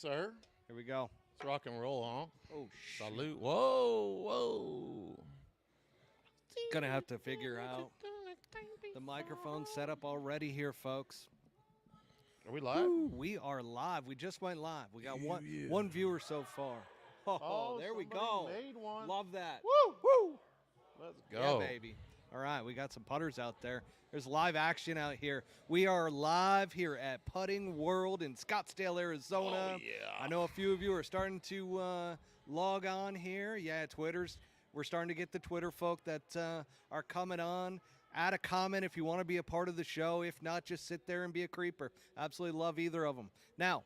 sir. Here we go. Let's rock and roll, huh? Oh, Salute. Whoa. Gonna have to figure out the microphone setup already here, folks. Are we live? Ooh, we are live. We just went live. We got one viewer so far. Oh, there we go. Made one. Love that. Woo! Let's go. Yeah, baby. All right, we got some putters out there. There's live action out here. We are live here at Putting World in Scottsdale, Arizona. Oh, yeah. I know a few of you are starting to log on here. Yeah, we're starting to get the Twitter folk that are coming on. Add a comment if you want to be a part of the show. If not, just sit there and be a creeper. Absolutely love either of them. Now,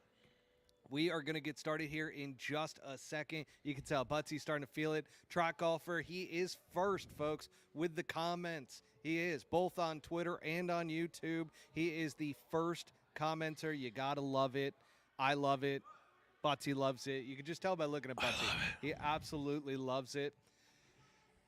we are going to get started here in just a second. You can tell Butsy's starting to feel it. Track golfer, he is first, folks, with the comments. He is, both on Twitter and on YouTube. He is the first commenter. You got to love it. I love it. Butsy loves it. You can just tell by looking at Butsy. He absolutely loves it.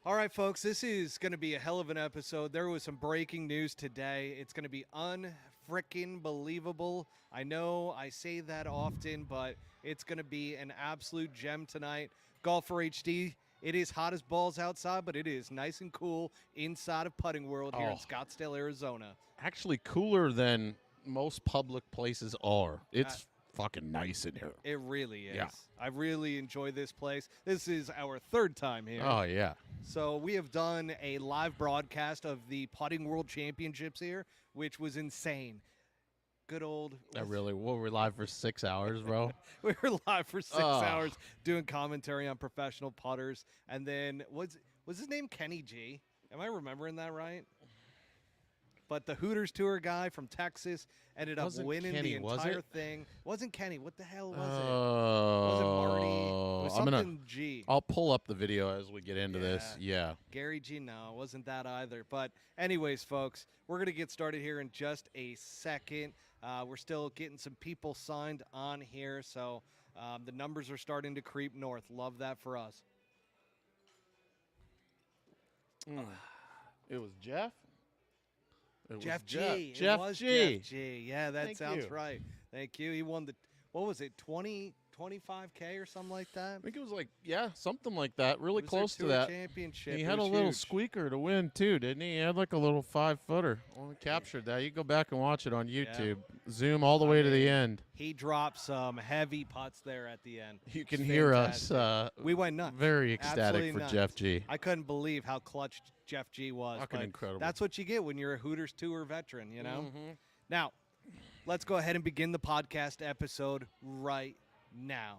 All right, folks, this is going to be a hell of an episode. There was some breaking news today. It's going to be unfrickin' believable. I know I say that often, but it's going to be an absolute gem tonight. Golfer HD, it is hot as balls outside, but it is nice and cool inside of Putting World here in Scottsdale, Arizona. Actually cooler than most public places are. It's fucking nice in here. It really is. Yeah. I really enjoy this place. This is our third time here. Oh, yeah. So we have done a live broadcast of the Putting World Championships here, which was insane. Good old. We're live for 6 hours, bro. We were live for 6 hours doing commentary on professional putters. And then was his name Kenny G? Am I remembering that right? But the Hooters Tour guy from Texas ended up winning Kenny, the entire thing. Wasn't Kenny. What the hell was it? Was it Marty? It was something G. I'll pull up the video as we get into this. Yeah. Gary G, no, it wasn't that either. But anyways, folks, we're going to get started here in just a second. We're still getting some people signed on here, so the numbers are starting to creep north. Love that for us. It was Jeff? Jeff G. Jeff Jeff G. Yeah, that sounds right. Thank you. He won the, what was it, 25K or something like that? I think it was something like that. Really close to that. Championship. He had a little squeaker to win, too, didn't he? He had like a little 5-footer. Only captured that. You go back and watch it on YouTube. Yeah. Zoom all the way to the end. He dropped some heavy putts there at the end. You can hear us. We went nuts. Very ecstatic Absolutely for nuts. Jeff G. I couldn't believe how clutch Jeff G was. Fucking incredible. That's what you get when you're a Hooters Tour veteran, you know? Mm-hmm. Now, let's go ahead and begin the podcast episode right now.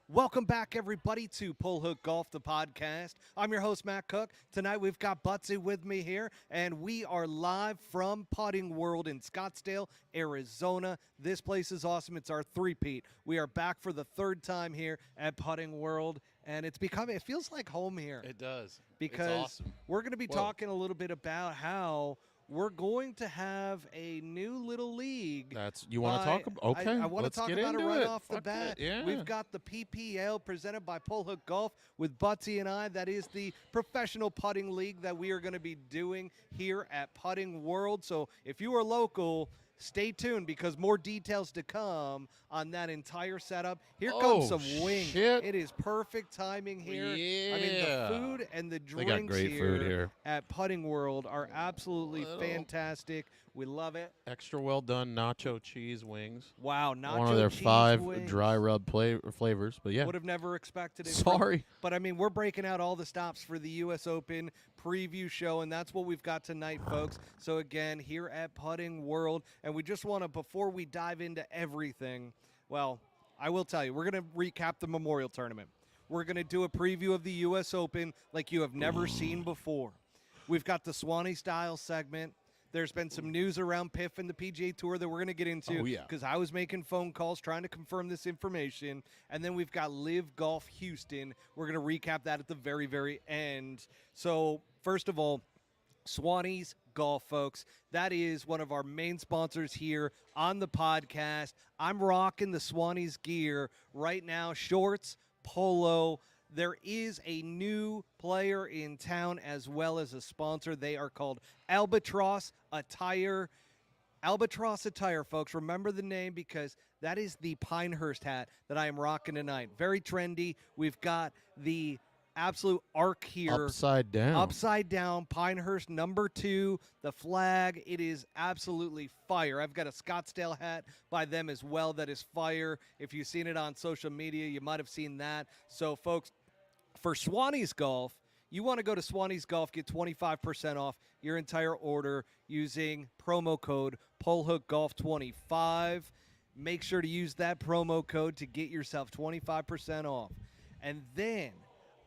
Welcome back, everybody, to Pull Hook Golf, the podcast. I'm your host, Matt Cook. Tonight, we've got Butsy with me here, and we are live from Putting World in Scottsdale, Arizona. This place is awesome. It's our three-peat. We are back for the third time here at Putting World, and it feels like home here. It does. Because it's awesome. We're going to be talking a little bit about how we're going to have a new little league. You want to talk about? Okay, I want to talk about it right off the bat. Yeah. We've got the PPL presented by Pull Hook Golf with Butsy and I. That is the professional putting league that we are going to be doing here at Putting World. So if you are local, stay tuned because more details to come on that entire setup. Here comes some wings. Shit. It is perfect timing here. Yeah. I mean, the food and the drinks got great food here at Putting World are absolutely fantastic. We love it. Extra well done nacho cheese wings. Wow, nacho cheese one of their 5 wings. dry rub flavors, but yeah. Would have never expected it. Sorry. But I mean, we're breaking out all the stops for the U.S. Open preview show, and that's what we've got tonight, folks. So again, here at Putting World, and we just want to, before we dive into everything, well, I will tell you, we're going to recap the Memorial Tournament. We're going to do a preview of the U.S. Open like you have never seen before. We've got the Swannies style segment. There's been some news around PIF and the PGA Tour that we're going to get into because I was making phone calls trying to confirm this information. And then we've got Live Golf Houston. We're going to recap that at the very, very end. So, first of all, Swannies Golf, folks. That is one of our main sponsors here on the podcast. I'm rocking the Swannies gear right now, shorts, polo. There is a new player in town as well as a sponsor. They are called Albatross Attire. Albatross attire, folks. Remember the name because that is the Pinehurst hat that I am rocking tonight. Very trendy. We've got the absolute arc here. Upside down. Upside down, Pinehurst #2, the flag. It is absolutely fire. I've got a Scottsdale hat by them as well that is fire. If you've seen it on social media, you might have seen that. So, folks, for Swannies Golf, you want to go to Swannies Golf, get 25% off your entire order using promo code PullHookGolf25. Make sure to use that promo code to get yourself 25% off. And then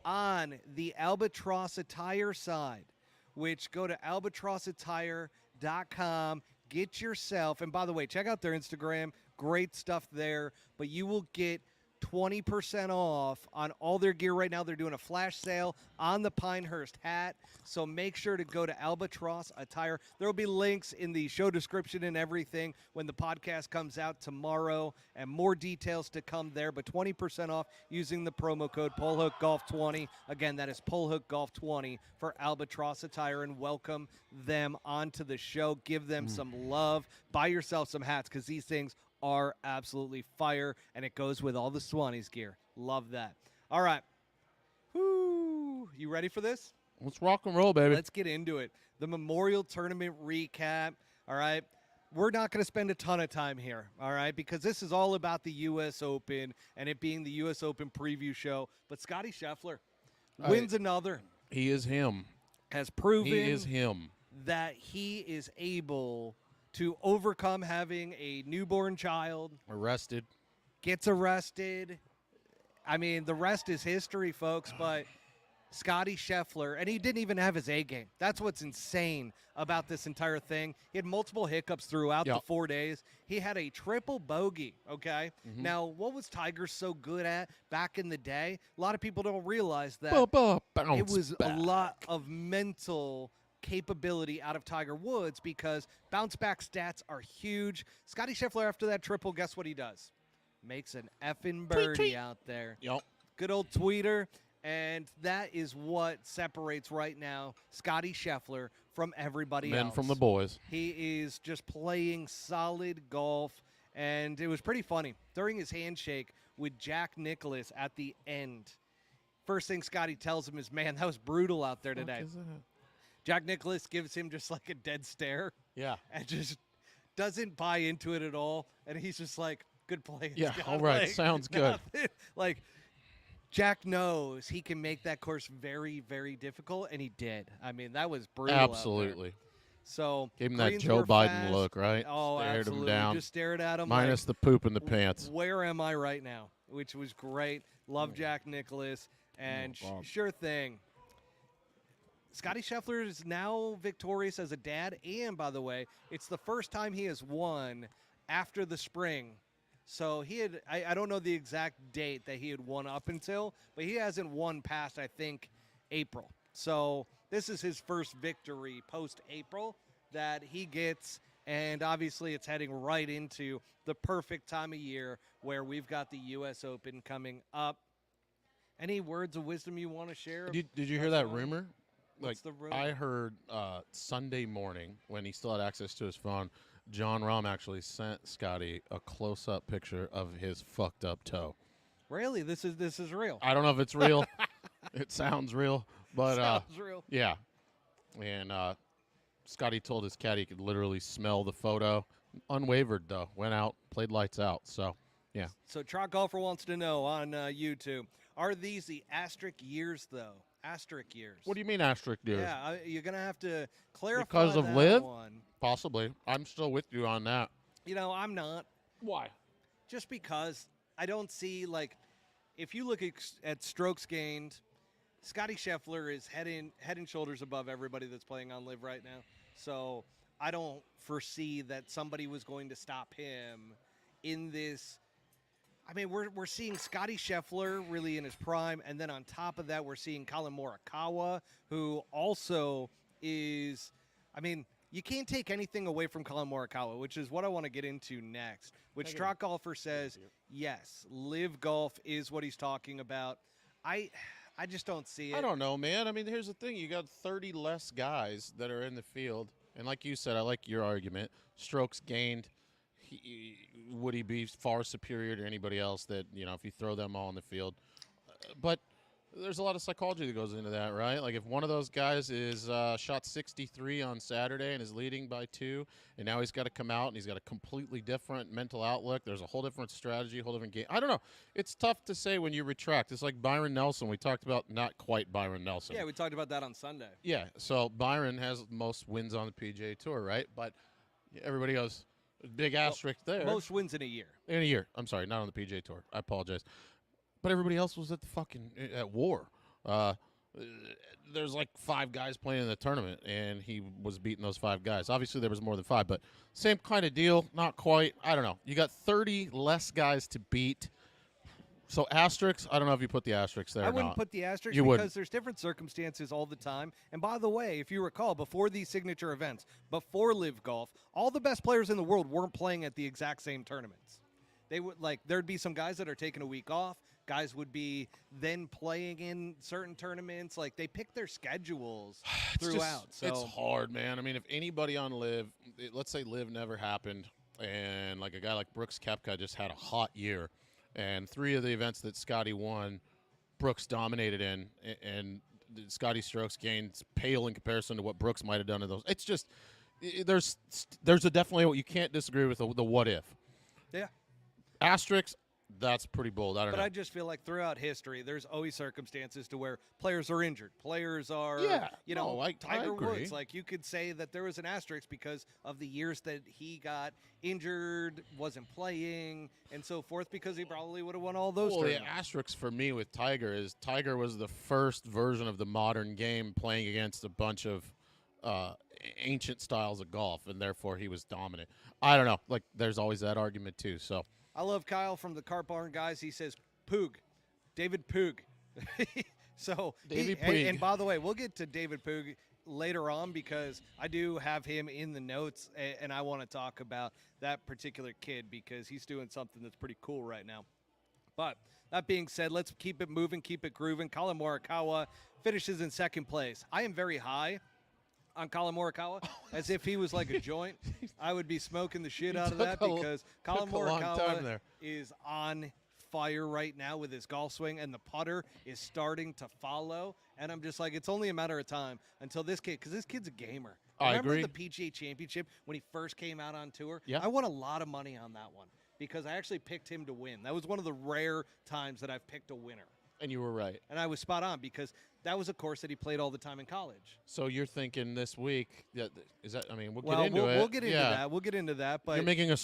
on the Albatross Attire side, which go to albatrossattire.com, get yourself, and by the way, check out their Instagram, great stuff there, but you will get 20% off on all their gear right now. They're doing a flash sale on the Pinehurst hat, so make sure to go to Albatross Attire. There will be links in the show description and everything when the podcast comes out tomorrow, and more details to come there, but 20% off using the promo code PullHookGolf20. Again, that is PullHookGolf20 for Albatross Attire, and welcome them onto the show. Give them some love. Buy yourself some hats because these things are absolutely fire, and it goes with all the Swannies gear. Love that. All right. Woo. You ready for this? Let's rock and roll, baby. Let's get into it. The Memorial Tournament recap. All right. We're not going to spend a ton of time here, all right, because this is all about the U.S. Open and it being the U.S. Open preview show. But Scotty Scheffler wins another. He is him. Has proven He is him. that he is able to overcome having a newborn child. Arrested. Gets arrested. I mean, the rest is history, folks, but Scotty Scheffler, and he didn't even have his A game. That's what's insane about this entire thing. He had multiple hiccups throughout the 4 days. He had a triple bogey, okay? Now, what was Tiger so good at back in the day? A lot of people don't realize that it was a lot of mental capability out of Tiger Woods because bounce back stats are huge. Scotty Scheffler, after that triple, guess what he does? Makes an effing birdie out there. Yep. Good old tweeter. And that is what separates right now Scotty Scheffler from everybody else. Men from the boys. He is just playing solid golf. And it was pretty funny. During his handshake with Jack Nicklaus at the end, first thing Scotty tells him is, man, that was brutal out there today. Jack Nicklaus gives him just like a dead stare. Yeah. And just doesn't buy into it at all. And he's just like, good play. Yeah, all right. Like, sounds good. Like, Jack knows he can make that course very, very difficult, and he did. I mean, that was brutal. Absolutely. So gave him that greens Joe were Biden fast. look, right? Oh, Stared absolutely. him down. Just stared at him. Minus like, the poop in the pants. Where am I right now? Which was great. Love Jack Nicklaus. And sure thing. Scotty Scheffler is now victorious as a dad, and by the way, it's the first time he has won after the spring. So he had, I don't know the exact date that he had won up until, but he hasn't won past, I think, April. So this is his first victory post-April that he gets, and obviously it's heading right into the perfect time of year where we've got the U.S. Open coming up. Any words of wisdom you want to share? Did you hear that rumor? What's the rumor? I heard Sunday morning when he still had access to his phone, John Rahm actually sent Scotty a close-up picture of his fucked up toe. Really? This is real? I don't know if it's real. It sounds real, but Sounds real. yeah. And Scotty told his caddy he could literally smell the photo. Unwavered though. Went out, played lights out. So yeah. So Trot Golfer wants to know on YouTube: are these the asterisk years though? Asterisk years. What do you mean asterisk years? Yeah, you're gonna have to clarify because of that Liv? one. Possibly. I'm still with you on that. You know, I'm not. Why? Just because I don't see, like, if you look at strokes gained, Scotty Scheffler is head and shoulders above everybody that's playing on Liv right now. So I don't foresee that somebody was going to stop him in this. I mean, we're seeing Scotty Scheffler really in his prime, and then on top of that, we're seeing Colin Morikawa, who also is, I mean, you can't take anything away from Colin Morikawa, which is what I want to get into next, which Trot Golfer says, yes, Live Golf is what he's talking about. I just don't see it. I don't know, man. I mean, here's the thing. You got 30 less guys that are in the field. And like you said, I like your argument. Strokes gained. Would he be far superior to anybody else that, if you throw them all on the field? But there's a lot of psychology that goes into that, right? Like if one of those guys is shot 63 on Saturday and is leading by 2, and now he's got to come out and he's got a completely different mental outlook. There's a whole different strategy, a whole different game. I don't know. It's tough to say when you retract. It's like Byron Nelson. We talked about not quite Byron Nelson. Yeah, we talked about that on Sunday. Yeah, so Byron has most wins on the PGA Tour, right? But everybody goes, big asterisk there. Most wins in a year. In a year. I'm sorry, not on the PGA Tour. I apologize. But everybody else was at war. There's like 5 guys playing in the tournament, and he was beating those 5 guys. Obviously, there was more than 5, but same kind of deal. Not quite. I don't know. You got 30 less guys to beat. So asterisks, I don't know if you put the asterisks there. I wouldn't put the asterisks because there's different circumstances all the time. And by the way, if you recall, before these signature events, before Live Golf, all the best players in the world weren't playing at the exact same tournaments. They would there'd be some guys that are taking a week off. Guys would be then playing in certain tournaments. Like they pick their schedules throughout. So it's hard, man. I mean, if anybody on Live, let's say Live never happened, and like a guy like Brooks Koepka just had a hot year, and 3 of the events that Scotty won, Brooks dominated in, and Scotty strokes gains pale in comparison to what Brooks might have done in those. It's just there's a definitely, you can't disagree with the what if. Yeah. Asterisks. That's pretty bold. I don't know. But I just feel like throughout history, there's always circumstances to where players are injured. Players are, like Tiger Woods. Like you could say that there was an asterisk because of the years that he got injured, wasn't playing, and so forth, because he probably would have won all those tournaments. The asterisk for me with Tiger is Tiger was the first version of the modern game playing against a bunch of ancient styles of golf, and therefore he was dominant. I don't know. Like there's always that argument too, so. I love Kyle from the Cart Barn guys. He says Poog, David Poog. So, and by the way, we'll get to David Poog later on because I do have him in the notes, and I want to talk about that particular kid because he's doing something that's pretty cool right now. But that being said, let's keep it moving, keep it grooving. Colin Morikawa finishes in second place. I am very high on Colin Morikawa, as if he was like a joint. I would be smoking the shit out of that because Colin Morikawa is on fire right now with his golf swing, and the putter is starting to follow. And I'm just like, it's only a matter of time until this kid, because this kid's a gamer. I agree. Remember the PGA Championship when he first came out on tour? Yeah. I won a lot of money on that one because I actually picked him to win. That was one of the rare times that I've picked a winner. And you were right. And I was spot on because that was a course that he played all the time in college. So you're thinking this week, is that, I mean, we'll get into that. We'll get into that. But you're making a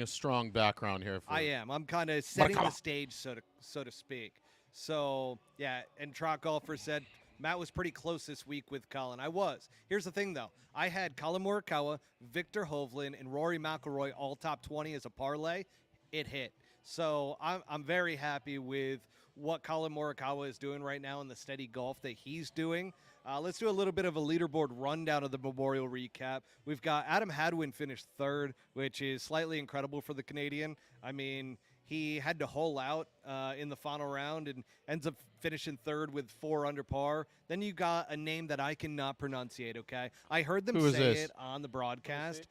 strong background here. I am. I'm kind of setting the stage, so to speak. So, yeah, and Trot Golfer said, Matt was pretty close this week with Colin. I was. Here's the thing, though. I had Colin Morikawa, Victor Hovland, and Rory McIlroy all top 20 as a parlay. It hit. So I'm very happy with what Colin Morikawa is doing right now and the steady golf that he's doing. Let's do a little bit of a leaderboard rundown of the Memorial recap. We've got Adam Hadwin finished third, which is slightly incredible for the Canadian. I mean, he had to hole out in the final round and ends up finishing third with 4 under par. Then you got a name that I cannot pronunciate, okay? I heard them say it on the broadcast.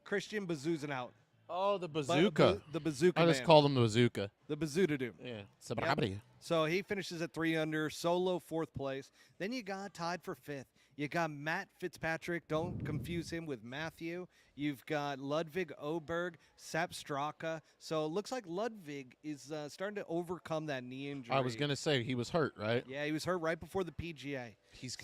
Christian Bazuzanout. Oh, the bazooka. The bazooka I just called him the bazooka. The bazooka. Yeah. Yep. So he finishes at 3 under, solo 4th place. Then you got tied for 5th. You got Matt Fitzpatrick. Don't confuse him with Matthew. You've got Ludwig Oberg, Sepp Straka. So it looks like Ludwig is starting to overcome that knee injury. I was going to say he was hurt, right? Yeah, he was hurt right before the PGA.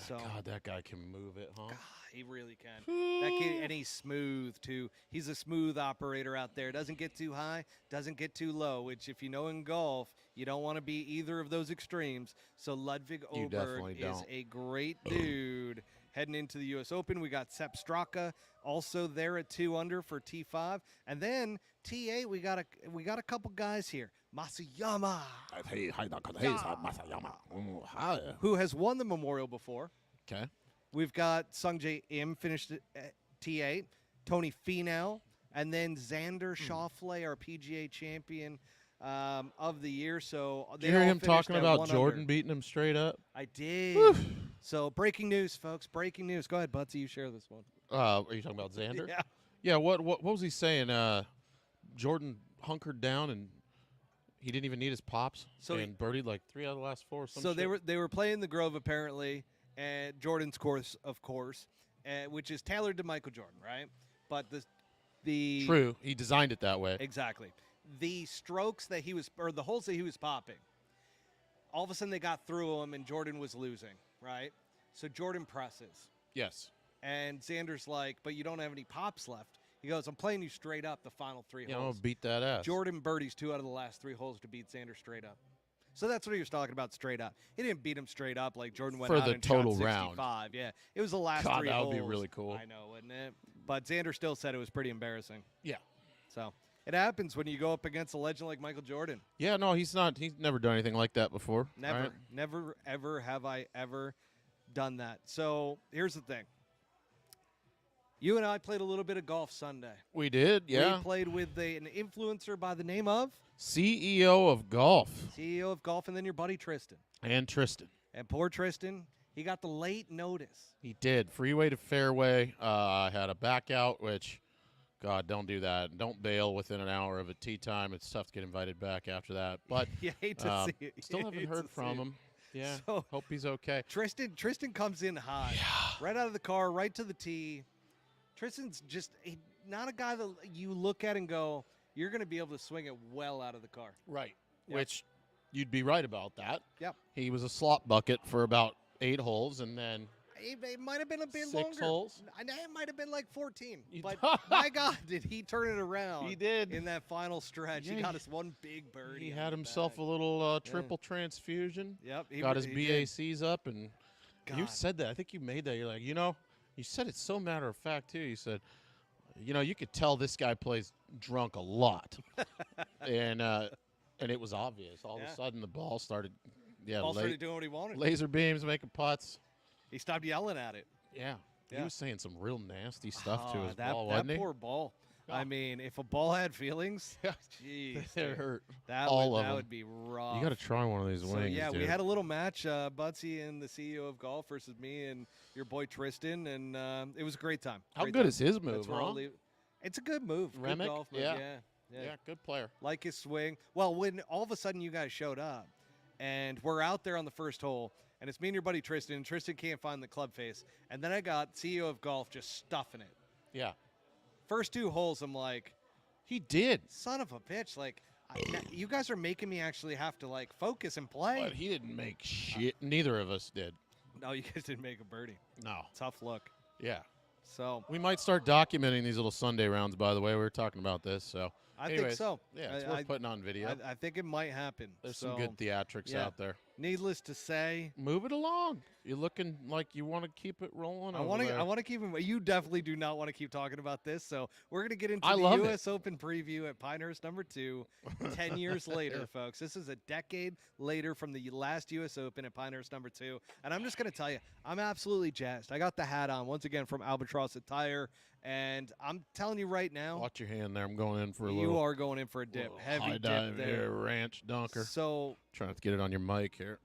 God, that guy can move it, huh? God, he really can. That kid, and he's smooth, too. He's a smooth operator out there. Doesn't get too high, doesn't get too low, which if you know in golf, you don't want to be either of those extremes. So Ludwig Oberg is a great dude. Heading into the U.S. Open, we got Sepp Straka also there at 2 under for T5, and then T8 we got a couple guys here. Masayama, who has won the Memorial before. Okay. We've got Sungjae Im finished at T8, Tony Finau, and then Xander Schauffele, our PGA champion of the year. So did you hear him talking about Jordan beating him straight up? I did. So breaking news, folks. Breaking news. Go ahead, Butsy. You share this one. Are you talking about Xander? Yeah. Yeah. What was he saying? Jordan hunkered down and he didn't even need his pops. So and birdied like 3 out of the last 4. Or some So shit. they were playing the Grove apparently, and Jordan's course, of course, which is tailored to Michael Jordan, right? But the True. He designed it that way. Exactly. The strokes that the holes that he was popping, all of a sudden they got through him, and Jordan was losing, right? So Jordan presses, Yes. and Xander's like, "But you don't have any pops left." He goes, "I'm playing you straight up the final 3 You know, holes." beat that ass. Jordan birdies 2 out of the last 3 holes to beat Xander straight up. So that's what he was talking about, straight up. He didn't beat him straight up like Jordan went For out the and total shot round. 65. Yeah, it was the last God, 3 that holes. would be really cool. I know, wouldn't it? But Xander still said it was pretty embarrassing. Yeah. So it happens when you go up against a legend like Michael Jordan. Yeah, no, he's not. He's never done anything like that before. Never, right? never, ever have I ever done that. So here's the thing. You and I played a little bit of golf Sunday. We did, yeah. We played with an influencer by the name of CEO of golf. CEO of golf, and then your buddy Tristan. And Tristan. And poor Tristan, he got the late notice. He did. Freeway to fairway. I had a back out, which, God, don't do that. Don't bail within an hour of a tee time. It's tough to get invited back after that. But You hate to see it. still You haven't hate heard to from see it. him. Yeah, So- hope he's okay. Tristan comes in high, right out of the car, right to the tee. Tristan's just not a guy that you look at and go, you're going to be able to swing it well out of the car. Right. Yep. Which you'd be right about that. Yep. He was a slop bucket for about 8 holes, and then It might have been a bit 6 longer. holes. I know it might have been like 14. You- But my God, did he turn it around? He did. In that final stretch. Yeah, he got he- us one big birdie. He on had the himself back. a little triple transfusion. Yep. Got his he did. BACs up, and you God. said that. I think you made that. You're like, you said it so matter of fact too. You said, you could tell this guy plays drunk a lot, and it was obvious. All of Yeah. a sudden, the ball started, Ball started doing what he wanted. laser beams, making putts. He stopped yelling at it. Yeah. He Yeah. was saying some real nasty stuff to Ah, his that, ball, that wasn't he? poor ball. Oh. I mean, if a ball had feelings, Yeah. jeez, They dude, hurt. that all would, of that them. would be rough. You got to try one of these So wings. yeah, we dude. had a little match, Butsy and the CEO of golf versus me and your boy Tristan, and it was a great time. How Great good time. is his That's move, where I'll huh? leave- It's a good move. Good Remick? golf move. Yeah. Yeah. Good player. Like his swing. Well, when all of a sudden you guys showed up, and we're out there on the first hole, and it's me and your buddy Tristan, and Tristan can't find the club face, and then I got CEO of golf just stuffing it. Yeah. First 2 holes, I'm like, He did. son of a bitch, like, you guys are making me actually have to, like, focus and play. But he didn't make shit. Neither of us did. No, you guys didn't make a birdie. No. Tough look. Yeah. So, We might start documenting these little Sunday rounds, by the way. We were talking about this, so. I think Anyways, so. Yeah, it's I- worth putting on video. I think it might happen. There's So, some good theatrics yeah. out there. Needless to say, Move it along. You're looking like you want to keep it rolling. I want to. I want to keep him. You definitely do not want to keep talking about this. So we're gonna get into I the love it. U.S. Open preview at Pinehurst #2, 10 years later, folks. This is a decade later from the last U.S. Open at Pinehurst #2, and I'm just gonna tell you, I'm absolutely jazzed. I got the hat on once again from Albatross Attire, and I'm telling you right now, Watch your hand there. I'm going in for a you little. are going in for a dip, little heavy high dip dive there. here, ranch dunker. So Trying to get it on your mic here.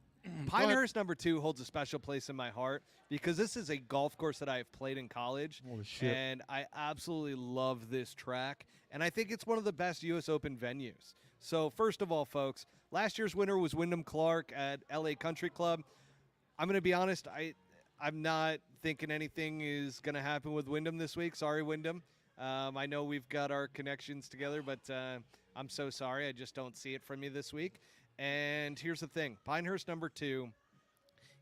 Pinehurst #2 holds a special place in my heart because this is a golf course that I have played in college. Holy shit. And I absolutely love this track. And I think it's one of the best U.S. Open venues. So, first of all, folks, last year's winner was Wyndham Clark at LA Country Club. I'm going to be honest, I'm not thinking anything is going to happen with Wyndham this week. Sorry, Wyndham. I know we've got our connections together, but I'm so sorry. I just don't see it from you this week. And here's the thing. Pinehurst #2,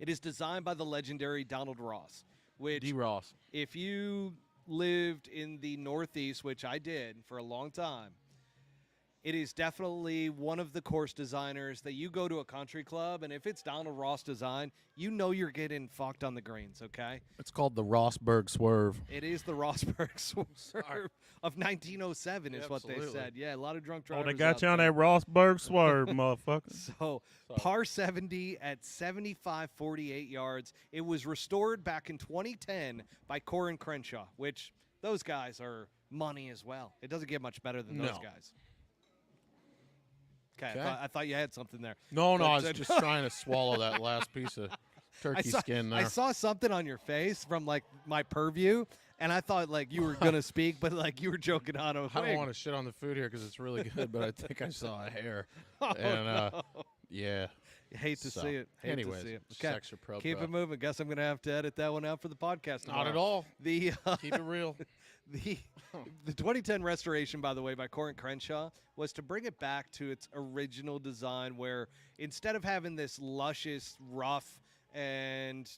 it is designed by the legendary Donald Ross, which D. Ross. if you lived in the Northeast, which I did for a long time, it is definitely one of the course designers that you go to a country club, and if it's Donald Ross design, you know you're getting fucked on the greens, okay? It's called the Rossberg Swerve. It is the Rosberg Swerve of 1907 is what they Absolutely. said. Yeah, a lot of drunk Oh, drivers. they got out you on there. that Rossberg swerve, motherfucker. So, par 70 at 75.48 yards. It was restored back in 2010 by Corin Crenshaw, which those guys are money as well. It doesn't get much better than those No. guys. Okay, Okay. I thought you had something there. No, But, I was just trying to swallow that last piece of turkey skin there. I saw something on your face from like my purview, and I thought like you were gonna speak, but like you were joking on. I don't want to shit on the food here because it's really good, but I think I saw a hair. And yeah. Hate to So, see it. Hate anyways, to see it. just Okay, extra pro. keep it moving. Guess I'm gonna have to edit that one out for the podcast. Not at tomorrow. all. The Keep it real. the 2010 restoration, by the way, by Corin Crenshaw, was to bring it back to its original design, where instead of having this luscious, rough, and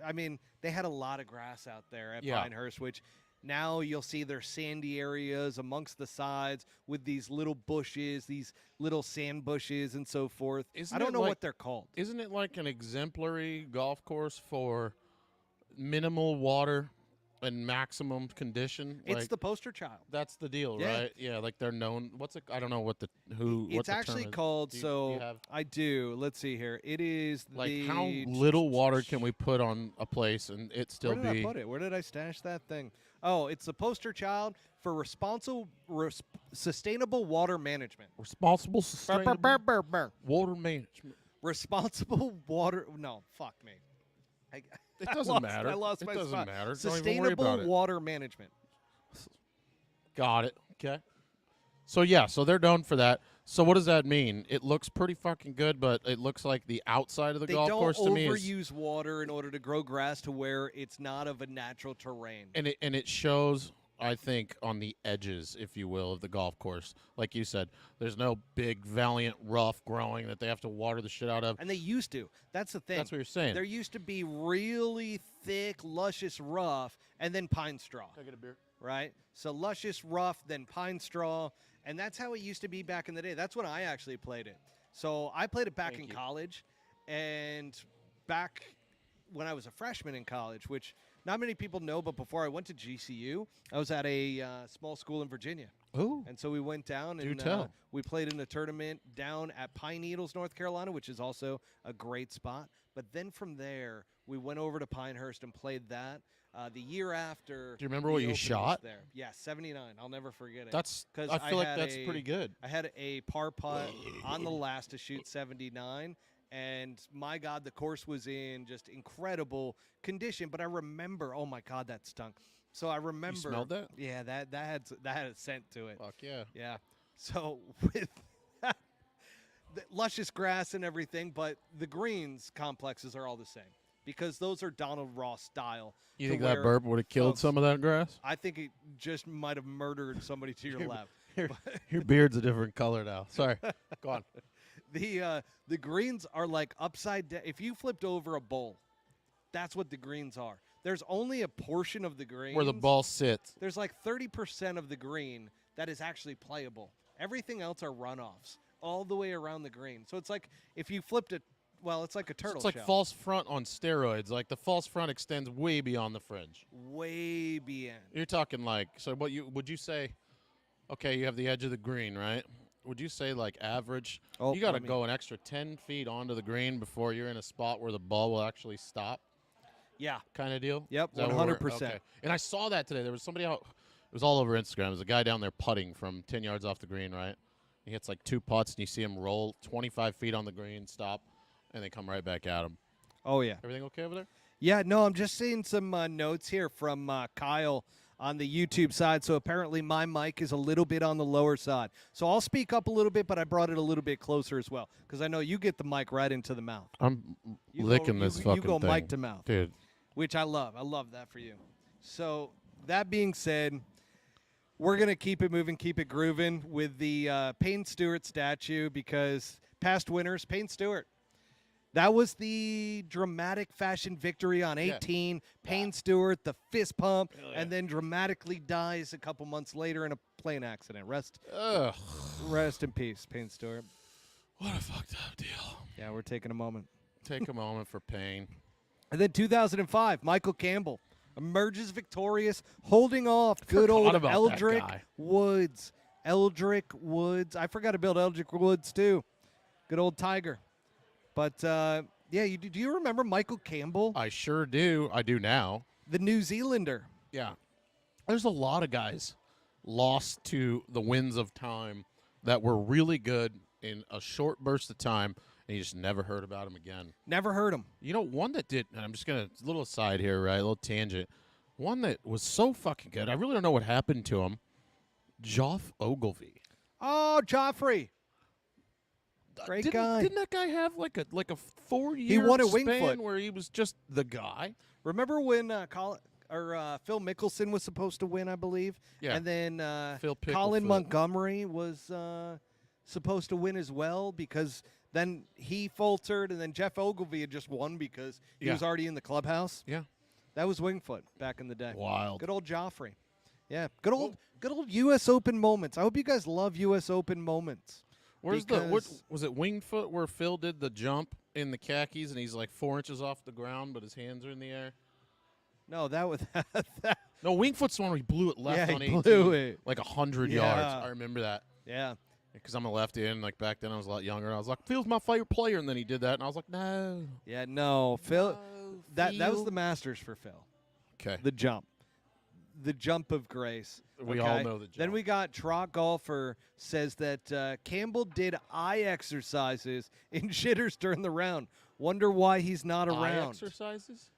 I mean, they had a lot of grass out there at Yeah. Pinehurst, which now you'll see their sandy areas amongst the sides with these little bushes, these little sand bushes, and so forth. Isn't I don't it know like- what they're called. Isn't it like an exemplary golf course for minimal water and maximum condition? It's Like, the poster child. that's the deal, Yeah. right? Yeah, like they're known. What's it? I don't know what the who. what It's the term actually is. called. Do you- So do you have- I do. Let's see here. It is like the how little water can we put on a place and it still Where did be? I put it? Where did I stash that thing? Oh, it's the poster child for sustainable water management. Responsible, sustainable water management. Responsible water. No, fuck me. It I doesn't lost- matter. I lost it my doesn't spot. matter. Don't even worry Sustainable about it. water management. Got it. Okay. So yeah, so they're known for that. So what does that mean? It looks pretty fucking good, but it looks like the outside of the They golf don't course to me is, overuse water in order to grow grass to where it's not of a natural terrain. and it shows, I think, on the edges, if you will, of the golf course. Like you said, there's no big valiant rough growing that they have to water the shit out of. And they used to. That's the thing. That's what you're saying. There used to be really thick, luscious rough, and then pine straw. Can I get a beer? Right? So luscious, rough, then pine straw. And that's how it used to be back in the day. That's when I actually played it. So I played it back Thank in you. college. And back when I was a freshman in college, which not many people know, but before I went to GCU, I was at a small school in Virginia. Ooh. And so we went down Do and tell. we played in a tournament down at Pine Needles, North Carolina, which is also a great spot. But then from there, we went over to Pinehurst and played that. The year after. Do you remember the what you Open was shot? There. Yeah, 79. I'll never forget it. That's. 'Cause I feel like had that's a- pretty good. I had a par putt on the last to shoot 79. And my God, the course was in just incredible condition. But I remember, oh my God, that stunk. So I remember. You smelled that? Yeah, that had a scent to it. Fuck yeah. Yeah. So with that, the luscious grass and everything, but the greens complexes are all the same because those are Donald Ross style. You to think that where burp would have killed folks- some of that grass? I think it just might have murdered somebody to your left. Your beard's a different color now. Sorry. Go on. The greens are like upside down. If you flipped over a bowl, that's what the greens are. There's only a portion of the green Where the ball sits. There's like 30% of the green that is actually playable. Everything else are runoffs all the way around the green. So it's like if you flipped it, well, it's like a turtle It's like shell. false front on steroids. Like the false front extends way beyond the fringe. Way beyond. You're talking like, so what you would you say? Okay, you have the edge of the green, right? Would you say like average? Oh, you got to let me- go an extra 10 feet onto the green before you're in a spot where the ball will actually stop, Yeah. kind of deal? Yep, Is that what we're- 100%. okay. And I saw that today. There was somebody out. It was all over Instagram. There's a guy down there putting from 10 yards off the green, right? He hits like 2 putts, and you see him roll 25 feet on the green, stop, and they come right back at him. Oh, yeah. Everything okay over there? Yeah, no, I'm just seeing some notes here from Kyle on the YouTube side. So apparently my mic is a little bit on the lower side. So I'll speak up a little bit, but I brought it a little bit closer as well because I know you get the mic right into the mouth. I'm You licking go, this you, fucking You go thing. mic to mouth, Dude. which I love. I love that for you. So that being said, we're going to keep it moving, keep it grooving with the Payne Stewart statue because past winners, Payne Stewart. That was the dramatic fashion victory on 18. Payne Stewart, the fist pump, and then dramatically dies a couple months later in a plane accident. Rest in peace, Payne Stewart. What a fucked up deal. Yeah, we're taking a moment. Take a moment for pain. And then 2005, Michael Campbell emerges victorious, holding off good Forgot old about that Eldrick guy. Woods. Eldrick Woods. I forgot to build Eldrick Woods, too. Good old Tiger. But, yeah, do you remember Michael Campbell, I sure do. I do now. the New Zealander? Yeah. There's a lot of guys lost to the winds of time that were really good in a short burst of time and you just never heard about him again. Never heard him. You know, one that did, and I'm just going to, a little aside here, right? A little tangent. One that was so fucking good. I really don't know what happened to him. Joff Ogilvy. Oh, Joffrey. Great guy. Didn't that guy have like a 4-year He won at span Wingfoot. where he was just the guy? Remember when Phil Mickelson was supposed to win, I believe? Yeah. And then Phil Colin Picklefoot. Montgomery was supposed to win as well because then he faltered, and then Jeff Ogilvy had just won because he Yeah. was already in the clubhouse. Yeah. That was Wingfoot back in the day. Wild. Good old Joffrey. Yeah, good old U.S. Open moments. I hope you guys love U.S. Open moments. Where's because- was it Wingfoot where Phil did the jump in the khakis and he's like 4 inches off the ground, but his hands are in the air? No, that was No, Wingfoot's the one where he blew it left Yeah, on he 18, blew it. like 100 Yeah. yards. I remember that yeah. because I'm a lefty, and like back then I was a lot younger. I was like, Phil's my favorite player, and then he did that, and I was like, no. Yeah, no, Phil. No, That was Phil. the Masters for Phil. Okay. The jump of grace. We okay? all know the jump. Then we got Trot Golfer says that Campbell did eye exercises in shitters during the round. Wonder why he's not Eye around. exercises?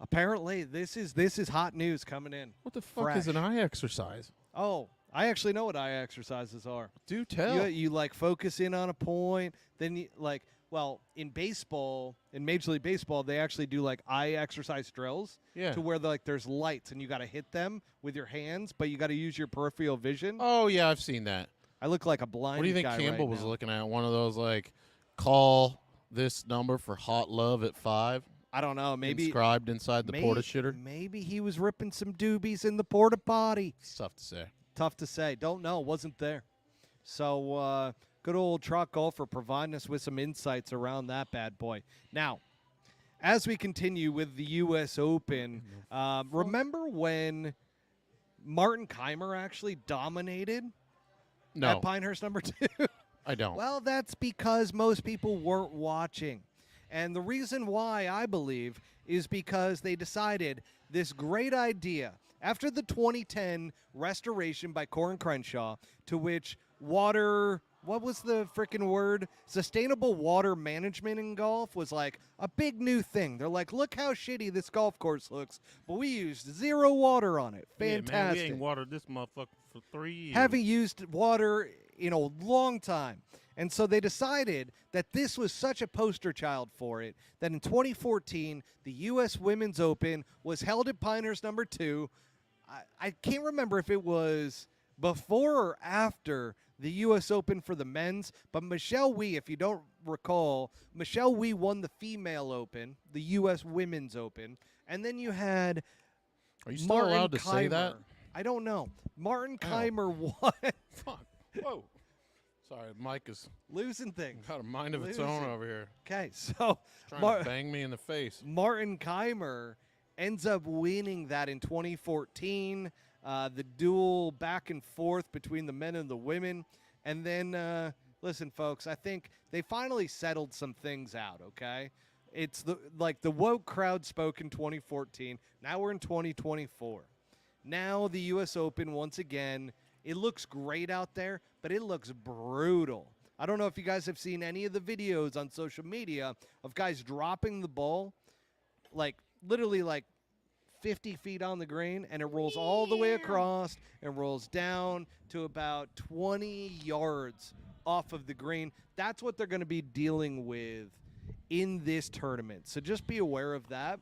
Apparently, this is hot news coming in. What the fuck is an Fresh. eye exercise? Oh, I actually know what eye exercises are. Do tell. You like focus in on a point, then you like. Well, in baseball, in Major League Baseball, they actually do like eye exercise drills Yeah. to where like there's lights and you got to hit them with your hands, but you got to use your peripheral vision. Oh, yeah, I've seen that. I look like a blind. What do you think guy Campbell right was now. looking at? One of those, like, call this number for hot love at 5? I don't know. Maybe Inscribed inside the porta shitter? Maybe he was ripping some doobies in the porta potty. It's tough to say. Tough to say. Don't know. Wasn't there. So good old Trot Golfer providing us with some insights around that bad boy. Now, as we continue with the U.S. Open, remember when Martin Keimer actually dominated No, at Pinehurst number 2? I don't. Well, that's because most people weren't watching. And the reason why, I believe, is because they decided this great idea after the 2010 restoration by Corin Crenshaw, to which water, what was the freaking word? Sustainable water management in golf was like a big new thing. They're like, look how shitty this golf course looks, but we used 0 water on it. Fantastic. Yeah, man, we ain't watered this motherfucker for 3 years. Haven't used water in a long time. And so they decided that this was such a poster child for it that in 2014, the U.S. Women's Open was held at Pinehurst number 2. I can't remember if it was before or after the U.S. Open for the men's, but Michelle Wie, if you don't recall, Michelle Wie won the female Open, the U.S. Women's Open, and then you had Are you still Martin allowed to say Keimer. that? I don't know. Martin Oh. Keimer won. Fuck. Whoa. Sorry, Mike has Losing things. got a mind of its own Losing. over here. Okay, so Trying to bang me in the face. Martin Keimer ends up winning that in 2014. The duel back and forth between the men and the women. And then, listen, folks, I think they finally settled some things out, okay? It's the woke crowd spoke in 2014. Now we're in 2024. Now the U.S. Open, once again, it looks great out there, but it looks brutal. I don't know if you guys have seen any of the videos on social media of guys dropping the ball, like literally like 50 feet on the green, and it rolls all the way across and rolls down to about 20 yards off of the green. That's what they're going to be dealing with in this tournament. So just be aware of that.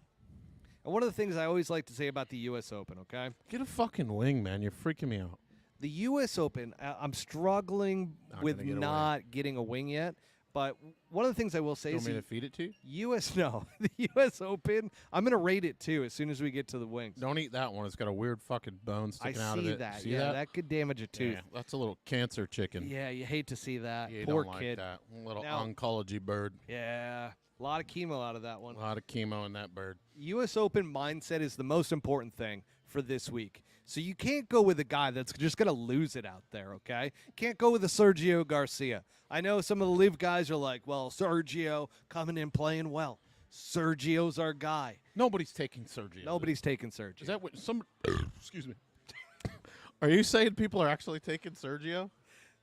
And one of the things I always like to say about the U.S. Open, okay? Get a fucking wing, man. You're freaking me out. The U.S. Open, I'm struggling Not with gonna get a wing. not getting a wing yet. But one of the things I will say You is want me to feed it to you? the U.S. Open, I'm going to rate it too as soon as we get to the wings. Don't eat that one. It's got a weird fucking bone I sticking out of see it. that. See Yeah, that? that could damage a tooth. Yeah, that's a little cancer chicken. Yeah, you hate to see that. You Poor don't like kid. that. Little Now- oncology bird. Yeah, a lot of chemo out of that one. A lot of chemo in that bird. U.S. Open mindset is the most important thing for this week. So you can't go with a guy that's just going to lose it out there, okay? Can't go with a Sergio Garcia. I know some of the live guys are like, well, Sergio coming in playing well. Sergio's our guy. Nobody's taking surgery. Nobody's taking Sergio. Is that what some? Excuse me. Are you saying people are actually taking Sergio?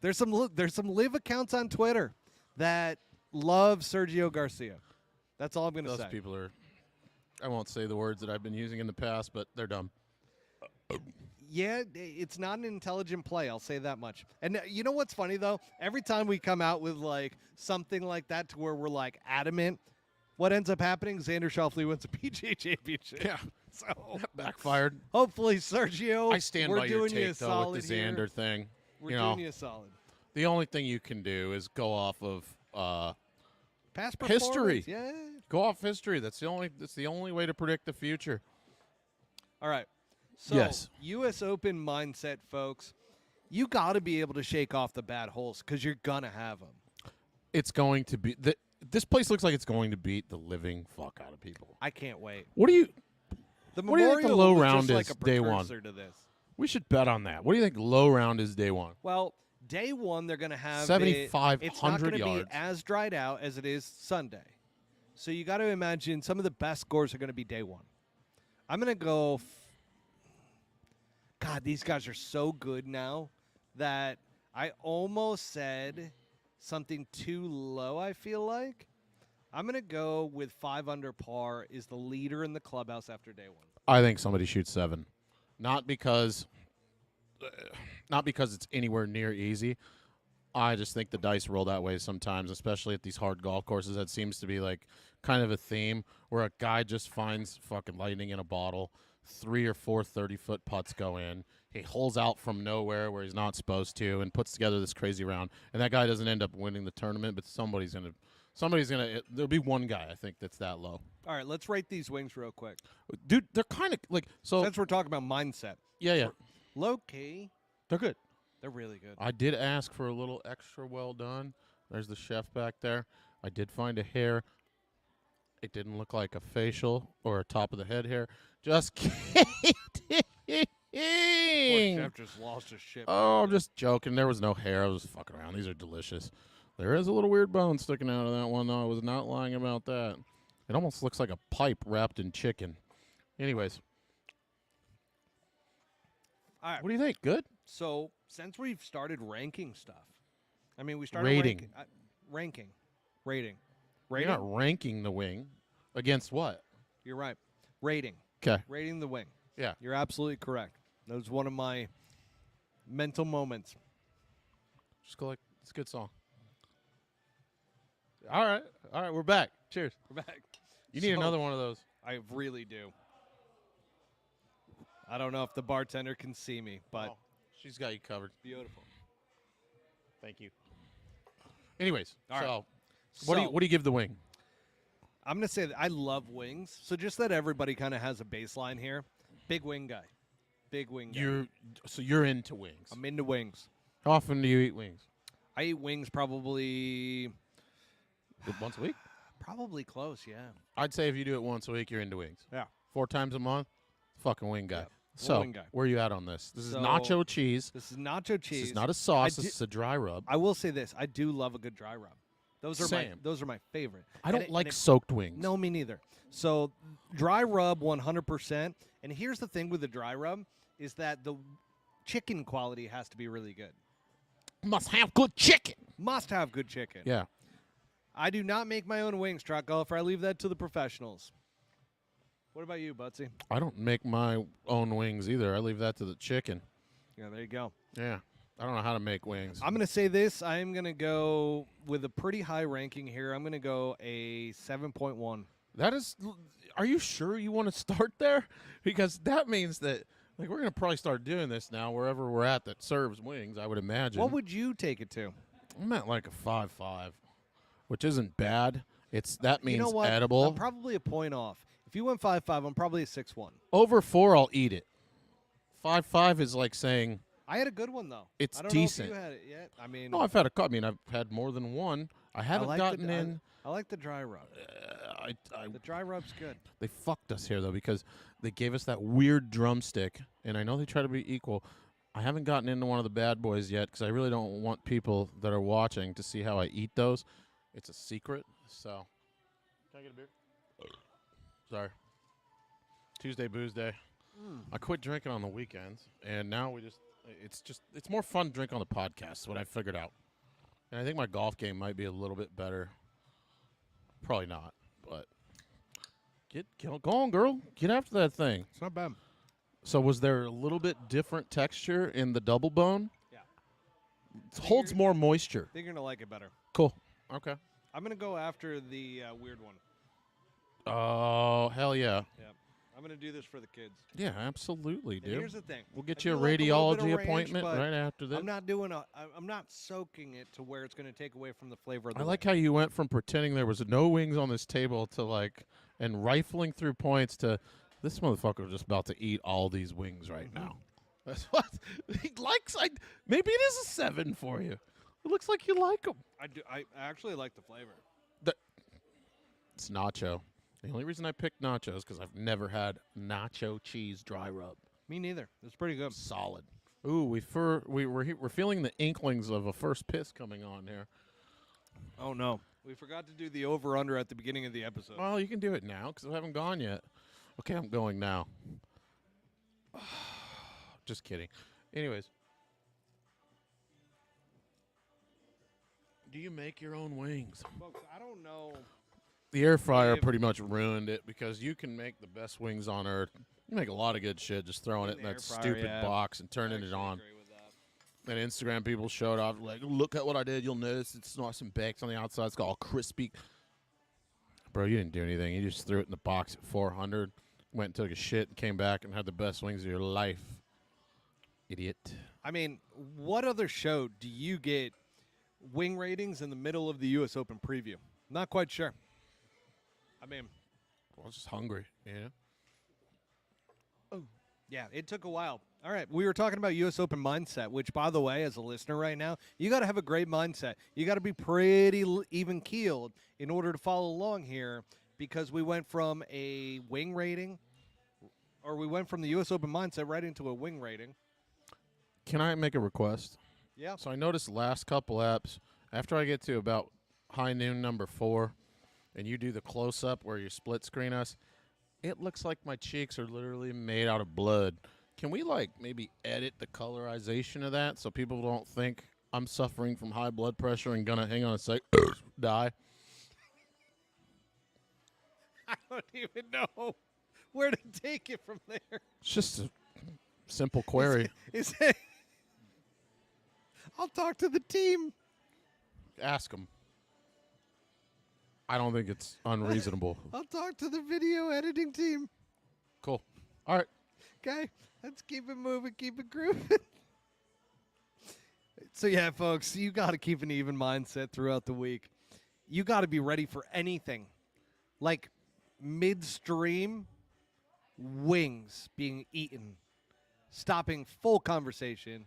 There's some live accounts on Twitter that love Sergio Garcia. That's all I'm going to Those say. people are. I won't say the words that I've been using in the past, but they're dumb. Yeah, it's not an intelligent play. I'll say that much. And you know what's funny though? Every time we come out with like something like that, to where we're like adamant, what ends up happening? Xander Schauffele wins a PGA Championship. Yeah, So backfired. hopefully, Sergio, I stand we're by your doing you a take though solid with the here. Xander thing. We're you doing know, you a solid. the only thing you can do is go off of Past history. performance, yeah. Go off history. That's the only way to predict the future. All right. So, Yes. U.S. Open mindset, folks. You got to be able to shake off the bad holes because you're gonna have them. It's going to be this place looks like it's going to beat the living fuck out of people. I can't wait. What do you? The What do you think the Memorial low was round just like is a day one? precursor to this. We should bet on that. What do you think low round is day one? Well, day one they're gonna have 7,500 It's not gonna yards. be as dried out as it is Sunday. So you got to imagine some of the best scores are going to be day one. I'm going to go. God, these guys are so good now that I almost said something too low, I feel like. I'm going to go with 5 under par is the leader in the clubhouse after day one. I think somebody shoots 7. Not because it's anywhere near easy. I just think the dice roll that way sometimes, especially at these hard golf courses. That seems to be like kind of a theme where a guy just finds fucking lightning in a bottle. 3 or 4 30-foot putts go in. He holes out from nowhere where he's not supposed to and puts together this crazy round. And that guy doesn't end up winning the tournament, but somebody's gonna. There'll be one guy I think that's that low. All right, let's rate these wings real quick. Dude, they're kind of like so. Since we're talking about mindset, Yeah, low key, they're good. they're really good. I did ask for a little extra well done. There's the chef back there. I did find a hair. It didn't look like a facial or a top of the head hair. Just kidding. Chef just lost his shit. Oh, I'm just joking. There was no hair. I was just fucking around. These are delicious. There is a little weird bone sticking out of that one, though. I was not lying about that. It almost looks like a pipe wrapped in chicken. Anyways. All right. What do you think? Good? So, since we've started ranking stuff, I mean, we started Rating. Rating. You're Rating? not ranking the wing against what? You're right. Rating. Okay. Rating the wing. Yeah. You're absolutely correct. That was one of my mental moments. Just go like, it's a good song. All right, we're back. Cheers. We're back. You need So, another one of those. I really do. I don't know if the bartender can see me, but Oh, she's got you covered. beautiful. Thank you. Anyways, All right. so what do you give the wing? I'm going to say that I love wings. So just that everybody kind of has a baseline here. Big wing guy. Big wing guy. You're into wings. I'm into wings. How often do you eat wings? I eat wings probably Once a week? probably close, yeah. I'd say if you do it once a week, you're into wings. Yeah. 4 times a month, fucking wing guy. Yeah, So, wing guy. where are you at on this? This is So, nacho cheese. This is nacho cheese. This is not a sauce. I This is a dry rub. I will say this. I do love a good dry rub. Those are Same. my favorite. I And don't it- like and it- soaked wings. No, me neither. So dry rub 100%. And here's the thing with the dry rub is that the chicken quality has to be really good. Must have good chicken. Must have good chicken. Yeah. I do not make my own wings, truck golfer. I leave that to the professionals. What about you, Butsy? I don't make my own wings either. I leave that to the chicken. Yeah, there you go. Yeah. I don't know how to make wings. I'm going to say this. I'm going to go with a pretty high ranking here. I'm going to go a 7.1. That is, are you sure you want to start there? Because that means that, like, we're going to probably start doing this now wherever we're at that serves wings, I would imagine. What would you take it to? I'm at like a 5.5, which isn't bad. That means you know what? edible. I'm probably a point off. If you went 5.5, I'm probably a 6.1. Over 4, I'll eat it. 5.5 is like saying, I had a good one, though. It's I don't decent. know if you had it yet. I mean, no, I've had I've had more than one. I haven't like gotten the, in. I like the dry rub. The dry rub's good. They fucked us here, though, because they gave us that weird drumstick, and I know they try to be equal. I haven't gotten into one of the bad boys yet because I really don't want people that are watching to see how I eat those. It's a secret, so. Can I get a beer? Sorry. Tuesday booze day. I quit drinking on the weekends, and now it's more fun to drink on the podcast, is what I figured out. And I think my golf game might be a little bit better Probably not, but go on, girl. Get after that thing. It's not bad. So was there a little bit different texture in the double bone? Yeah. It holds more moisture. I think you're going to like it better. Cool. Okay. I'm going to go after the weird one. Oh, hell yeah. Yeah. I'm going to do this for the kids. Yeah, absolutely, And dude. here's the thing. We'll get I you a do like little bit of radiology ranch, appointment but right after this. I'm not soaking it to where it's going to take away from the flavor of the I like wing. how you went from pretending there was no wings on this table to and rifling through points to this motherfucker just about to eat all these wings right now. That's what he likes. Maybe it is a 7 for you. It looks like you like them. I do. I actually like the flavor. It's nacho. The only reason I picked nacho is because I've never had nacho cheese dry rub. Me neither. It's pretty good. Solid. Ooh, we're feeling the inklings of a first piss coming on here. Oh no, we forgot to do the over/under at the beginning of the episode. Well, you can do it now because I haven't gone yet. Okay, I'm going now. Just kidding. Anyways. Do you make your own wings? Folks, I don't know. The air fryer If- pretty much ruined it because you can make the best wings on earth. You make a lot of good shit just throwing it in the air that fryer, stupid yeah. box and turning it Actually on. agree with that. And Instagram people showed off like, look at what I did. You'll notice it's nice and baked on the outside. It's all crispy. Bro, you didn't do anything. You just threw it in the box at 400, went and took a shit, and came back and had the best wings of your life. Idiot. I mean, what other show do you get wing ratings in the middle of the U.S. Open preview? Not quite sure. I mean, I was just hungry, yeah. yeah, it took a while. All right, we were talking about U.S. Open mindset, which, by the way, as a listener right now, you got to have a great mindset. You got to be pretty even keeled in order to follow along here, because we went from a wing rating, or we went from the U.S. Open mindset right into a wing rating. Can I make a request? Yeah. So I noticed last couple apps, after I get to about high noon number 4, and you do the close-up where you split screen us, it looks like my cheeks are literally made out of blood. Can we, maybe edit the colorization of that so people don't think I'm suffering from high blood pressure and gonna, hang on a sec, die? I don't even know where to take it from there. It's just a simple query. Is it? I'll talk to the team. Ask them. I don't think it's unreasonable. I'll talk to the video editing team. Cool. All right. Okay, let's keep it moving, keep it grooving. So yeah, folks, you got to keep an even mindset throughout the week. You got to be ready for anything. Like midstream, wings being eaten, stopping full conversation,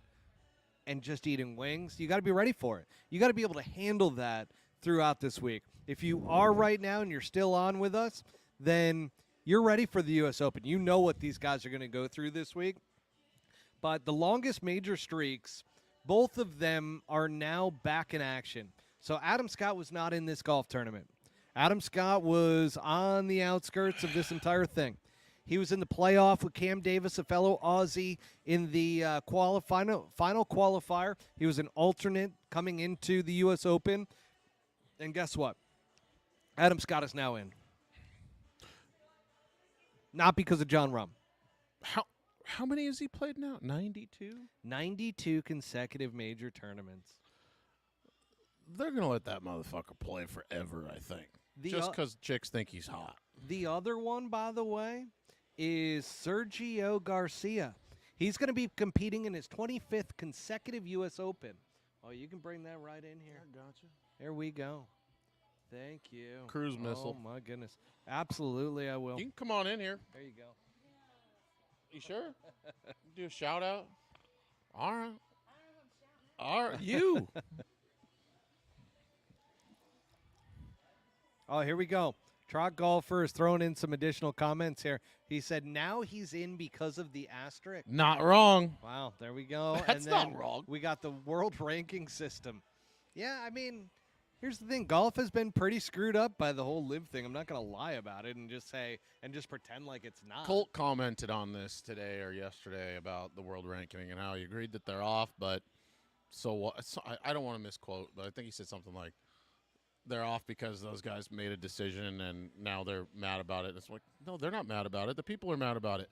and just eating wings. You got to be ready for it. You got to be able to handle that throughout this week. If you are right now and you're still on with us, then you're ready for the U.S. Open. You know what these guys are going to go through this week. But the longest major streaks, both of them are now back in action. So Adam Scott was not in this golf tournament. Adam Scott was on the outskirts of this entire thing. He was in the playoff with Cam Davis, a fellow Aussie, in the final qualifier. He was an alternate coming into the U.S. Open. And guess what? Adam Scott is now in. Not because of John Rahm. How many has he played now? 92? 92 consecutive major tournaments. They're going to let that motherfucker play forever, I think. Just because chicks think he's hot. The other one, by the way, is Sergio Garcia. He's going to be competing in his 25th consecutive U.S. Open. Oh, you can bring that right in here. I gotcha. There we go. Thank you. Cruise missile. Oh, my goodness. Absolutely, I will. You can come on in here. There you go. You sure? Do a shout out? All right. All right. You. Oh, here we go. Trot Golfer is throwing in some additional comments here. He said now he's in because of the asterisk. Not wrong. Wow, there we go. That's and then not wrong. We got the world ranking system. Yeah, I mean, here's the thing. Golf has been pretty screwed up by the whole live thing. I'm not going to lie about it and just pretend like it's not. Colt commented on this today or yesterday about the world ranking and how he agreed that they're off, but so what? I don't want to misquote, but I think he said something like, they're off because those guys made a decision and now they're mad about it. It's like, no, they're not mad about it. The people are mad about it.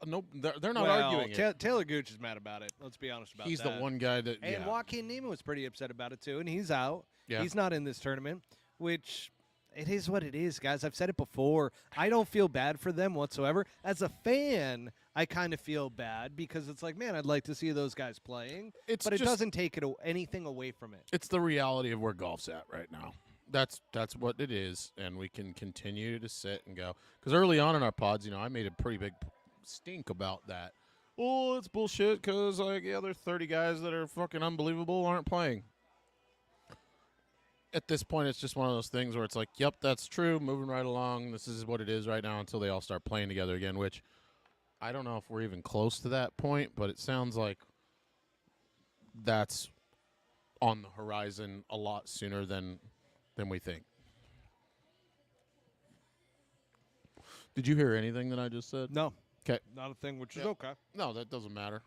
No, they're not arguing it. Taylor Gooch is mad about it. Let's be honest about He's that. the one guy that. And yeah. Joaquin Neiman was pretty upset about it too, and he's out. Yeah. He's not in this tournament, which it is what it is, guys. I've said it before. I don't feel bad for them whatsoever. As a fan, I kind of feel bad because it's like, man, I'd like to see those guys playing, but it doesn't take anything away from it. It's the reality of where golf's at right now. That's what it is, and we can continue to sit and go. Because early on in our pods, I made a pretty big stink about that. Oh, it's bullshit because the other 30 guys that are fucking unbelievable aren't playing. At this point, it's just one of those things where it's like, yep, that's true, moving right along. This is what it is right now until they all start playing together again, which I don't know if we're even close to that point, but it sounds like that's on the horizon a lot sooner than we think. Did you hear anything that I just said? No. Okay. Not a thing, which is Yeah. okay. No, that doesn't matter.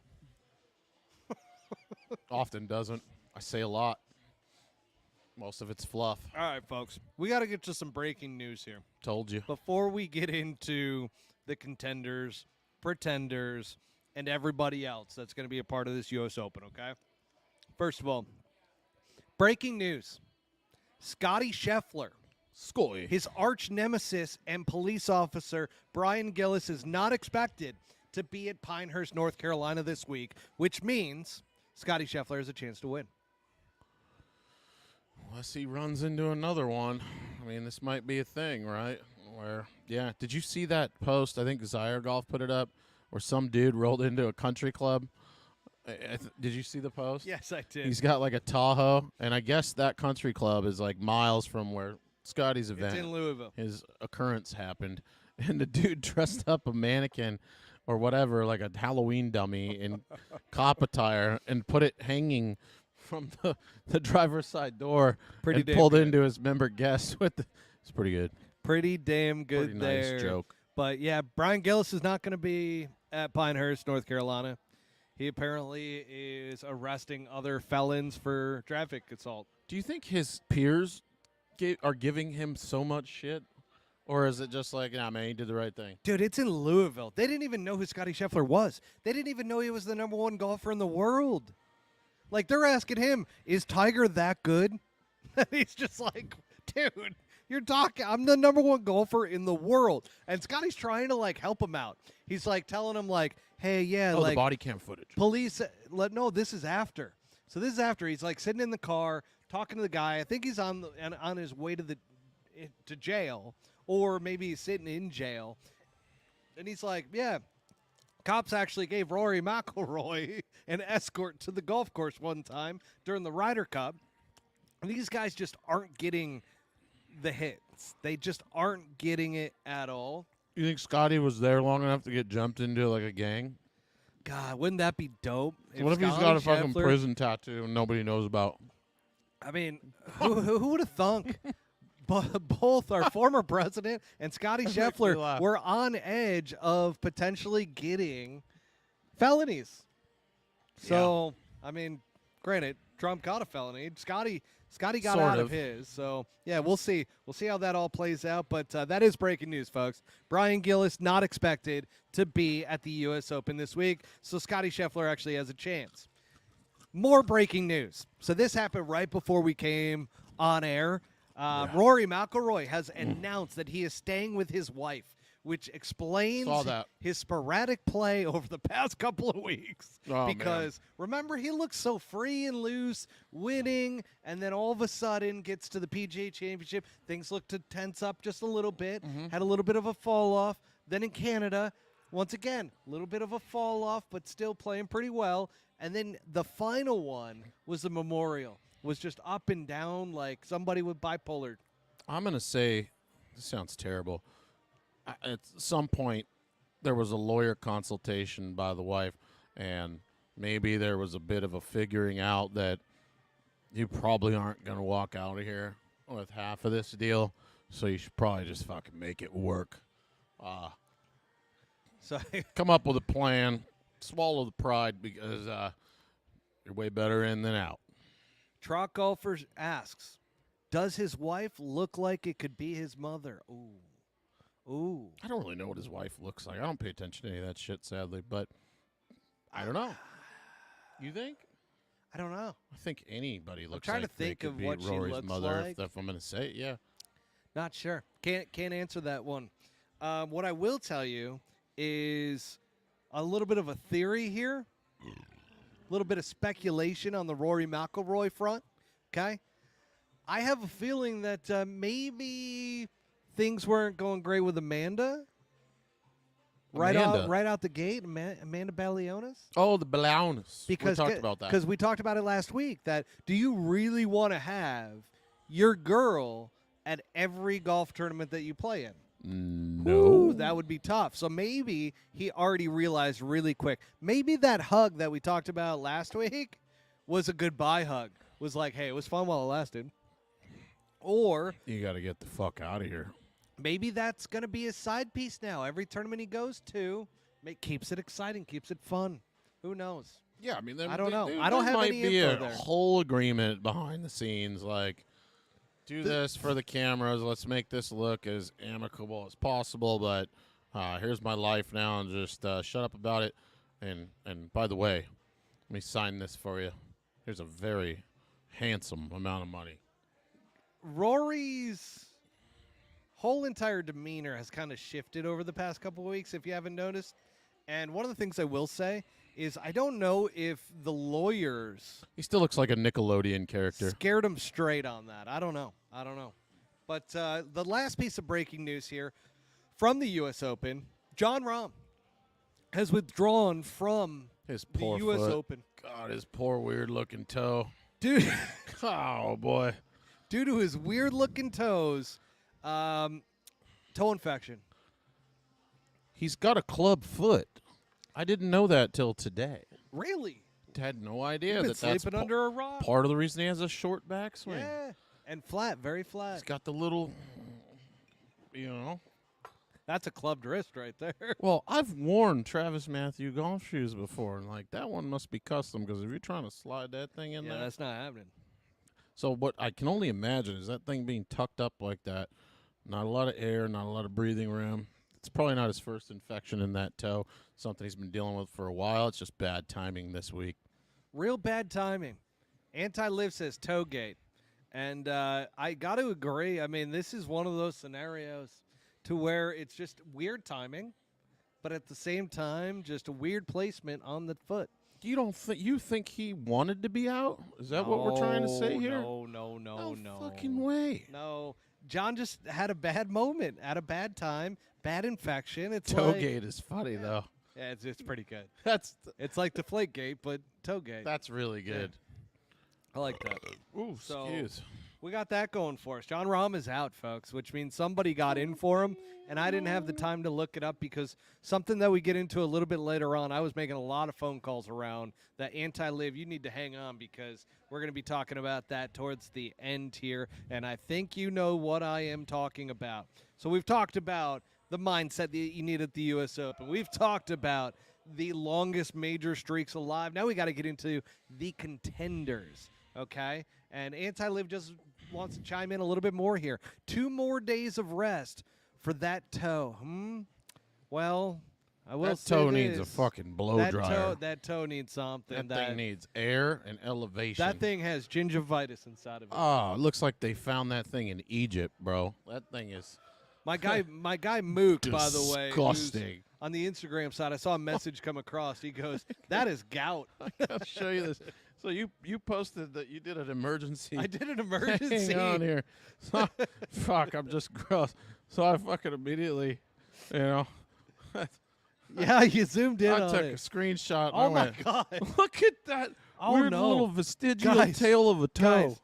Often doesn't. I say a lot. Most of it's fluff. All right, folks. We got to get to some breaking news here. Told you. Before we get into the contenders, pretenders, and everybody else that's going to be a part of this U.S. Open, okay? First of all, breaking news. Scotty Scheffler, Scoy. his arch nemesis and police officer, Brian Gillis, is not expected to be at Pinehurst, North Carolina this week, which means Scotty Scheffler has a chance to win. Unless he runs into another one. I mean, this might be a thing, right? Where, yeah. Did you see that post? I think Zaire Golf put it up where some dude rolled into a country club. Did you see the post? Yes, I did. He's got like a Tahoe, and I guess that country club is like miles from where Scotty's event, It's in Louisville. his occurrence happened. And the dude dressed up a mannequin or whatever, like a Halloween dummy in cop attire, and put it hanging from the driver's side door Pretty and damn pulled good. into his member guest with the. It's pretty good. Pretty damn good Pretty there. nice joke. But, yeah, Brian Gillis is not going to be at Pinehurst, North Carolina. He apparently is arresting other felons for traffic assault. Do you think his peers are giving him so much shit? Or is it just like, nah, man, he did the right thing? Dude, it's in Louisville. They didn't even know who Scotty Scheffler was. They didn't even know he was the number one golfer in the world. Like, they're asking him, is Tiger that good? He's just like, dude, you're talking. I'm the number one golfer in the world. And Scotty's trying to, like, help him out. He's, like, telling him, like, hey, yeah, Oh, like, the body cam footage. police, no, this is after. So this is after. He's, like, sitting in the car, talking to the guy. I think he's on his way to jail, or maybe he's sitting in jail. And he's like, yeah, cops actually gave Rory McIlroy an escort to the golf course one time during the Ryder Cup. And these guys just aren't getting the hits. They just aren't getting it at all. You think Scotty was there long enough to get jumped into like a gang? God, wouldn't that be dope? What if he's got a Scotty fucking Scheffler- prison tattoo and nobody knows about? I mean, who would have thunk? Both our former president and Scotty That makes me Scheffler laugh. were on edge of potentially getting felonies. So, I mean, granted, Trump got a felony. Scotty got Sort out of of. his. So, yeah, we'll see. We'll see how that all plays out. But that is breaking news, folks. Brian Gillis not expected to be at the U.S. Open this week. So, Scotty Scheffler actually has a chance. More breaking news. So, this happened right before we came on air. Rory McIlroy has announced that he is staying with his wife, which explains Saw that. his sporadic play over the past couple of weeks. Oh, because remember, he looks so free and loose, winning, and then all of a sudden gets to the PGA Championship. Things look to tense up just a little bit. Had a little bit of a fall off. Then in Canada, once again, a little bit of a fall off, but still playing pretty well. And then the final one was the Memorial. Was just up and down like somebody with bipolar. I'm going to say, this sounds terrible. At some point, there was a lawyer consultation by the wife, and maybe there was a bit of a figuring out that you probably aren't going to walk out of here with half of this deal, so you should probably just fucking make it work. So Come up with a plan, swallow the pride, because you're way better in than out. Trot Golfers asks, Does his wife look like it could be his mother? Ooh. I don't really know what his wife looks like. I don't pay attention to any of that shit, sadly. But I don't know. You think? I don't know. I think anybody looks trying like to think they could of be what she Rory's looks mother. like. If I'm going to say it, yeah. Not sure. Can't answer that one. What I will tell you is a little bit of a theory here. A little bit of speculation on the Rory McIlroy front. Okay? I have a feeling that maybe things weren't going great with Amanda. Right out the gate, Amanda Balionis. Oh, the Ballowness. Because we talked about that. Because we talked about it last week. That do you really want to have your girl at every golf tournament that you play in? No. Ooh, that would be tough. So maybe he already realized really quick. Maybe that hug that we talked about last week was a goodbye hug. Was like, hey, it was fun while it lasted. Or You got to get the fuck out of here. maybe that's going to be his side piece now. Every tournament he goes to keeps it exciting, keeps it fun. Who knows? Yeah, I mean, I don't know. There, I don't there have might any be info a there. whole agreement behind the scenes, like do this for the cameras. Let's make this look as amicable as possible. But here's my life now, and just shut up about it. And by the way, let me sign this for you. Here's a very handsome amount of money. Rory's whole entire demeanor has kind of shifted over the past couple of weeks, if you haven't noticed. And one of the things I will say is I don't know if the lawyers He still looks like a Nickelodeon character. scared him straight on that. I don't know. But the last piece of breaking news here from the U.S. Open, Jon Rahm has withdrawn from His the poor U.S. foot. Open. God, his poor weird-looking toe. Dude, Oh boy. due to his weird-looking toes, toe infection. He's got a club foot. I didn't know that till today. Really? Had no idea You've been that that's sleeping under a rock. part of the reason he has a short backswing. Yeah, and flat, very flat. He's got the little, you know. That's a clubbed wrist right there. Well, I've worn Travis Matthew golf shoes before, and like that one must be custom because if you're trying to slide that thing in Yeah, there. that's not happening. So what I can only imagine is that thing being tucked up like that. Not a lot of air, not a lot of breathing room. It's probably not his first infection in that toe. Something he's been dealing with for a while. It's just bad timing this week. Real bad timing. Anti-Live says toegate. And I got to agree. I mean, this is one of those scenarios to where it's just weird timing, but at the same time, just a weird placement on the foot. You think he wanted to be out? Is that what we're trying to say here? No fucking way. No. John just had a bad moment at a bad time, bad infection. It's like, Toegate is funny though. yeah, it's pretty good. It's It's like Deflategate, but toegate. that's really good. I like that. Ooh, So- excuse. We got that going for us. Jon Rahm is out, folks, which means somebody got in for him, and I didn't have the time to look it up because something that we get into a little bit later on, I was making a lot of phone calls around that anti-live. You need to hang on because we're going to be talking about that towards the end here, and I think you know what I am talking about. So we've talked about the mindset that you need at the U.S. Open. We've talked about the longest major streaks alive. Now we got to get into the contenders, okay? And Anti-Live just wants to chime in a little bit more here. 2 more days of rest for that toe. Well, I will That say toe needs a this. fucking blow that dryer. That toe needs something. That thing needs air and elevation. That thing has gingivitis inside of it. Oh, it looks like they found that thing in Egypt, bro. That thing is My guy Mook, by the way, who's disgusting. on the Instagram side, I saw a message come across. He goes, "That is gout." I'll show you this. So you posted that you did an emergency. I did an emergency. Hang on here. So, fuck, I'm just gross. So I fucking immediately, you know, Yeah, you zoomed in I on took it. a screenshot. And Oh I my went, god! look at that Oh, weird no. little vestigial Guys, tail of a toe. Guys,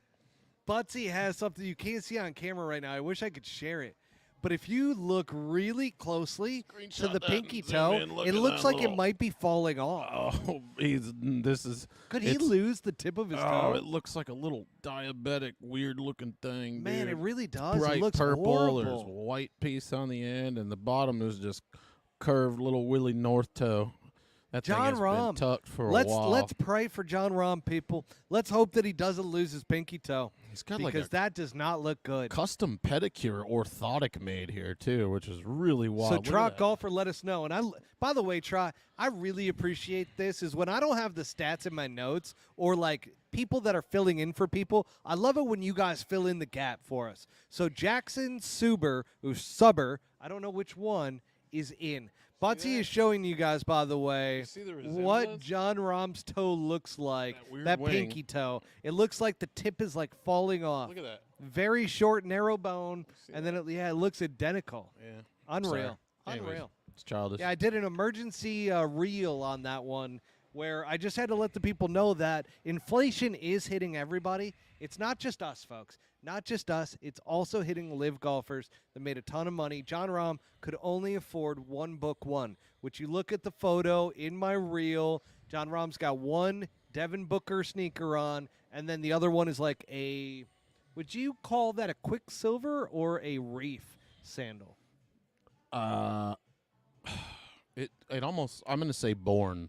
Butsy has something you can't see on camera right now. I wish I could share it. But if you look really closely to Screenshot the that pinky and zoom toe, in. Look it at looks that like it little- might be falling off. Oh, this is. Could he it's- lose the tip of his Oh, toe? it looks like a little diabetic, weird-looking thing. Man, dude. it really does. Bright It looks purple. There's horrible. white piece on the end, and the bottom is just curved little Willie North toe. That John thing has Rahm. been tucked for a Let's while. pray for John Rahm, people. Let's hope that he doesn't lose his pinky toe He's got because like a that does not look good. custom pedicure orthotic made here too, which is really wild. So Look at Trot that. Golfer, let us know. And by the way, Trot, I really appreciate this. Is when I don't have the stats in my notes or like people that are filling in for people. I love it when you guys fill in the gap for us. So Jackson Subber, I don't know which one, is in. Butsy that? is showing you guys, by the way, You see the what resemblance? John Rahm's toe looks like. That weird That wing. pinky toe. It looks like the tip is like falling off. Look at that. Very short, narrow bone, See and then it looks identical. Yeah. Unreal. Sorry. Anyways, Unreal. It's childish. Yeah, I did an emergency reel on that one where I just had to let the people know that inflation is hitting everybody. It's not just us, folks. Not just us. It's also hitting live golfers that made a ton of money. John Rahm could only afford one book one, which you look at the photo in my reel. John Rahm's got one Devin Booker sneaker on, and then the other one is like a, would you call that a Quicksilver or a Reef sandal? It almost, I'm going to say Born.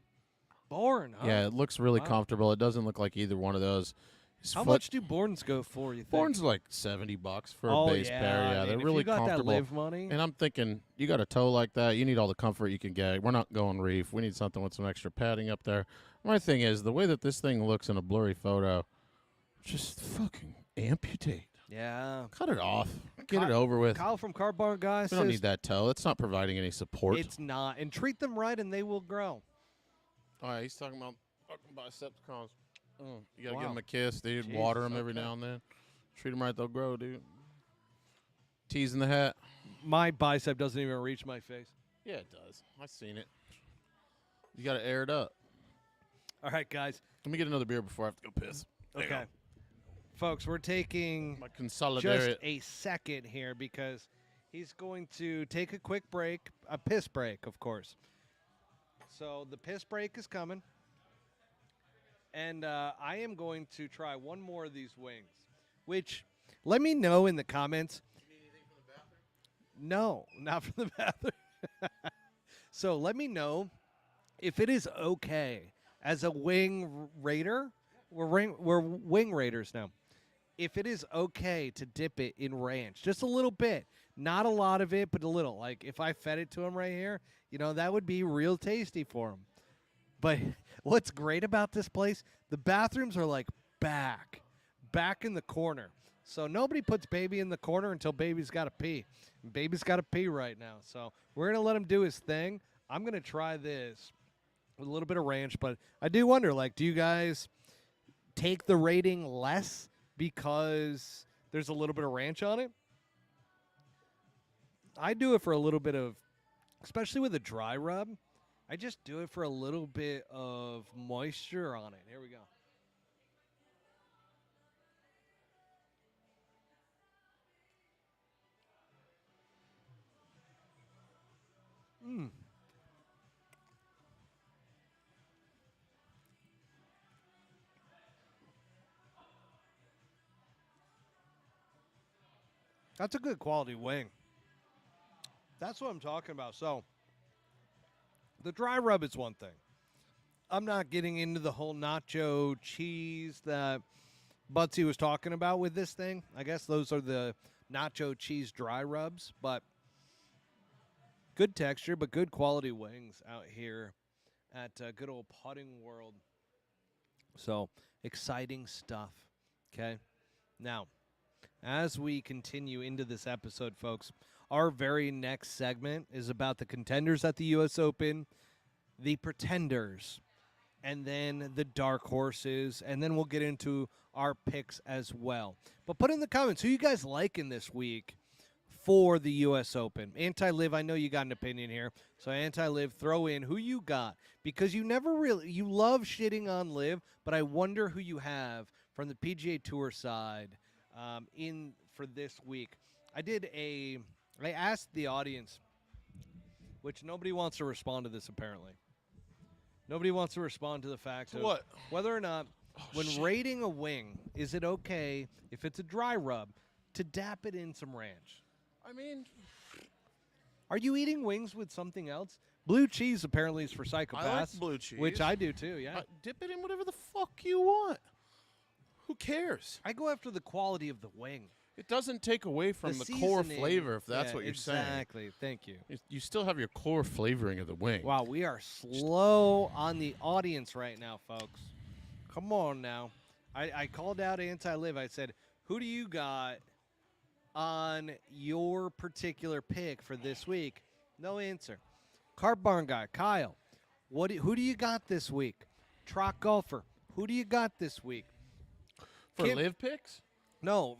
Born, huh? Yeah, it looks really Wow. comfortable. It doesn't look like either one of those. His How foot- much do Borns go for, you think? Born's like $70 for oh, a base yeah, pair. I Yeah, mean, they're if really you got comfortable. that live money. And I'm thinking, you got a toe like that, you need all the comfort you can get. We're not going Reef. We need something with some extra padding up there. My thing is, the way that this thing looks in a blurry photo, just fucking amputate. Yeah. Cut it off. Get it Kyle- over with. Kyle from Car Barn Guys We says don't need that toe. It's not providing any support. it's not. And treat them right and they will grow. All right, he's talking about fucking Bicepticons. You got to Wow. give them a kiss, dude. Jesus, Water them every okay. now and then. Treat them right, they'll grow, dude. Teasing the hat. My bicep doesn't even reach my face. Yeah, it does. I've seen it. You got to air it up. All right, guys. Let me get another beer before I have to go piss. There you Okay. Folks, we're taking go. My consolidate. just a second here because he's going to take a quick break, a piss break, of course. So the piss break is coming. And I am going to try one more of these wings, which let me know in the comments. No, not from the bathroom. So let me know if it is okay as a wing raider. We're wing raiders now. If it is okay to dip it in ranch, just a little bit, not a lot of it, but a little. Like if I fed it to him right here, that would be real tasty for him. But what's great about this place, the bathrooms are like back in the corner. So nobody puts baby in the corner until baby's got to pee. Baby's got to pee right now. So we're going to let him do his thing. I'm going to try this with a little bit of ranch, but I do wonder, do you guys take the rating less because there's a little bit of ranch on it? I do it for a little bit of, especially with a dry rub, I just do it for a little bit of moisture on it. Here we go. That's a good quality wing. That's what I'm talking about. So, the dry rub is one thing. I'm not getting into the whole nacho cheese that Butsy was talking about with this thing. I guess those are the nacho cheese dry rubs, but good texture, but good quality wings out here at good old Putting World. So, exciting stuff. Okay. Now, as we continue into this episode, folks, our very next segment is about the contenders at the U.S. Open, the pretenders, and then the dark horses, and then we'll get into our picks as well. But put in the comments who you guys liking this week for the U.S. Open. Anti-Live, I know you got an opinion here, so Anti-Live, throw in who you got, because you love shitting on Live, but I wonder who you have from the PGA Tour side in for this week. I asked the audience, which nobody wants to respond to this apparently. Nobody wants to respond to the fact of what? whether or not when shit. raiding a wing, is it okay if it's a dry rub to dap it in some ranch? I mean, Are you eating wings with something else? Blue cheese apparently is for psychopaths. I like blue cheese. Which I do too, yeah. Dip it in whatever the fuck you want. Who cares? I go after the quality of the wing. It doesn't take away from the core seasoning- flavor, if that's yeah, what you're saying. Exactly. Thank you. You still have your core flavoring of the wing. Wow, we are slow on the audience right now, folks. Come on now. I called out Anti-Live. I said, who do you got on your particular pick for this week? No answer. Cart Barn Guy, Kyle, who do you got this week? Trock Golfer, who do you got this week? For Kim- live picks? No,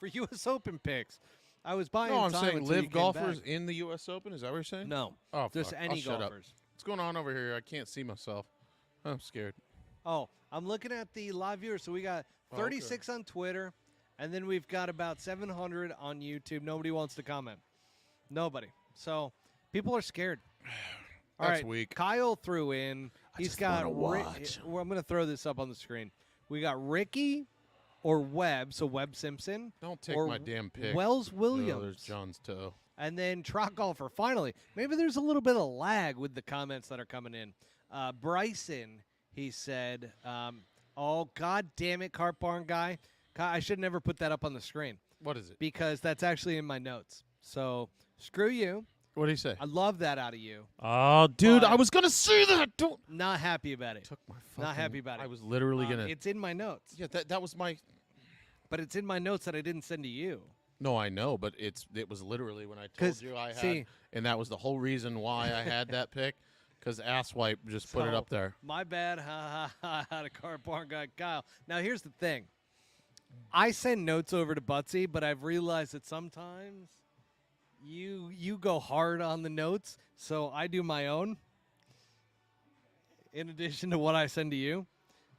for U.S. Open picks. I was buying No, I'm time saying until you live came golfers back. in the U.S. Open. Is that what you're saying? No, Oh, just fuck. any I'll shut up. golfers. What's going on over here? I can't see myself. I'm scared. Oh, I'm looking at the live viewers. So we got Oh, okay. 36 on Twitter, and then we've got about 700 on YouTube. Nobody wants to comment. Nobody. So people are scared. All That's right, weak. Kyle threw in. He's just got. wanna watch. Well, I'm going to throw this up on the screen. We got Ricky or Webb, so Webb Simpson. Don't take or my damn pick. Wells Oh, Williams. there's John's toe. And then Trock Golfer. Finally, maybe there's a little bit of lag with the comments that are coming in. Bryson, he said, oh, God damn it, Cart Barn Guy. I should never put that up on the screen What is it? because that's actually in my notes. So screw you. What did he say? I love that out of you. Oh, dude, But- I was going to say that. Don't. Not happy about it. Took my fucking, Not happy about it. I was literally going to. It's in my notes. Yeah, that was my. But it's in my notes that I didn't send to you. No, I know, but it was literally when I 'Cause, told you I had, see- and that was the whole reason why I had that pick, because Asswipe just put it So, up there. My bad. Ha ha ha. The Cart Barn Guy, Kyle. Now, here's the thing. I send notes over to Butsy, but I've realized that sometimes you go hard on the notes, so I do my own in addition to what I send to you.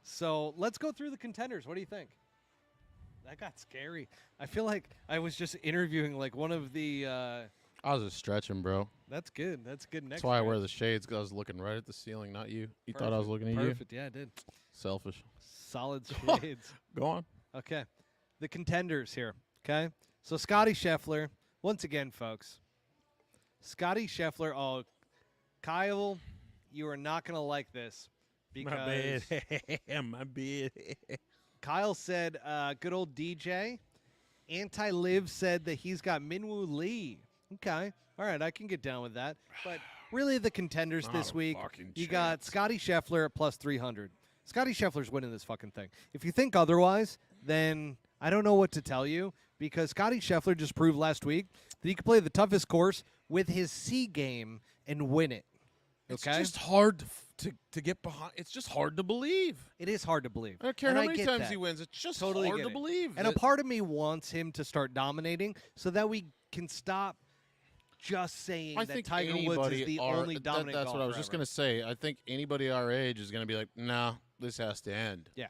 So let's go through the contenders. What do you think? That got scary. I feel like I was just interviewing like one of the I was just stretching, bro. that's good. That's good. Next That's why I round. wear the shades, because I was looking right at the ceiling, not you. You thought I was Perfect, looking at you? Perfect. Yeah, I did. Selfish. Solid shades. Go on. Okay. The contenders here. Okay. So Scotty Scheffler, once again, folks. Scotty Scheffler. Oh, Kyle, you are not going to like this because My bad. My bad. Kyle said, good old DJ. Anti-Live said that he's got Minwoo Lee. Okay. All right. I can get down with that. But really the contenders Not this a week, fucking you got chance. Scotty Scheffler at plus 300. Scotty Scheffler's winning this fucking thing. If you think otherwise, then I don't know what to tell you because Scotty Scheffler just proved last week that he could play the toughest course with his C game and win it. It's Okay? just hard to get behind. It's just hard to believe. It is hard to believe. I don't care And how many get times that. he wins. It's just Totally hard get to it. believe. And a that- part of me wants him to start dominating so that we can stop just saying I that think Tiger Woods anybody is the our- only dominant That's what I was just golfer going to say. I think anybody our age is going to be like, nah, this has to end. Yeah.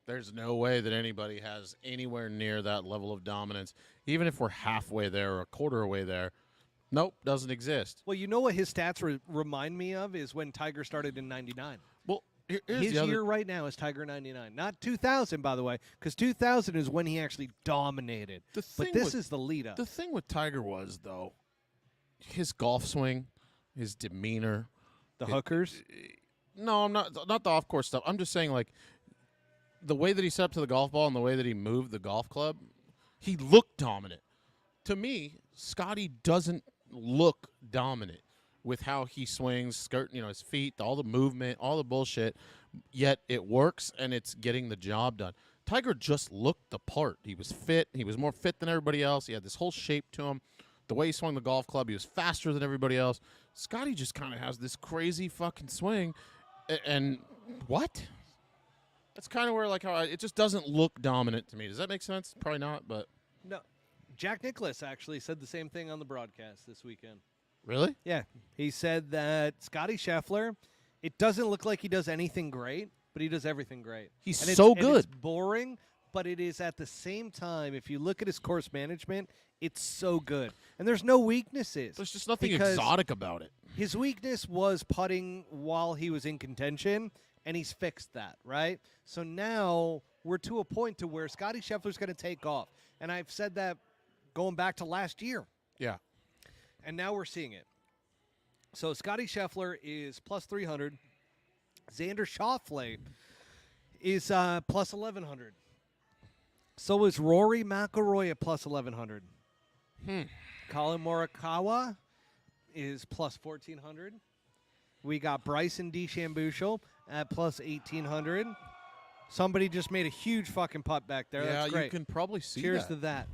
There's no way that anybody has anywhere near that level of dominance. Even if we're halfway there or a quarter away there, nope, doesn't exist. Well, you know what his stats remind me of is when Tiger started in 99. Well, here's His the other. year right now is Tiger 99. Not 2000, by the way, because 2000 is when he actually dominated. The But thing this with- is the lead up. The thing with Tiger was, though, his golf swing, his demeanor. The hookers. No, I'm not the off course stuff. I'm just saying, like, the way that he set up to the golf ball and the way that he moved the golf club, he looked dominant. To me, Scotty doesn't look dominant with how he swings, his feet, all the movement, all the bullshit. Yet it works and it's getting the job done. Tiger just looked the part. He was fit. He was more fit than everybody else. He had this whole shape to him. The way he swung the golf club, he was faster than everybody else. Scotty just kind of has this crazy fucking swing. And what? That's kind of where, like, how it just doesn't look dominant to me. Does that make sense? Probably not, but No. Jack Nicklaus actually said the same thing on the broadcast this weekend. really? Yeah. He said that Scotty Scheffler, it doesn't look like he does anything great, but he does everything great. He's And so and good. it's boring, but it is at the same time, if you look at his course management, it's so good. And there's no weaknesses. There's just nothing because exotic about it. His weakness was putting while he was in contention, and he's fixed that, right? So now we're to a point to where Scotty Scheffler's going to take off. And I've said that going back to last year. Yeah. and now we're seeing it. So Scotty Scheffler is plus 300. Xander Schauffele is plus 1,100. So is Rory McIlroy at plus 1,100. Colin Morikawa is plus 1,400. We got Bryson DeChambeau at plus 1,800. Somebody just made a huge fucking putt back there. Yeah, That's great. you can probably see Cheers that. to that.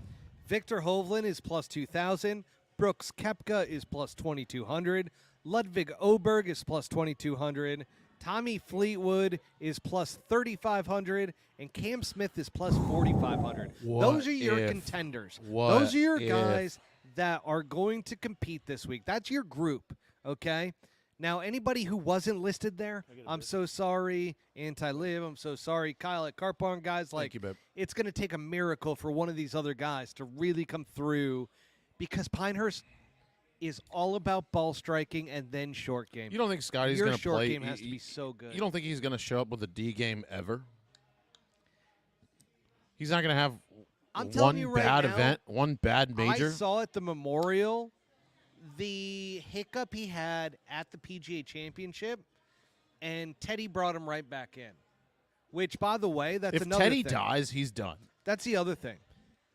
Victor Hovland is plus 2,000. Brooks Koepka is plus 2,200. Ludwig Oberg is plus 2,200. Tommy Fleetwood is plus 3,500. And Cam Smith is plus 4,500. Those are your contenders. Those are your guys that are going to compete this week. That's your group, okay? Now, anybody who wasn't listed there, I'm so sorry. Anti-Live, I'm so sorry. Kyle at Cart Barn, guys. Like, Thank you, babe. it's going to take a miracle for one of these other guys to really come through because Pinehurst is all about ball striking and then short game. You don't think Scotty's Your going to short play? game has to be so good. You don't think he's going to show up with a D game ever? He's not going to have I'm telling one you right bad now, event, one bad major. I saw at the Memorial the hiccup he had at the PGA Championship, and Teddy brought him right back in. Which, by the way, that's if another Teddy thing. dies, he's done. That's the other thing.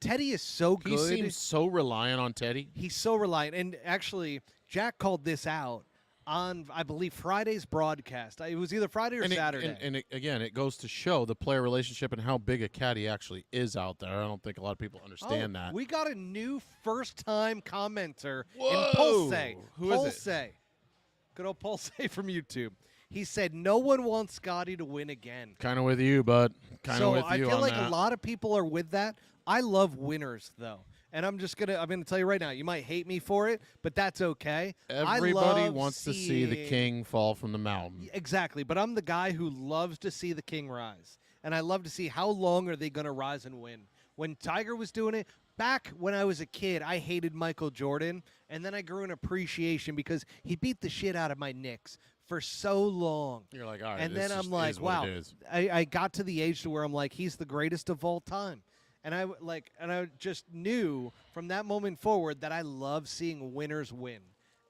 Teddy is so good. He seems so reliant on Teddy. He's so reliant. And actually, Jack called this out on, I believe, Friday's broadcast. It was either Friday or Saturday. Again, it goes to show the player relationship and how big a caddy actually is out there. I don't think a lot of people understand that. We got a new first-time commenter Whoa! in Pulse. Who is Pulse. Good old Pulse from YouTube. He said, no one wants Scotty to win again. Kind of with you, bud. Kind of with you I feel on like that. a lot of people are with that. I love winners, though. And I'm gonna tell you right now, you might hate me for it, but that's okay. Everybody wants to see the king fall from the mountain. Exactly, but I'm the guy who loves to see the king rise. And I love to see how long are they going to rise and win. When Tiger was doing it, back when I was a kid, I hated Michael Jordan, and then I grew an appreciation because he beat the shit out of my Knicks for so long. You're like, all right, And this then just I'm like, is what wow, it is. I got to the age to where I'm like, he's the greatest of all time. And I just knew from that moment forward that I love seeing winners win.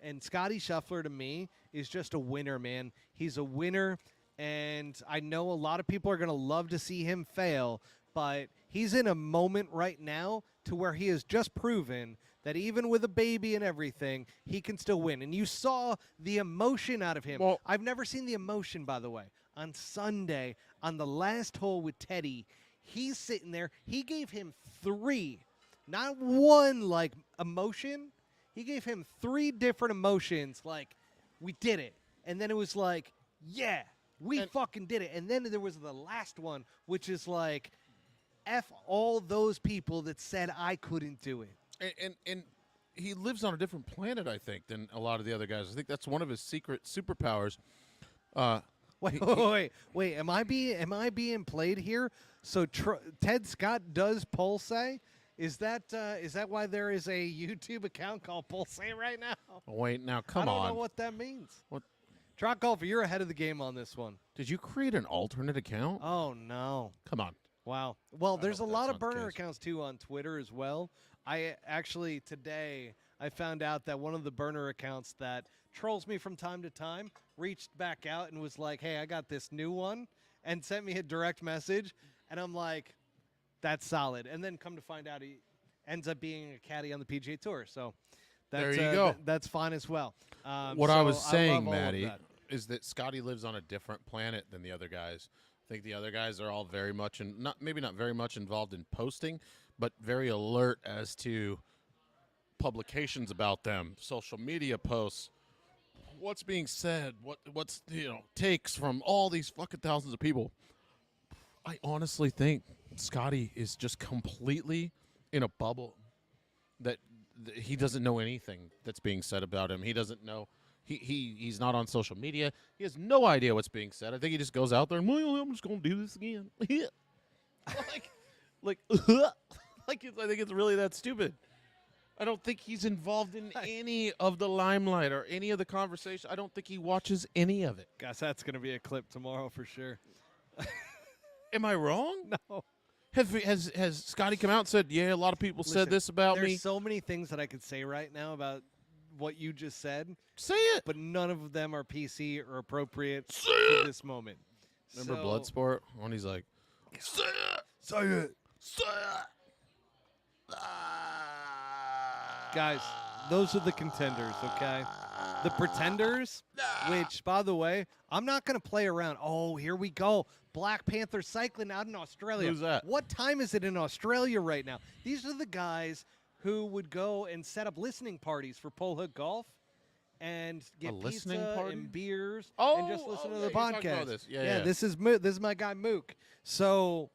And Scotty Scheffler, to me, is just a winner, man. He's a winner, and I know a lot of people are going to love to see him fail, but he's in a moment right now to where he has just proven that even with a baby and everything, he can still win. And you saw the emotion out of him. Well, I've never seen the emotion, by the way. On Sunday, on the last hole with Teddy, he's sitting there. He gave him 3, not one, like, emotion. He gave him 3 different emotions, like, we did it. And then it was like, yeah, we fucking did it. And then there was the last one, which is like, F all those people that said I couldn't do it. And he lives on a different planet, I think, than a lot of the other guys. I think that's one of his secret superpowers. Wait. Am I being played here? So Ted Scott does Pulse? Is that why there is a YouTube account called Pulse right now? Wait, now come on. I don't know what that means. What? Trot Golfer, you're ahead of the game on this one. Did you create an alternate account? Oh no. Come on. Wow. Well, there's a hope lot that's of not the burner case. accounts too on Twitter as well. I actually today I found out that one of the burner accounts that trolls me from time to time reached back out and was like, "Hey, I got this new one," and sent me a direct message, and I'm like, "That's solid." And then come to find out he ends up being a caddy on the PGA Tour. So that's, There you go. That's fine as well. What I was so saying, love all of Maddie, that. is that Scotty lives on a different planet than the other guys. I think the other guys are all very much maybe not very much involved in posting, but very alert as to publications about them, social media posts, what's being said, what's takes from all these fucking thousands of people. I honestly think Scotty is just completely in a bubble that he doesn't know anything that's being said about him. He doesn't know. He's not on social media. He has no idea what's being said. I think he just goes out there and, well, I'm just going to do this again. like, I think it's really that stupid. I don't think he's involved in any of the limelight or any of the conversation. I don't think he watches any of it. Guess that's going to be a clip tomorrow for sure. Am I wrong? No. Has Scotty come out and said, yeah, a lot of people said Listen, this about there's me? so many things that I could say right now about what you just said, Say it. but none of them are PC or appropriate Say for it. this moment. Remember So- Bloodsport when he's like, say it, Say it. say it. Guys, those are the contenders, okay? The pretenders, which, by the way, I'm not going to play around. Oh, here we go. Black Panther cycling out in Australia. Who's that? What time is it in Australia right now? These are the guys who would go and set up listening parties for pole hook golf and get listening pizza party? and beers Oh, and just listen to yeah, the you talked podcast. about this. Yeah. This is my guy Mook. So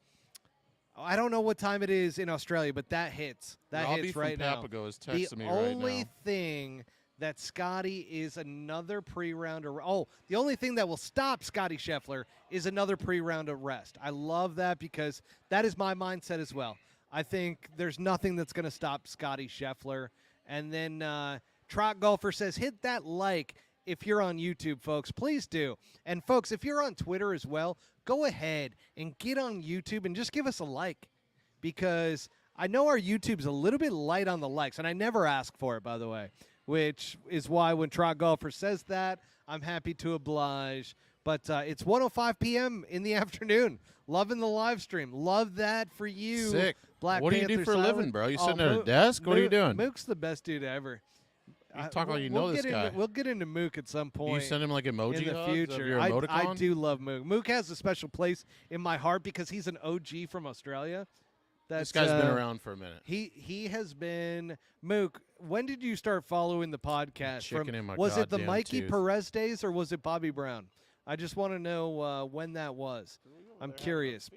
I don't know what time it is in Australia, but that hits. That Robbie hits from right now. Papago is The texting me right only now. thing that Scotty is another pre-round the only thing that will stop Scotty Scheffler is another pre-round arrest. I love that because that is my mindset as well. I think there's nothing that's going to stop Scotty Scheffler. And then Trot Golfer says, hit that like if you're on YouTube, folks. Please do. And, folks, if you're on Twitter as well, go ahead and get on YouTube and just give us a like because I know our YouTube's a little bit light on the likes, and I never ask for it, by the way, which is why when Trot Golfer says that, I'm happy to oblige. But it's 1:05 p.m. in the afternoon. Loving the live stream. Love that for you. Sick. Black What do you do Panther for a Silent. living, bro? You Oh, sitting at a Mook- desk? What are you Mook- doing? Mook's the best dude ever. You talk like you know this guy. We'll get into Mook at some Do point. you send him like emoji in the hugs of future. your I emoticon? do love Mook. Mook has a special place in my heart because he's an OG from Australia. This guy's been around for a minute. He has been Mook. When did you start following the podcast? Chicken in my was it the goddamn Mikey tooth. Perez days or was it Bobby Brown? I just want to know when that was. I'm curious.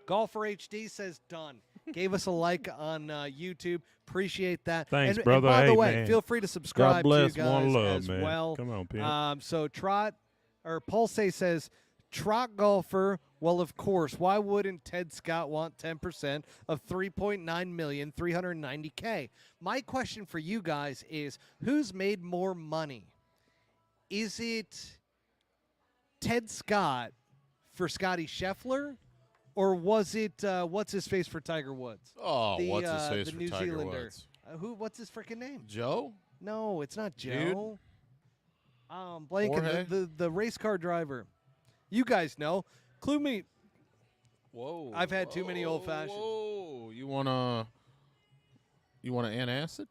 Golfer HD says done. Gave us a like on YouTube. Appreciate that. Thanks, and, brother. And by the Hey, way, man. feel free to subscribe God bless. to you guys One love, as man. well. Come on, Pimp. So Pulse says, Trot Golfer, well, of course, why wouldn't Ted Scott want 10% of $3.9 million, $390K? My question for you guys is, who's made more money? Is it Ted Scott for Scotty Scheffler, or was it what's his face for Tiger Woods? Oh, The, what's his face the for New Tiger Zealander. Woods? What's his freaking name? Joe? No, it's not Jude? Joe. Blanking Jorge? the race car driver. You guys know. Clue me. Whoa. I've had too many old fashions. Whoa. You wanna antacid?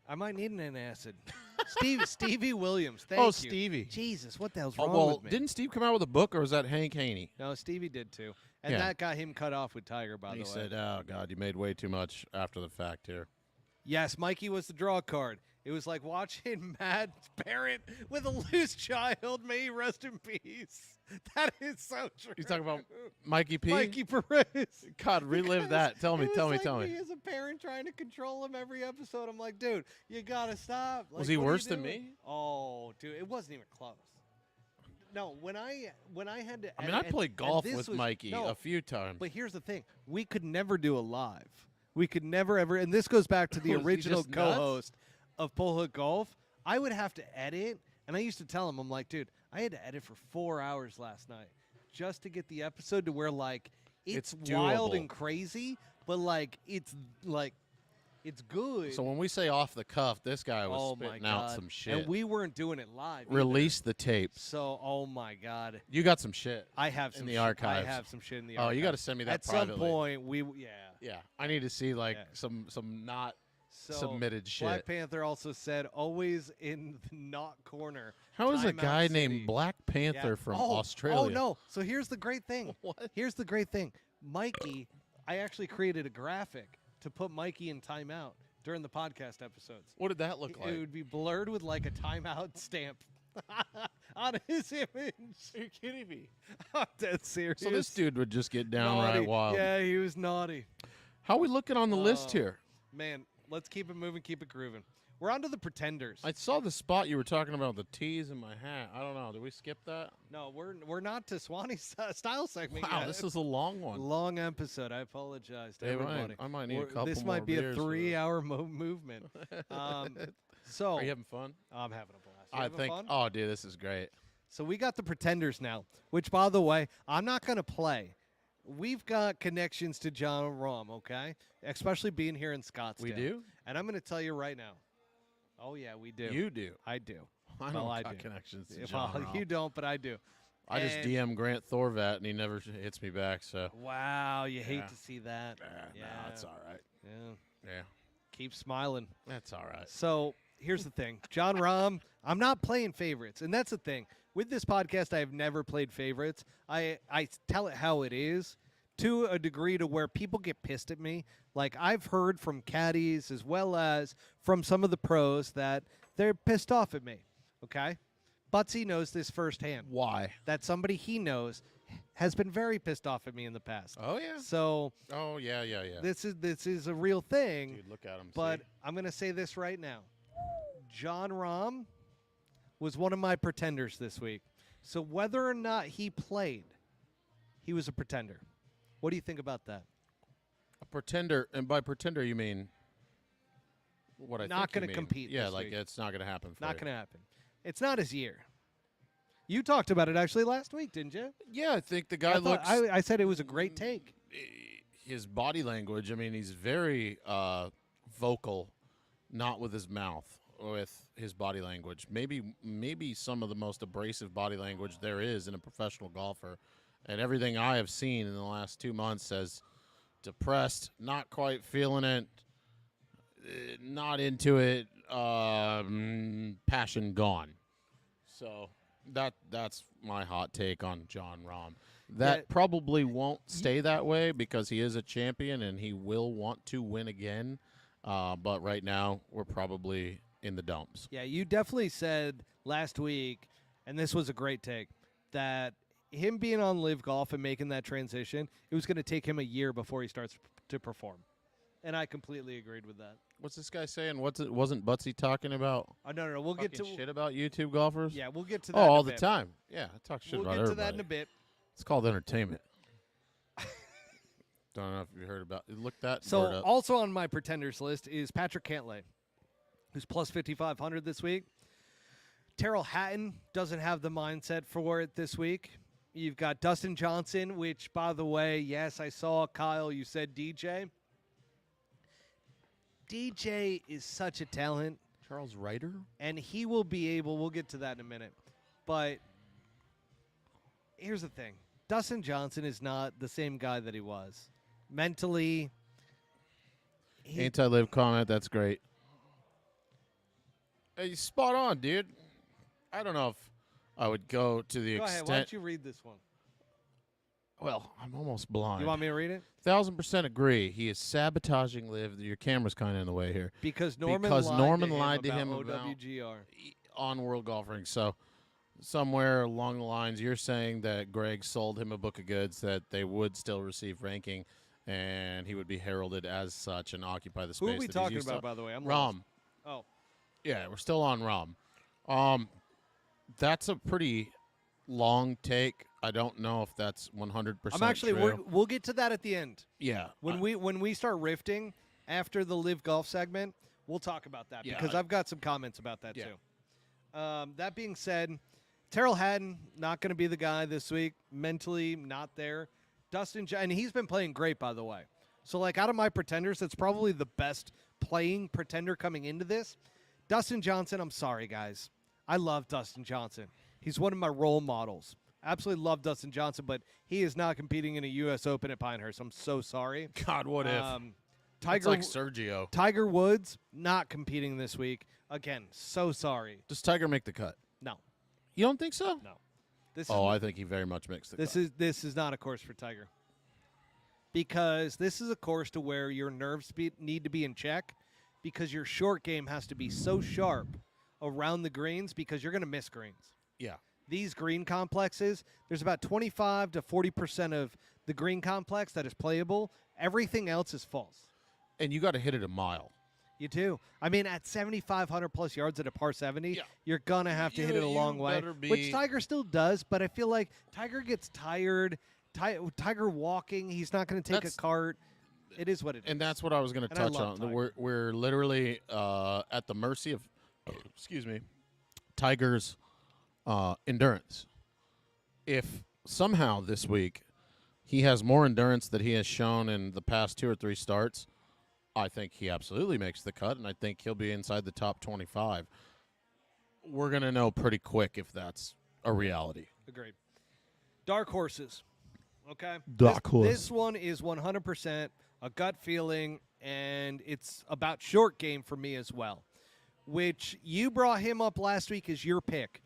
I might need an antacid. Stevie Williams. Thank Oh, you. Stevie. Jesus, what the hell's Oh, wrong well, with me? didn't Steve come out with a book, or was that Hank Haney? No, Stevie did too. And Yeah. that got him cut off with Tiger, by He the way. said, "Oh God, you made way too much after the fact here." Yes, Mikey was the draw card. It was like watching Matt Barrett with a loose child. May he rest in peace. That is so true. He's talking about Mikey P. Mikey Perez. God, relive that. Tell me, It tell was me, like tell me. me as a parent trying to control him every episode. I'm like, dude, you gotta stop. Like, Was he what are you worse than doing? me? Oh, dude, it wasn't even close. No, when I had to. I mean, I played golf this with was- Mikey no, a few times. But here's the thing: we could never do a live. We could never ever. And this goes back to the Was he original just nuts? co-host of Pole Hook Golf. I would have to edit, and I used to tell him, I'm like, dude, I had to edit for 4 hours last night just to get the episode to where like it's wild doable. and crazy, but like it's good. So when we say off the cuff, this guy was oh my spitting god! out some shit. And we weren't doing it live. either. Release the tapes. So, oh my god, You got some shit. I have In some the shit. archives. I have some shit in the Oh, archives. you got to send me that At privately. some point, yeah. Yeah, I need to see like Yeah. some not So submitted shit. Black Panther also said, always in the not corner. How is a Timeout guy City. named Black Panther Yeah. from Oh, Australia? Oh, no. So here's the great thing. What? Here's the great thing. Mikey, I actually created a graphic to put Mikey in timeout during the podcast episodes. What did that look like? It would be blurred with like a timeout stamp on his image. Are you kidding me? I'm dead serious. So this dude would just get downright naughty. wild. Yeah, he was naughty. How we looking on the list Oh. here? Man, let's keep it moving, keep it grooving. We're on to the pretenders. I saw the spot you were talking about, the T's in my hat. I don't know. Did we skip that? No, we're not to Swannies style segment Wow, yet. this is a long one. Long episode. I apologize to Hey, everybody. I might need a couple This more might be a beers for this. 3-hour movement. So Are you having fun? I'm having a blast. You I having think. fun? Oh, dude, this is great. So we got the pretenders now, which, by the way, I'm not going to play. We've got connections to John Rahm, okay? Especially being here in Scottsdale. We do? And I'm going to tell you right now. Oh yeah, we do. You do. I do. I Well, don't I got do. connections to Well, John Rahm. you don't, but I do. I just And- DM Grant Thorvat, and he never hits me back. So Wow, you hate Yeah. to see that. no, it's all right. Yeah. Yeah, Keep smiling. that's all right. So here's the thing, John Rahm. I'm not playing favorites, and that's the thing with this podcast. I have never played favorites. I tell it how it is, to a degree to where people get pissed at me. Like I've heard from caddies as well as from some of the pros that they're pissed off at me. Okay, Butsy knows this firsthand. Why? That somebody he knows has been very pissed off at me in the past. Oh yeah. So Oh yeah. this is a real thing. Dude, look at him. But see? I'm going to say this right now. John Rahm was one of my pretenders this week. So whether or not he played, he was a pretender. What do you think about that? A pretender, and by pretender you mean what I Not think you gonna mean. compete Yeah, this like week. it's not going to happen. For Not you. going to happen. It's not his year. You talked about it actually last week, didn't you? Yeah, I think the guy I, thought- looks. I said it was a great take. His body language. I mean, he's very vocal, not with his mouth, with his body language. Maybe some of the most abrasive body language there is in a professional golfer. And everything I have seen in the last 2 months says depressed, not quite feeling it, not into it, passion gone. So that's my hot take on John Rahm. That Yeah. probably won't stay that way because he is a champion and he will want to win again. But right now, we're probably in the dumps. Yeah, you definitely said last week, and this was a great take, that him being on Live Golf and making that transition, it was going to take him a year before he starts to perform. And I completely agreed with that. What's this guy saying? Wasn't Butsy talking about No, we'll get to shit about YouTube golfers? Yeah, we'll get to that. Oh, in a all the bit. time. Yeah, I talk shit We'll about get everybody. to that in a bit. It's called entertainment. Don't know if you heard about. Look that So bird up. also on my pretenders list is Patrick Cantlay, who's plus 5,500 this week. Terrell Hatton doesn't have the mindset for it this week. You've got Dustin Johnson, which, by the way, yes, I saw, Kyle, you said DJ. DJ is such a talent, Charles Ryder. and he will be able, we'll get to that in a minute. But here's the thing. Dustin Johnson is not the same guy that he was. Mentally, he, Anti-live comment. That's great. Hey, spot on, dude. I don't know if I would go to the go ahead, extent. why don't you read this one? Well, I'm almost blind. You want me to read it? 1,000% agree. He is sabotaging Liv. Your camera's kind of in the way here. Because Norman lied to him about OWGR. on World Golf Ring. So somewhere along the lines, you're saying that Greg sold him a book of goods that they would still receive ranking, and he would be heralded as such and occupy the space. Who are we that he's talking used about, to. by the way? I'm lost. Rom. Oh, Yeah, we're still on Rom. That's a pretty long take. I don't know if that's 100% I'm actually. true. We'll get to that at the end. Yeah. When we start rifting after the Live Golf segment, we'll talk about that Yeah, because I've got some comments about that Yeah. too. That being said, Terrell Hatton not going to be the guy this week. Mentally not there. And he's been playing great, by the way. So like out of my pretenders, that's probably the best playing pretender coming into this. Dustin Johnson. I'm sorry, guys. I love Dustin Johnson. He's one of my role models. Absolutely love Dustin Johnson, but he is not competing in a U.S. Open at Pinehurst. I'm so sorry. God, what if? It's Tiger like Sergio. Tiger Woods not competing this week. Again, so sorry. Does Tiger make the cut? No, You don't think so? no. This Oh, is I think he very much makes the this cut. this is not a course for Tiger. Because this is a course to where your nerves need to be in check because your short game has to be so sharp around the greens because you're going to miss greens. Yeah. These green complexes, there's about 25 to 40% of the green complex that is playable. Everything else is false. And you got to hit it a mile. You do. I mean, at 7,500 plus yards at a par 70, Yeah. you're going to have to hit it a long way, better which be- Tiger still does, but I feel like Tiger gets tired. Tiger walking, he's not going to take That's- a cart. It is what it is. And that's what I was going to And I touch love on. Tiger. We're literally at the mercy of, excuse me, Tiger's endurance. If somehow this week he has more endurance that he has shown in the past 2 or 3 starts, I think he absolutely makes the cut, and I think he'll be inside the top 25. We're going to know pretty quick if that's a reality. Agreed. Dark horses. Okay. Dark horse. This one is 100% a gut feeling, and it's about short game for me as well, which you brought him up last week as your pick.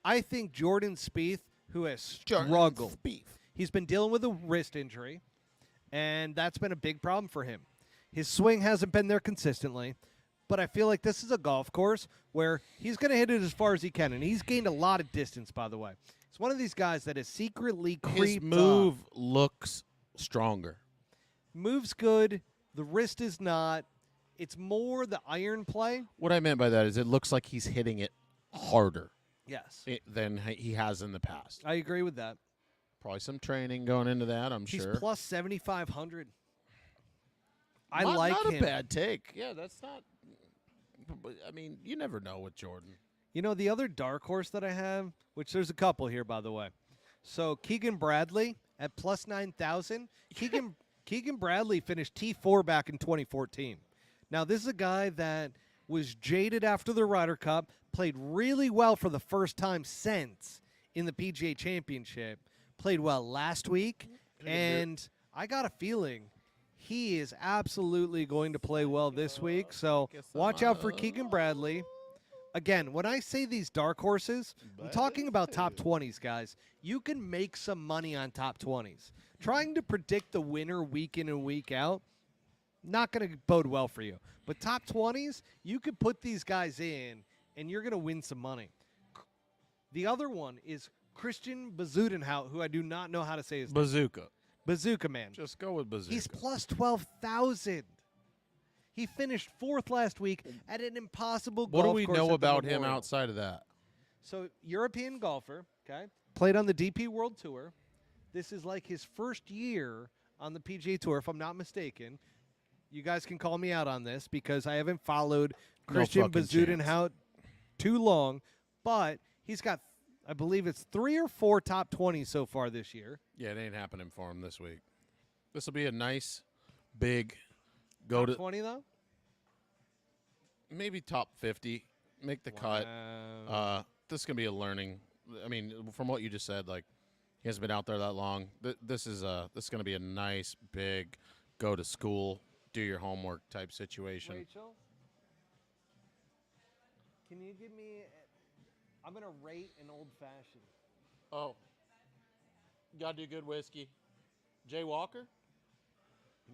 I think Jordan Spieth, who has struggled. He's been dealing with a wrist injury, and that's been a big problem for him. His swing hasn't been there consistently, but I feel like this is a golf course where he's going to hit it as far as he can, and he's gained a lot of distance, by the way. He's one of these guys that is secretly creeped His move looks stronger. Move's good. The wrist is not. It's more the iron play. What I meant by that is it looks like he's hitting it harder Yes. than he has in the past. I agree with that. Probably some training going into that, I'm He's sure. plus 7,500. I not, like not him. a bad take. Yeah, that's not. I mean, you never know with Jordan. You know, the other dark horse that I have, which there's a couple here, by the way. So Keegan Bradley at plus 9,000. Keegan Bradley finished T4 back in 2014. Now, this is a guy that was jaded after the Ryder Cup, played really well for the first time since in the PGA Championship, played well last week, and I got a feeling he is absolutely going to play well this week. So watch out for Keegan Bradley. Again, when I say these dark horses, I'm talking about top 20s, guys. You can make some money on top 20s. Trying to predict the winner week in and week out, not going to bode well for you. But top 20s, you could put these guys in, and you're going to win some money. The other one is Christian Bezuidenhout, who I do not know how to say his name. Bazooka. Bazooka Man. Just go with Bazooka. He's plus 12,000. He finished fourth last week at an impossible What golf do we course know at the about him Memorial. outside of that? So, European golfer, okay, played on the DP World Tour. This is like his first year on the PGA Tour, if I'm not mistaken. You guys can call me out on this because I haven't followed Christian fucking Bezuidenhout too long, but he's got, I believe it's 3 or 4 top 20s so far this year. Yeah, it ain't happening for him this week. This will be a nice, big go Top to 20 though? maybe top 50. Make the cut. This is gonna be a learning. I mean, from what you just said, like he hasn't been out there that long. This is gonna be a nice, big, go to school, do your homework type situation. Rachel, can you give me? I'm gonna rate an old fashioned. Oh, gotta do good whiskey. Jay Walker.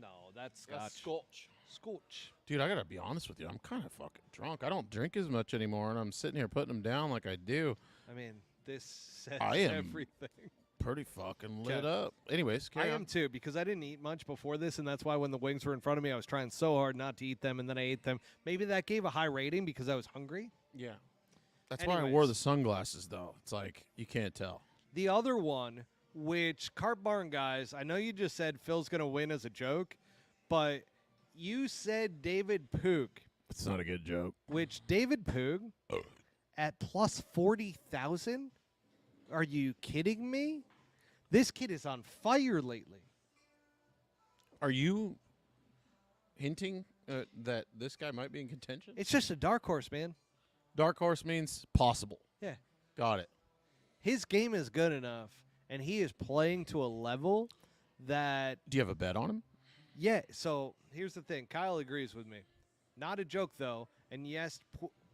No, that's That's Scotch. Scotch. Dude, I gotta be honest with you. I'm kind of fucking drunk. I don't drink as much anymore, and I'm sitting here putting them down like I do. I mean, this says I am everything. Pretty fucking lit Okay. up. Anyways, I carry am on. too, because I didn't eat much before this, and that's why when the wings were in front of me, I was trying so hard not to eat them, and then I ate them. Maybe that gave a high rating because I was hungry. Yeah. That's why I wore Anyways. the sunglasses, though. It's like, you can't tell. The other one, which Cart Barn guys, I know you just said Phil's going to win as a joke, but you said David Poog, It's not a good joke. which David Poog at plus 40,000? Are you kidding me? This kid is on fire lately. Are you hinting that this guy might be in contention? It's just a dark horse, man. Dark horse means possible. Yeah. Got it. His game is good enough, and he is playing to a level that, Do you have a bet on him? yeah, so here's the thing. Kyle agrees with me. Not a joke, though, and yes,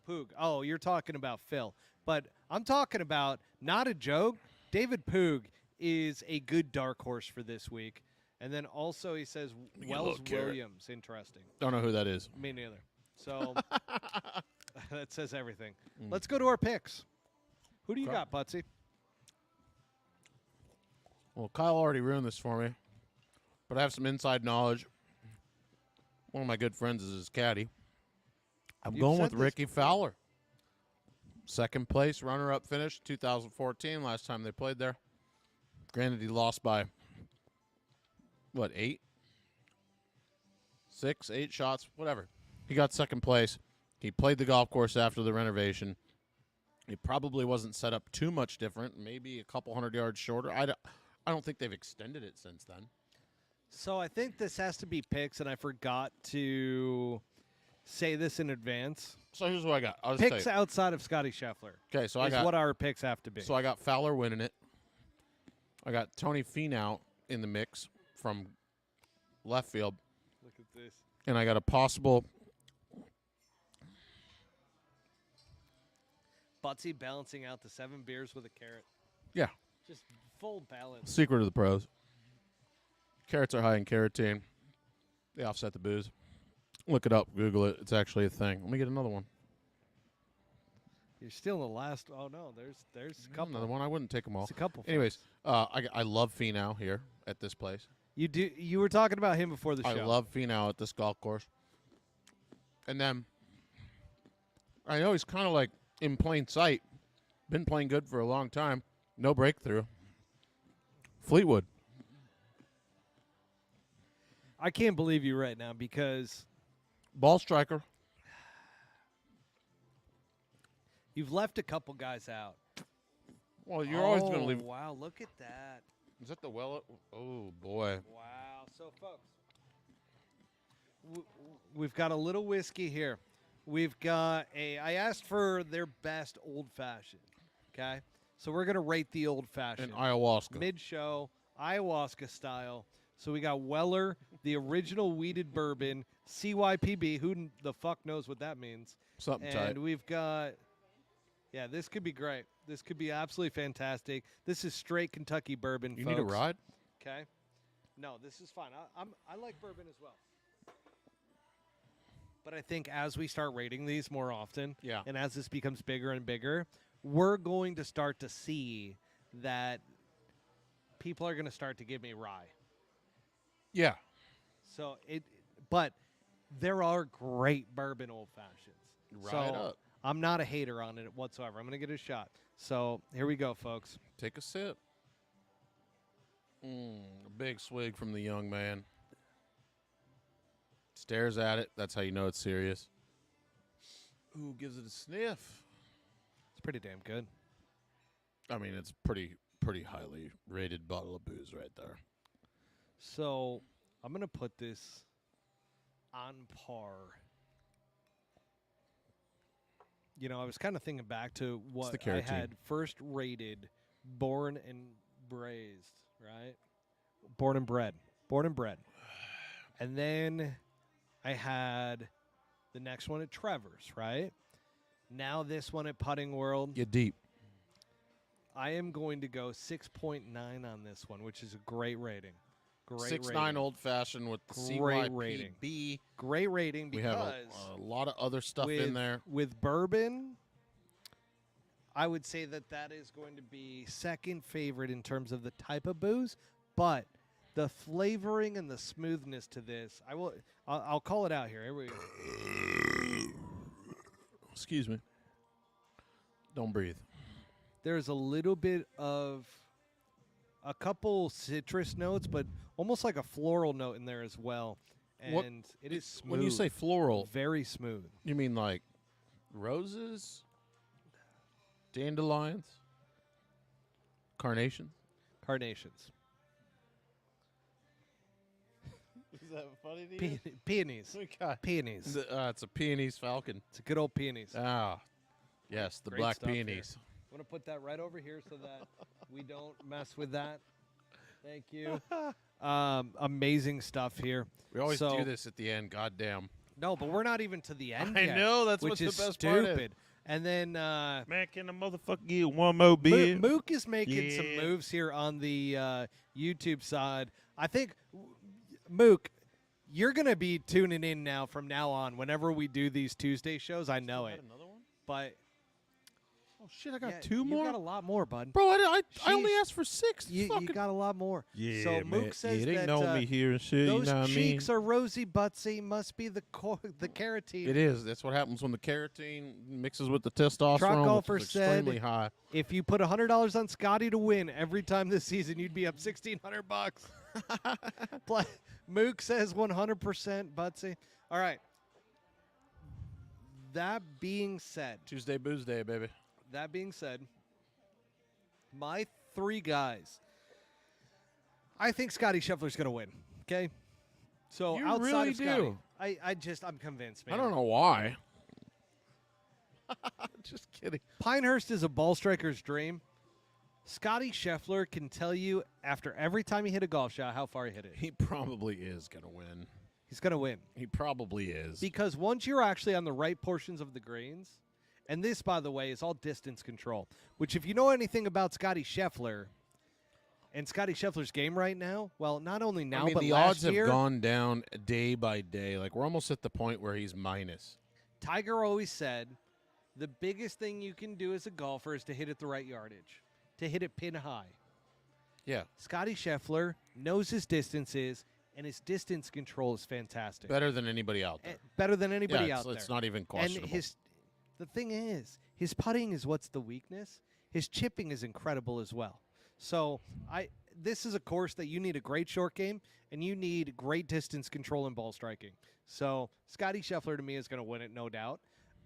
Poog. Oh, you're talking about Phil. But I'm talking about, not a joke, David Poog is a good dark horse for this week. And then also he says get a Wells little carrot. Williams. Interesting. Don't know who that is. Me neither. So that says everything. Let's go to our picks. Who do you Okay. got, Putsy? Well, Kyle already ruined this for me, but I have some inside knowledge. One of my good friends is his caddy. I'm You've going said with this Ricky Fowler. Second place, runner-up finish, 2014, last time they played there. Granted, he lost by, 8? 6, 8 shots, whatever. He got second place. He played the golf course after the renovation. It probably wasn't set up too much different, maybe a couple hundred yards shorter. I don't think they've extended it since then. So I think this has to be picks, and I forgot to say this in advance. So here's what I got. I'll just Picks tell you. outside of Scotty Scheffler Okay, so is what our picks have to be. I got Fowler winning it. I got Tony Finau in the mix from left field, Look at this. and I got a possible. Butsy balancing out the 7 beers with a carrot. Yeah, Just full balance. secret of the pros. Carrots are high in carotene. They offset the booze. Look it up. Google it. It's actually a thing. Let me get another one. You're still in the last. Oh no, there's a couple. Another one. I wouldn't take them all. It's a couple. Anyways, folks. I love Finau here at this place. You were talking about him before the show. I love Finau at this golf course. And then I know he's kind of like in plain sight. Been playing good for a long time. No breakthrough. Fleetwood. I can't believe you right now because Ball striker. you've left a couple guys out. Well, you're always going to leave. Wow, look at that. Is that the well? Oh, boy. Wow. So, folks, we've got a little whiskey here. We've got I asked for their best old-fashioned, okay? So we're going to rate the old-fashioned. And ayahuasca. Mid-show, ayahuasca style. So we got Weller, the original weeded bourbon, CYPB. Who the fuck knows what that means? Something And tight. we've got, yeah, this could be great. This could be absolutely fantastic. This is straight Kentucky bourbon, You folks. need a ride? Okay. No, this is fine. I like bourbon as well. But I think as we start rating these more often, Yeah. and as this becomes bigger and bigger, we're going to start to see that people are going to start to give me rye. Yeah. So but there are great bourbon old fashions. Ride up. I'm not a hater on it whatsoever. I'm going to get a shot. So here we go, folks. Take a sip. A big swig from the young man. Stares at it. That's how you know it's serious. Ooh, gives it a sniff. It's pretty damn good. I mean, it's pretty highly rated bottle of booze right there. So I'm going to put this on par. You know, I was kind of thinking back to what the I carotene. had first rated Born and Braised, right? Born and Bred. Born and Bred. And then I had the next one at Trevor's, right? Now this one at Putting World. Get deep. I am going to go 6.9 on this one, which is a great rating. Great 6.9 rating. old fashioned with the Great rating. CYPB. Great rating We because have a lot of other stuff in there. With bourbon, I would say that is going to be second favorite in terms of the type of booze, but the flavoring and the smoothness to this, I'll call it out here. Here we go. Excuse me. Don't breathe. There's a little bit of a couple citrus notes, but almost like a floral note in there as well. And What- it is smooth. When you say floral, very smooth. you mean like roses, dandelions, carnations? Carnations. Is that funny to Peonies. God. Peonies. It's a peonies falcon. It's a good old peonies. Ah, yes, the Great black stuff here. peonies. I'm going to put that right over here so that we don't mess with that. Thank you. Amazing stuff here. We always So- do this at the end. Goddamn. No, but we're not even to the end I yet, know, that's which what the is best part is. stupid. And then Man, can the motherfucker get one more beer? Mook is making some Yeah. moves here on the YouTube side. I think, Mook, you're going to be tuning in now from now on whenever we do these Tuesday shows. I know it. Another one? But Oh shit! I got yeah, two you more. got a lot more, bud. Bro, I only Sheesh. asked for 6. You Fucking got a lot more. Yeah, so man. Mook says yeah, they that know me here and shit. those You know what I mean? cheeks are rosy butsy. Must be the the carotene. It is. That's what happens when the carotene mixes with the testosterone. Truck which golfer is extremely said- high. If you put $100 on Scotty to win every time this season, you'd be up $1,600. Mook says 100%, Butsy. All right. That being said, Tuesday booze day, baby. my 3 guys. I think Scotty Scheffler's going to win. Okay. So You outside really of Scotty, do. I'm convinced, man. I don't know why. Just kidding. Pinehurst is a ball striker's dream. Scotty Scheffler can tell you after every time he hit a golf shot how far he hit it. He probably is going to win. He's going to win. He probably is. Because once you're actually on the right portions of the greens, and this, by the way, is all distance control, which if you know anything about Scotty Scheffler and Scotty Scheffler's game right now, well, not only now, I mean, but the last odds have year, gone down day by day. Like, we're almost at the point where he's minus. Tiger always said the biggest thing you can do as a golfer is to hit it the right yardage, to hit it pin high. Yeah. Scotty Scheffler knows his distances, and his distance control is fantastic. Better than anybody out there. Better than anybody Yeah, out there. it's not even questionable. And the thing is, his putting is what's the weakness. His chipping is incredible as well. So this is a course that you need a great short game, and you need great distance control and ball striking. So Scotty Scheffler, to me, is going to win it, no doubt.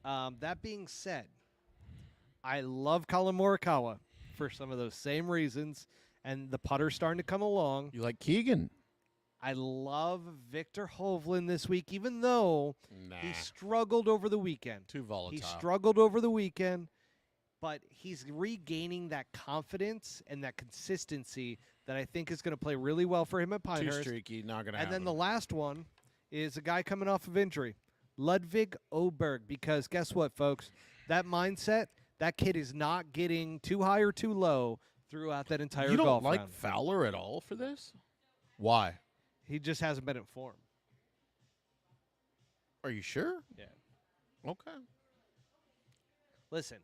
That being said, I love Colin Morikawa for some of those same reasons, and the putter's starting to come along. You like Keegan? I love Victor Hovland this week, even though he struggled over the weekend. Too volatile. He struggled over the weekend, but he's regaining that confidence and that consistency that I think is going to play really well for him at Pinehurst. Too streaky, not going to happen. And then the last one is a guy coming off of injury, Ludwig Oberg, because guess what, folks? That mindset, that kid is not getting too high or too low throughout that entire golf You don't like round. Fowler at all for this? Why? He just hasn't been in form. Are you sure? Yeah. Okay. Listen,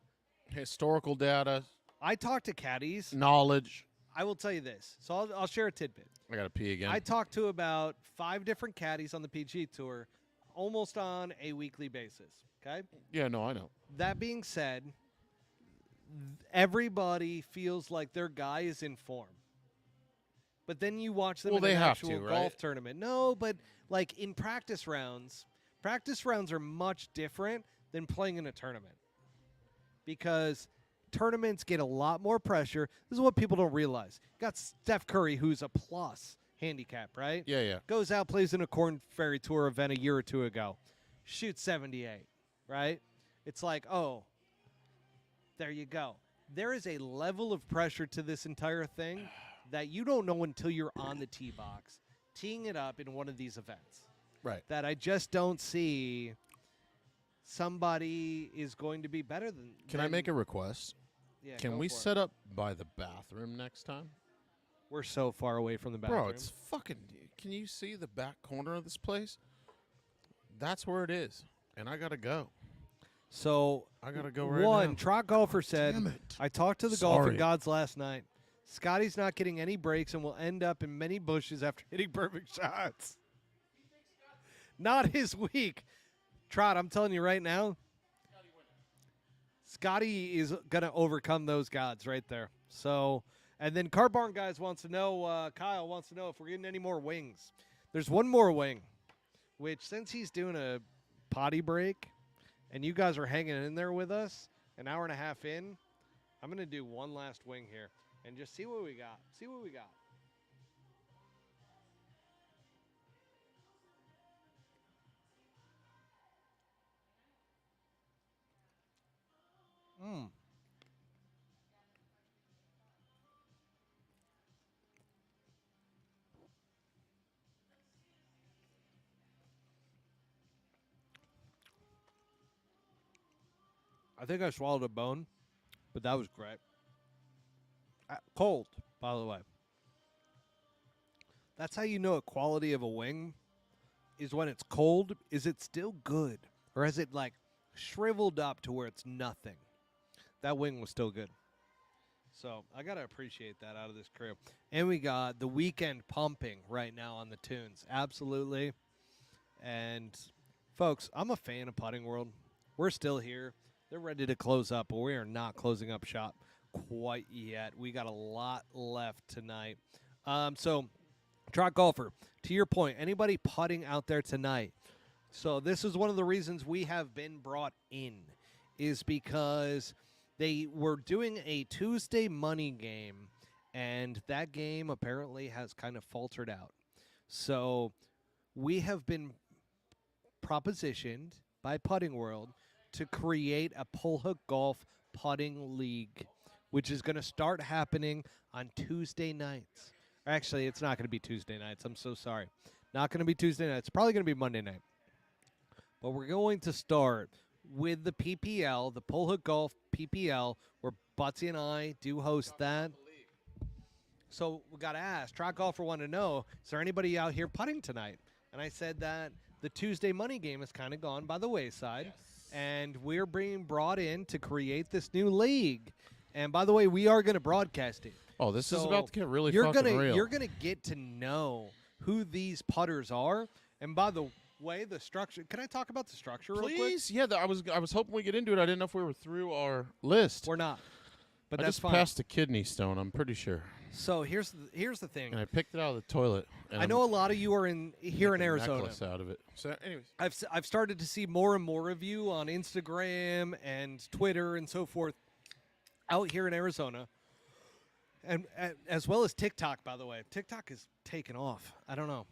Historical data, I talked to caddies. knowledge. I will tell you this. So I'll share a tidbit. I got to pee again. I talked to about 5 different caddies on the PGA Tour almost on a weekly basis. Okay? yeah, no, I know. That being said, everybody feels like their guy is in form. But then you watch them Well, in they an have actual to, right? golf tournament. No, but like in practice rounds are much different than playing in a tournament. Because tournaments get a lot more pressure. This is what people don't realize. You got Steph Curry, who's a plus handicap, right? Yeah, yeah. Goes out, plays in a Corn Ferry Tour event a year or two ago. Shoots 78, right? It's like, oh, there you go. There is a level of pressure to this entire thing that you don't know until you're on the tee box, teeing it up in one of these events. Right. That I just don't see somebody is going to be better than. Can I make a request? Yeah, Can go we for it. set up by the bathroom next time? We're so far away from the bathroom. Bro, it's fucking. Can you see the back corner of this place? That's where it is. And I got to go. So I got to go right one now. Trot Golfer said, Damn it. I talked to the Sorry. golfing gods last night. Scotty's not getting any breaks and will end up in many bushes after hitting perfect shots. Not his week. Trot, I'm telling you right now, Scotty is going to overcome those gods right there. So, and then Car Barn Guys wants to know, Kyle wants to know if we're getting any more wings. There's one more wing, which since he's doing a potty break and you guys are hanging in there with us an hour and a half in, I'm going to do one last wing here and just see what we got. See what we got. I think I swallowed a bone, but that was great. Cold, by the way. That's how you know a quality of a wing is when it's cold. Is it still good? Or has it like shriveled up to where it's nothing? That wing was still good. So I got to appreciate that out of this crew. And we got the weekend pumping right now on the tunes. Absolutely. And folks, I'm a fan of Putting World. We're still here. They're ready to close up, but we are not closing up shop quite yet. We got a lot left tonight. So, Trot Golfer, to your point, anybody putting out there tonight, so this is one of the reasons we have been brought in, is because they were doing a Tuesday money game, and that game apparently has kind of faltered out. So we have been propositioned by Putting World to create a pull hook golf putting league, which is going to start happening on Tuesday nights. Actually, it's not going to be Tuesday nights. I'm so sorry. Not going to be Tuesday nights. It's probably going to be Monday night. But we're going to start with the PPL, the Pull Hook Golf PPL, where Butsy and I do host that. So we got to ask, Trot Golfer wanted to know, is there anybody out here putting tonight? And I said that the Tuesday money game has kind of gone by the wayside, and we're being brought in to create this new league. And by the way, we are going to broadcast it. Oh, this is about to get really you're fucking gonna, real. You're going to get to know who these putters are. And by the way, the structure. Can I talk about the structure real quick? Please? Yeah, I was hoping we get into it. I didn't know if we were through our list. We're not. But I that's just fine. passed a kidney stone, I'm pretty sure. So here's the thing. And I picked it out of the toilet. And I know a lot of you are here in making a Arizona. necklace out of it. So, anyways. I've started to see more and more of you on Instagram and Twitter and so forth out here in Arizona, and as well as TikTok. By the way, TikTok is taking off. I don't know.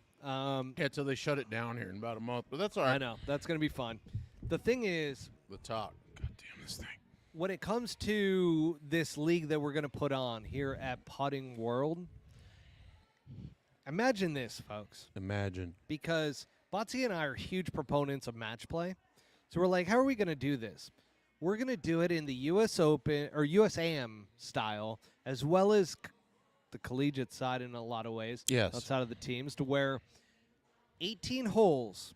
Yeah, till they shut it down here in about a month, but that's all right. I know that's going to be fun. The thing is, The talk. God damn this thing. when it comes to this league that we're going to put on here at Putting World, imagine this, folks. Imagine. Because Botsy and I are huge proponents of match play. So we're like, how are we going to do this? We're going to do it in the U.S. Open or USAM style, as well as the collegiate side in a lot of ways. Yes. Outside of the teams, to where 18 holes,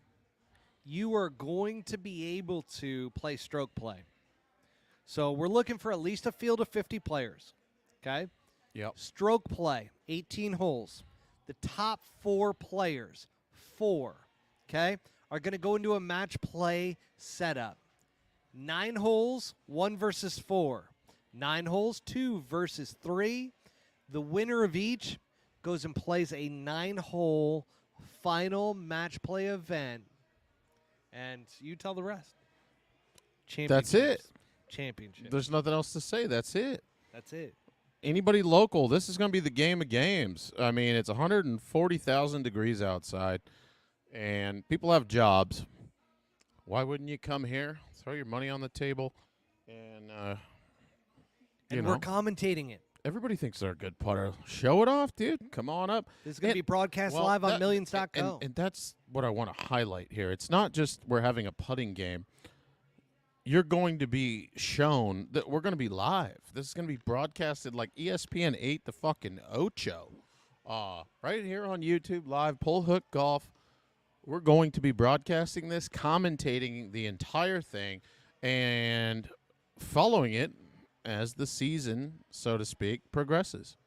you are going to be able to play stroke play. So we're looking for at least a field of 50 players. Okay? Yep. Stroke play, 18 holes. The top 4 players, 4, okay, are going to go into a match play setup. 9 holes, 1 versus 4. 9 holes, 2 versus 3. The winner of each goes and plays a 9-hole final match play event. And you tell the rest. That's it. Championship. There's nothing else to say. That's it. That's it. Anybody local, this is going to be the game of games. I mean, it's 140,000 degrees outside, and people have jobs. Why wouldn't you come here, throw your money on the table, and you know, we're commentating it. everybody thinks they're a good putter. Show it off, dude. Come on up. This is going to be broadcast Well, live on that- millions.co. And that's what I want to highlight here. It's not just we're having a putting game. You're going to be shown that we're going to be live. This is going to be broadcasted like ESPN 8 the fucking Ocho. Right here on YouTube, live, Pull Hook Golf. We're going to be broadcasting this, commentating the entire thing, and following it as the season, so to speak, progresses.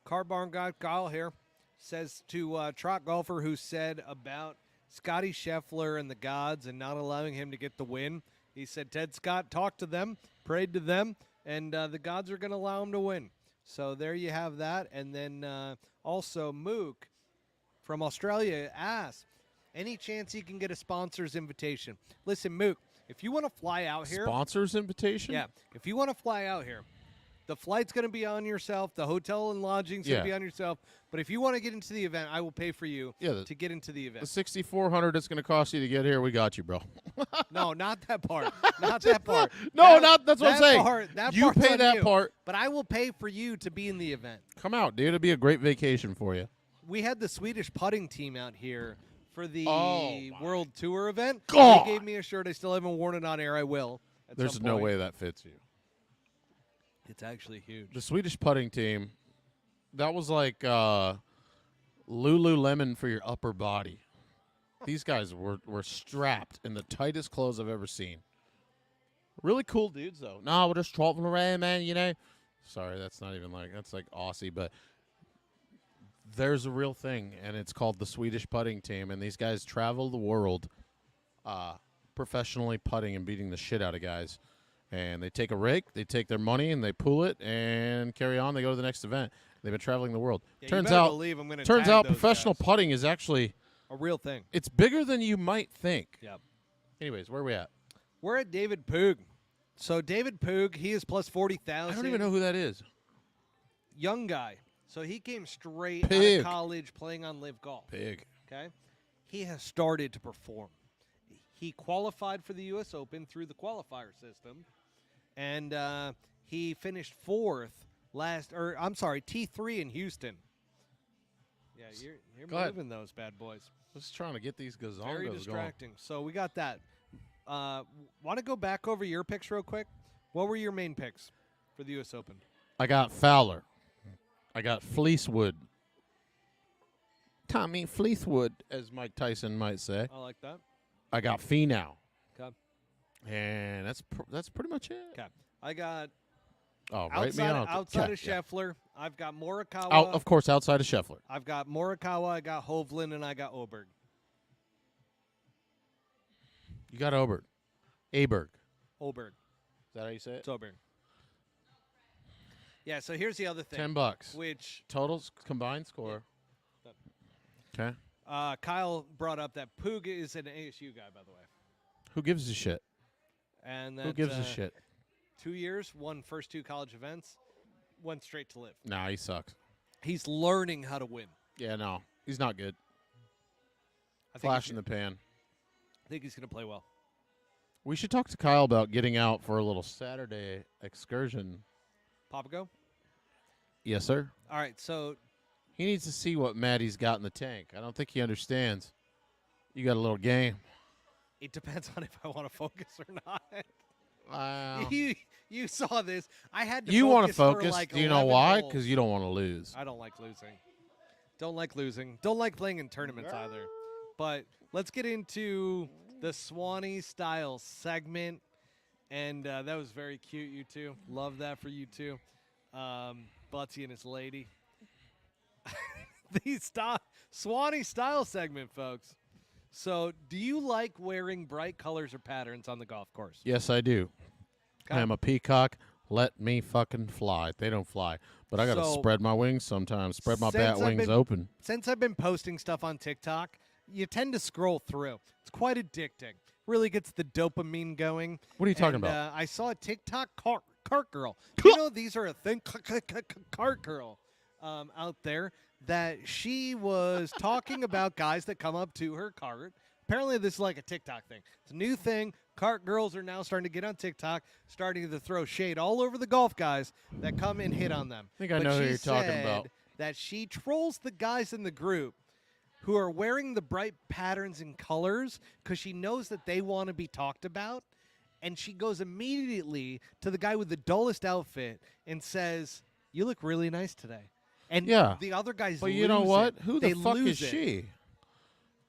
Car Barn Guy Kyle here says to Trot Golfer, who said about Scotty Scheffler and the gods and not allowing him to get the win. He said Ted Scott talked to them, prayed to them, and the gods are going to allow him to win. So there you have that. And then also Mook from Australia asked, any chance he can get a sponsor's invitation? Listen, Mook, if you want to fly out here. Sponsors invitation? Yeah, if you want to fly out here, the flight's going to be on yourself. The hotel and lodging's going to be on yourself. But if you want to get into the event, I will pay for you to get into the event. The $6,400 it's going to cost you to get here, we got you, bro. No, not that part. Not that part. No, that's what I'm saying. You part's pay on that you. part. But I will pay for you to be in the event. Come out, dude. It'll be a great vacation for you. We had the Swedish putting team out here for the my World Tour event. God. They gave me a shirt. I still haven't worn it on air. I will. At There's some no point. way that fits you. It's actually huge. The Swedish putting team, that was like Lululemon for your upper body. These guys were strapped in the tightest clothes I've ever seen. Really cool dudes, though. No, we're just traveling around, man, you know. Sorry, that's like Aussie, but there's a real thing, and it's called the Swedish putting team, and these guys travel the world professionally putting and beating the shit out of guys. And they take a rake, they take their money, and they pool it and carry on. They go to the next event. They've been traveling the world. Yeah, turns you better out, believe I'm gonna turns tag out, those professional guys. putting is actually A real thing. it's bigger than you might think. Yep. Anyways, where are we at? We're at David Poog. So David Poog, he is plus 40,000. I don't even know who that is. Young guy. So he came straight out Pig. of college playing on Live Golf. Big. Okay, he has started to perform. He qualified for the U.S. Open through the qualifier system, and he finished T3 in Houston. Yeah, you're Go ahead. moving those bad boys. Just trying to get these gazongos Very going. distracting. So we got that. Want to go back over your picks real quick? What were your main picks for the U.S. Open? I got Fowler. I got Fleecewood. Tommy Fleecewood, as Mike Tyson might say. I like that. I got Finau. Okay. And that's pretty much it. Okay. I got Oh, write me out. outside Okay, of yeah. Scheffler. I've got Morikawa. Of course, outside of Scheffler. I've got Morikawa. I got Hovland, and I got Oberg. You got Oberg. Aberg. Oberg. Is that how you say it? It's Oberg. Yeah. So here's the other thing. $10. Which Totals combined score. Okay. Kyle brought up that Puga is an ASU guy, by the way. Who gives a shit? And that, Who gives a shit? 2 years, won first 2 college events, went straight to Live. Nah, he sucks. He's learning how to win. Yeah, no. He's not good. I think Flash he's, in the pan. I think he's going to play well. We should talk to Kyle about getting out for a little Saturday excursion. Papago? Yes, sir. All right, so He needs to see what Maddie's got in the tank. I don't think he understands. You got a little game. it depends on if I want to focus or not. Wow. You saw this. I had to You want to focus. Like Do you know 11 why? holes. Because you don't want to lose. I don't like losing. Don't like losing. Don't like playing in tournaments either. But let's get into the Swannies style segment. And that was very cute, you two. Love that for you two. Butsy and his lady. The Swanee style segment, folks. So, do you like wearing bright colors or patterns on the golf course? Yes, I do. Okay. I am a peacock. Let me fucking fly. They don't fly. But I got to So, spread my wings sometimes. Spread my since bat I've wings been- open. Since I've been posting stuff on TikTok, you tend to scroll through. It's quite addicting. Really gets the dopamine going. What are you talking And, about? I saw a TikTok cart girl. You know these are a thing. Cart girl out there that she was talking about guys that come up to her cart. Apparently, this is like a TikTok thing. It's a new thing. Cart girls are now starting to get on TikTok, starting to throw shade all over the golf guys that come and hit on them. I think I But know who she you're talking said about. That she trolls the guys in the group who are wearing the bright patterns and colors because she knows that they want to be talked about. And she goes immediately to the guy with the dullest outfit and says, "You look really nice today." And Yeah. the other guys But you know lose what? it. Who They the fuck is lose it. she?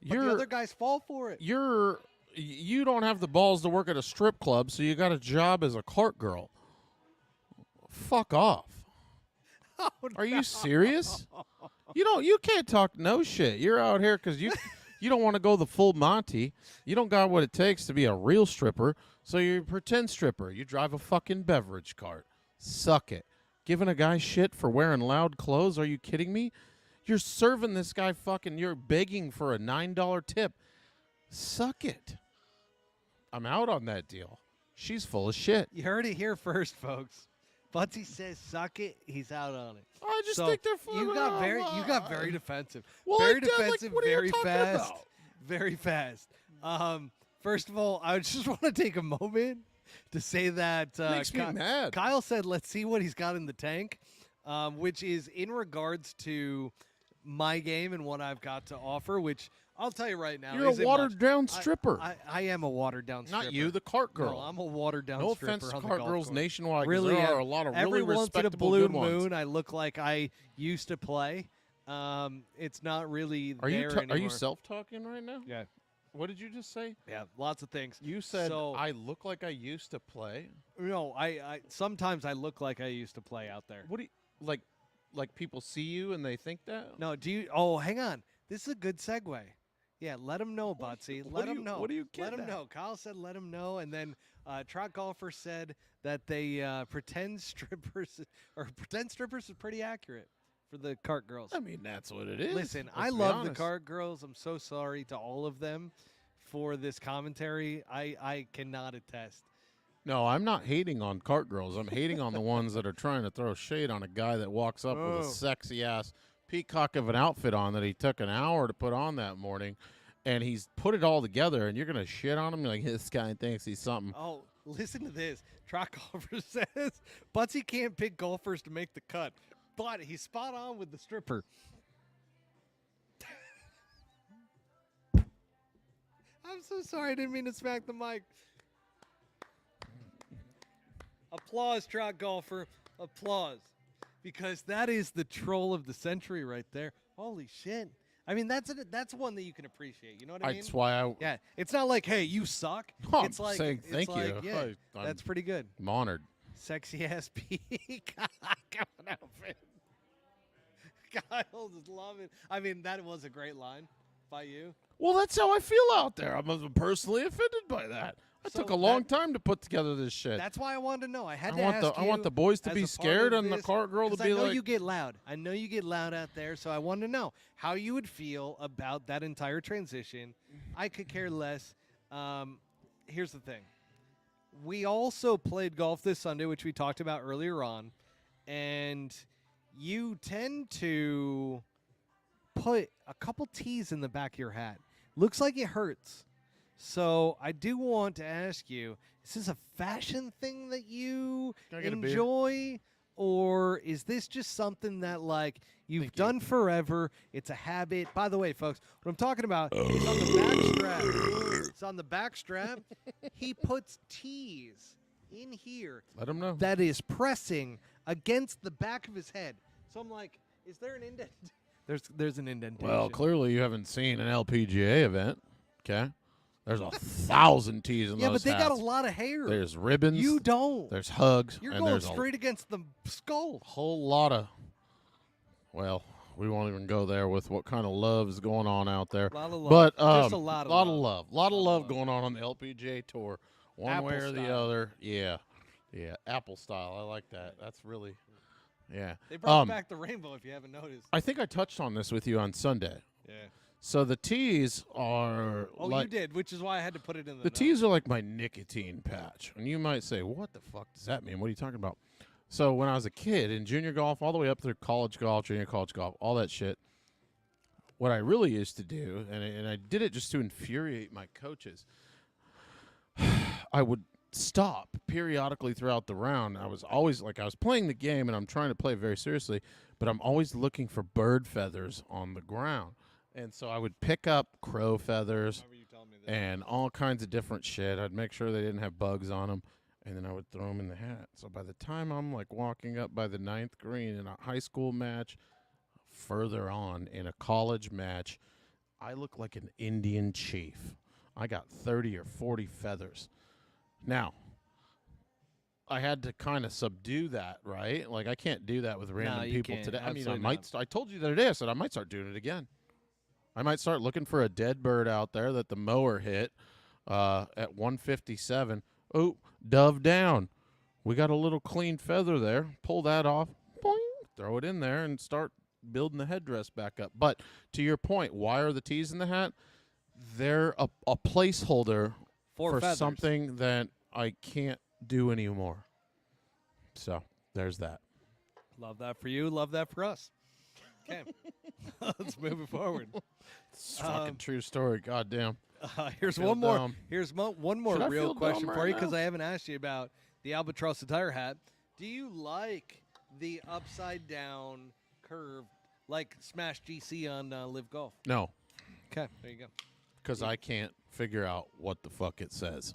But the other guys fall for it. You don't have the balls to work at a strip club, so you got a job as a cart girl. Fuck off. Oh, Are you serious? You can't talk no shit. You're out here because you don't want to go the full Monty. You don't got what it takes to be a real stripper, so you're a pretend stripper. You drive a fucking beverage cart. Suck it. Giving a guy shit for wearing loud clothes? Are you kidding me? You're serving this guy fucking, you're begging for a $9 tip. Suck it. I'm out on that deal. She's full of shit. You heard it here first, folks. Butsy says, "Suck it." He's out on it. I just So think they're full you got very defensive. Well, very I did, like, defensive, what are you very talking fast. about? Very fast. First of all, I just want to take a moment to say that Makes me mad. Kyle said, "Let's see what he's got in the tank," which is in regards to my game and what I've got to offer. Which I'll tell you right now, You're a isn't watered much. down stripper. I am a watered down stripper. Not you, the cart girl. No, I'm a watered down No stripper offense to on the cart golf girls course. nationwide. 'Cause Really, there are a lot of every really once in a respectable blue good ones. moon, I look like I used to play. It's not really Are you there are you anymore. self-talking right now? Yeah, What did you just say? yeah, lots of things. You said So- I look like I used to play. No, I sometimes I look like I used to play out there. What do you like? People see you and they think that? No, do you? Oh, hang on. This is a good segue. Yeah, let him know, Butsy. what Let do him you- know. what are you Let getting him at? know. Kyle said let him know, and then Trot Golfer said that they pretend strippers is pretty accurate for the cart girls. I mean, that's what it is. Listen, Let's I be love the honest. cart girls. I'm so sorry to all of them for this commentary. I cannot attest. No, I'm not hating on cart girls. I'm hating on the ones that are trying to throw shade on a guy that walks up with Oh. a sexy ass peacock of an outfit on that he took an hour to put on that morning, and he's put it all together. And you're gonna shit on him like this guy thinks he's something. Oh, listen to this. Track golfer says Butsy can't pick golfers to make the cut, but he's spot on with the stripper. I'm so sorry. I didn't mean to smack the mic. Applause, track golfer. Applause. Because that is the troll of the century right there. Holy shit. I mean, that's one that you can appreciate. You know what I mean? That's why I. Yeah. It's not like, hey, you suck. Oh, It's I'm like, saying thank it's like, you. yeah, I'm that's pretty good. honored. Sexy ass peacock outfit. Kyle is loving. I mean, that was a great line by you. Well, that's how I feel out there. I'm personally offended by that. It So took a long that- time to put together this shit. That's why I wanted to know. I had I to want ask I want you the boys to as be a part scared of and the this, cart girl to 'cause be I know like, you get loud. I know you get loud out there, so I wanted to know how you would feel about that entire transition. I could care less. Here's the thing. We also played golf this Sunday, which we talked about earlier on, and you tend to put a couple T's in the back of your hat. Looks like it hurts. So I do want to ask you, is this a fashion thing that you Can I get a beer? enjoy? Or is this just something that like you've Thank you. done forever? It's a habit. By the way, folks, what I'm talking about is on the back strap. It's on the back strap. He puts T's in here let them know. that is pressing against the back of his head. So I'm like, is there an indent? There's an indentation. Well, clearly you haven't seen an LPGA event. Okay, there's 1,000 T's in yeah, those but they got a hats. lot of hair. There's ribbons. You don't. There's hugs. You're and going there's straight against the skull. a whole lot of. Well, we won't even go there with what kind of love is going on out there. A lot of love. But Just a lot of love. love. Lot of love love. going on the LPGA tour, one way Apple or the style. other. Yeah, Apple style. I like that. That's really, yeah. They brought back the rainbow, if you haven't noticed. I think I touched on this with you on Sunday. Yeah. So the tees are Oh, like you did, which is why I had to put it in the the tees are like my nicotine patch, and you might say, "What the fuck does that mean? What are you talking about?" So when I was a kid in junior golf, all the way up through college golf, junior college golf, all that shit. What I really used to do, and I did it just to infuriate my coaches, I would stop periodically throughout the round. I was always like, I was playing the game, and I'm trying to play it very seriously, but I'm always looking for bird feathers on the ground. And so I would pick up crow feathers Remember you telling me that. and all kinds of different shit. I'd make sure they didn't have bugs on them, and then I would throw them in the hat. So by the time I'm like walking up by the 9th green in a high school match, further on in a college match, I look like an Indian chief. I got 30 or 40 feathers. Now, I had to kind of subdue that, right? Like, I can't do that with random you people can't. today. I mean, I Absolutely might. not. I told you the other day, I said I might start doing it again. I might start looking for a dead bird out there that the mower hit at 157. Oh, dove down. We got a little clean feather there. Pull that off. Boing, throw it in there and start building the headdress back up. But to your point, why are the T's in the hat? They're a placeholder For for feathers. something that I can't do anymore. So there's that. Love that for you. Love that for us. Okay. Let's move it forward. It's a fucking true story. God damn. Here's feel one more. dumb. Here's one more Should I real feel question dumb for right you because now? I haven't asked you about the albatross attire hat. Do you like the upside down curve like Smash GC on Live Golf? No, Okay, there you go. because I can't figure out what the fuck it says.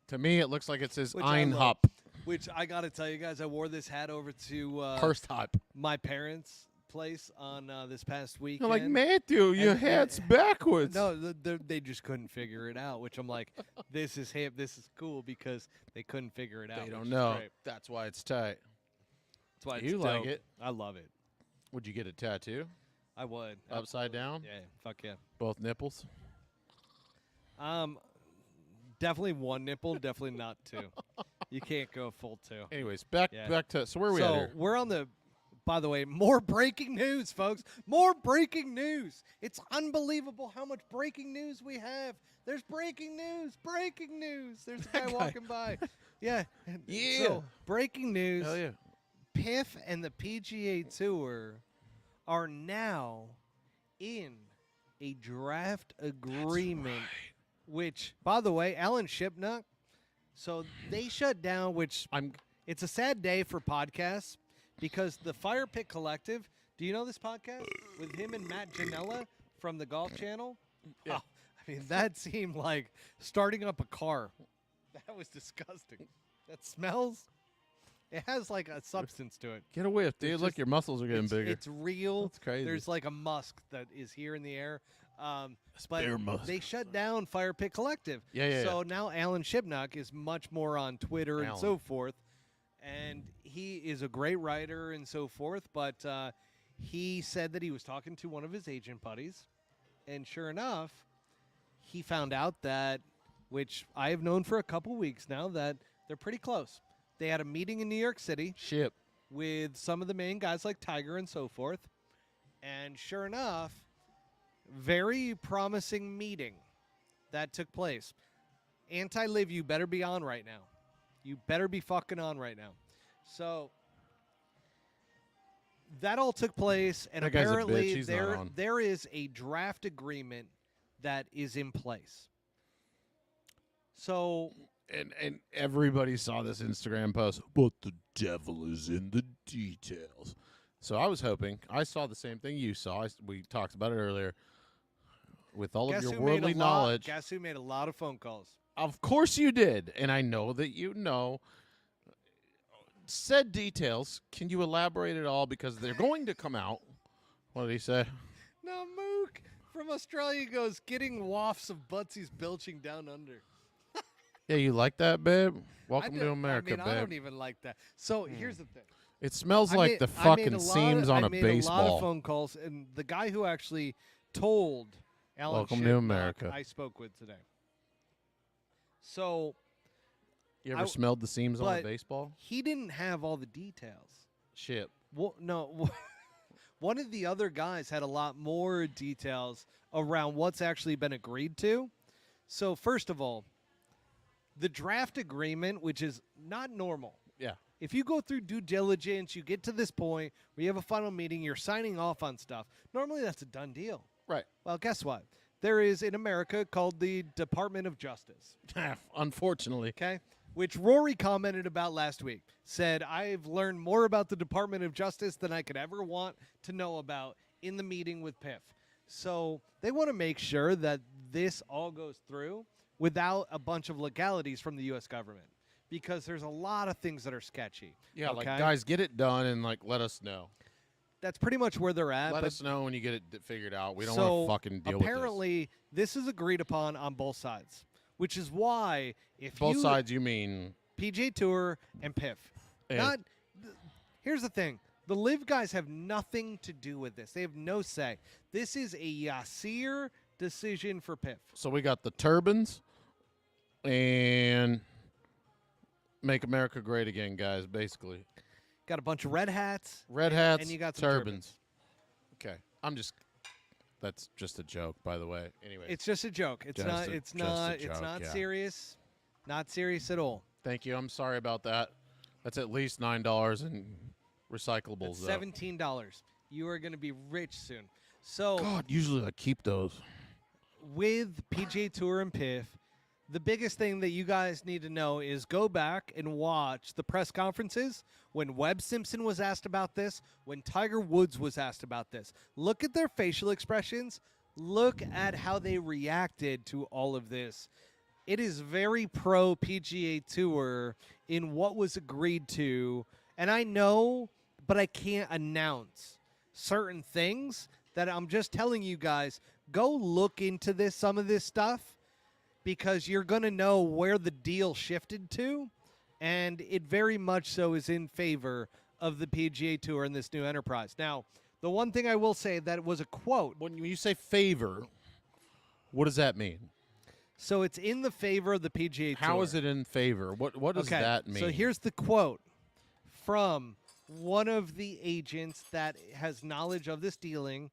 To me, it looks like it says Which I love. Einhop. Which I got to tell you guys, I wore this hat over to First hype. my parents' place on this past weekend. You're like, Matthew, your And- hat's backwards. No, they just couldn't figure it out, which I'm like, this is hip, this is cool because they couldn't figure it out. They which don't is know. great. That's why it's tight. That's why You it's like dope. it. I love it. Would you get a tattoo? I would. Upside down? Yeah, fuck yeah. Both nipples? Definitely one nipple, definitely not two. You can't go full two. Anyways, back Yeah. to so where are we at So here? we're on the by the way, more breaking news, folks. More breaking news. It's unbelievable how much breaking news we have. There's breaking news. Breaking news. There's a guy walking by. Yeah. Yeah. So, breaking news. Hell yeah. PIF and the PGA Tour are now in a draft agreement, which, by the way, Alan Shipnuck, so they shut down, which it's a sad day for podcasts because the Fire Pit Collective, do you know this podcast? With him and Matt Janella from the Golf Channel? Yeah. Oh, I mean, that seemed like starting up a car. That was disgusting. That smells. It has like a substance to it. Get a whiff, dude. It's Look, just- your muscles are getting bigger. It's real. That's crazy. There's like a musk that is here in the air. But bear musk. they shut down Fire Pit Collective. Yeah. So now Alan Shipnuck is much more on Twitter and so forth. And he is a great writer and so forth. But he said that he was talking to one of his agent buddies. And sure enough, he found out that, which I have known for a couple weeks now, that they're pretty close. They had a meeting in New York City Ship. with some of the main guys like Tiger and so forth. And sure enough, very promising meeting that took place. Anti-Live, you better be on right now. You better be fucking on right now. So that all took place, and That guy's a bitch. apparently He's not on. there is a draft agreement that is in place. So And everybody saw this Instagram post, but the devil is in the details. So I was hoping, I saw the same thing you saw. We talked about it earlier. With all of guess your who made worldly a lot? knowledge. Guess who made a lot of phone calls? Of course you did. And I know that you know. Said details, can you elaborate at all? Because they're going to come out. What did he say? No, Mook from Australia goes, getting wafts of Buttsies belching down under. Yeah, you like that, babe? Welcome to America, I mean, I babe. don't even like that. So here's the thing. It smells I like made- the I made fucking a lot seams of- on I a made a lot of baseball. phone calls, and the guy who actually told Alan Welcome to Shipnuck America. I spoke with today. So You ever I- smelled the seams on a but- baseball? he didn't have all the details. Shit. Well, no, one of the other guys had a lot more details around what's actually been agreed to. So first of all, the draft agreement, which is not normal. Yeah. If you go through due diligence, you get to this point where you have a final meeting, you're signing off on stuff. Normally that's a done deal. Right. Well, guess what? There is in America called the Department of Justice. Unfortunately. Okay, which Rory commented about last week. Said, I've learned more about the Department of Justice than I could ever want to know about in the meeting with PIF. So they want to make sure that this all goes through without a bunch of legalities from the U.S. government, because there's a lot of things that are sketchy. Yeah, like, okay? guys, get it done and, like, let us know. That's pretty much where they're at. Let but us know when you get it figured out. We don't so want to fucking deal with apparently, this is agreed upon on both sides, which is why if this. Both you sides, you mean? PGA Tour and PIF. And- Here's the thing. The Live guys have nothing to do with this. They have no say. This is a Yasir decision for PIF. So we got the turbans and Make America Great Again, guys, basically. Got a bunch of red hats. Red hats, and you got some turbans. Okay. That's just a joke, by the way. Anyway. It's just a joke. It's Just not. a- It's just a not. It's joke, not yeah. serious. Not serious at all. Thank you. I'm sorry about that. That's at least $9 in recyclables, It's though. $17. You are going to be rich soon. So God, usually I keep those. with PGA Tour and PIF, the biggest thing that you guys need to know is go back and watch the press conferences when Webb Simpson was asked about this, when Tiger Woods was asked about this. Look at their facial expressions. Look at how they reacted to all of this. It is very pro PGA Tour in what was agreed to. And I know, but I can't announce certain things that I'm just telling you guys, go look into this, some of this stuff, because you're going to know where the deal shifted to. And it very much so is in favor of the PGA Tour and this new enterprise. Now, the one thing I will say that was a quote. When you say favor, what does that mean? So it's in the favor of the PGA Tour. How is it in favor? What does that mean? So here's the quote from one of the agents that has knowledge of this dealing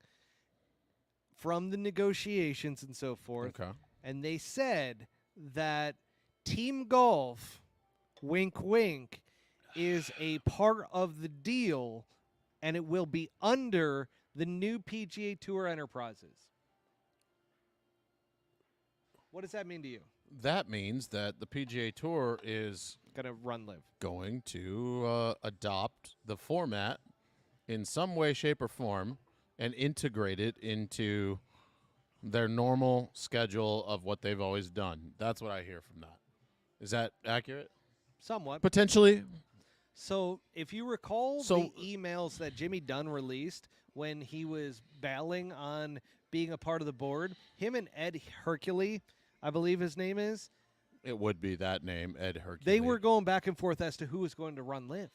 from the negotiations and so forth. Okay. And they said that Team Golf, wink, wink, is a part of the deal, and it will be under the new PGA Tour Enterprises. What does that mean to you? That means that the PGA Tour is Gonna run live. going to adopt the format in some way, shape, or form and integrate it into their normal schedule of what they've always done. That's what I hear from that. Is that accurate? Somewhat. Potentially. So, if you recall So- the emails that Jimmy Dunn released when he was bailing on being a part of the board, him and Ed Hercule, I believe his name is, It would be that name, Ed Hercules. they were going back and forth as to who was going to run live.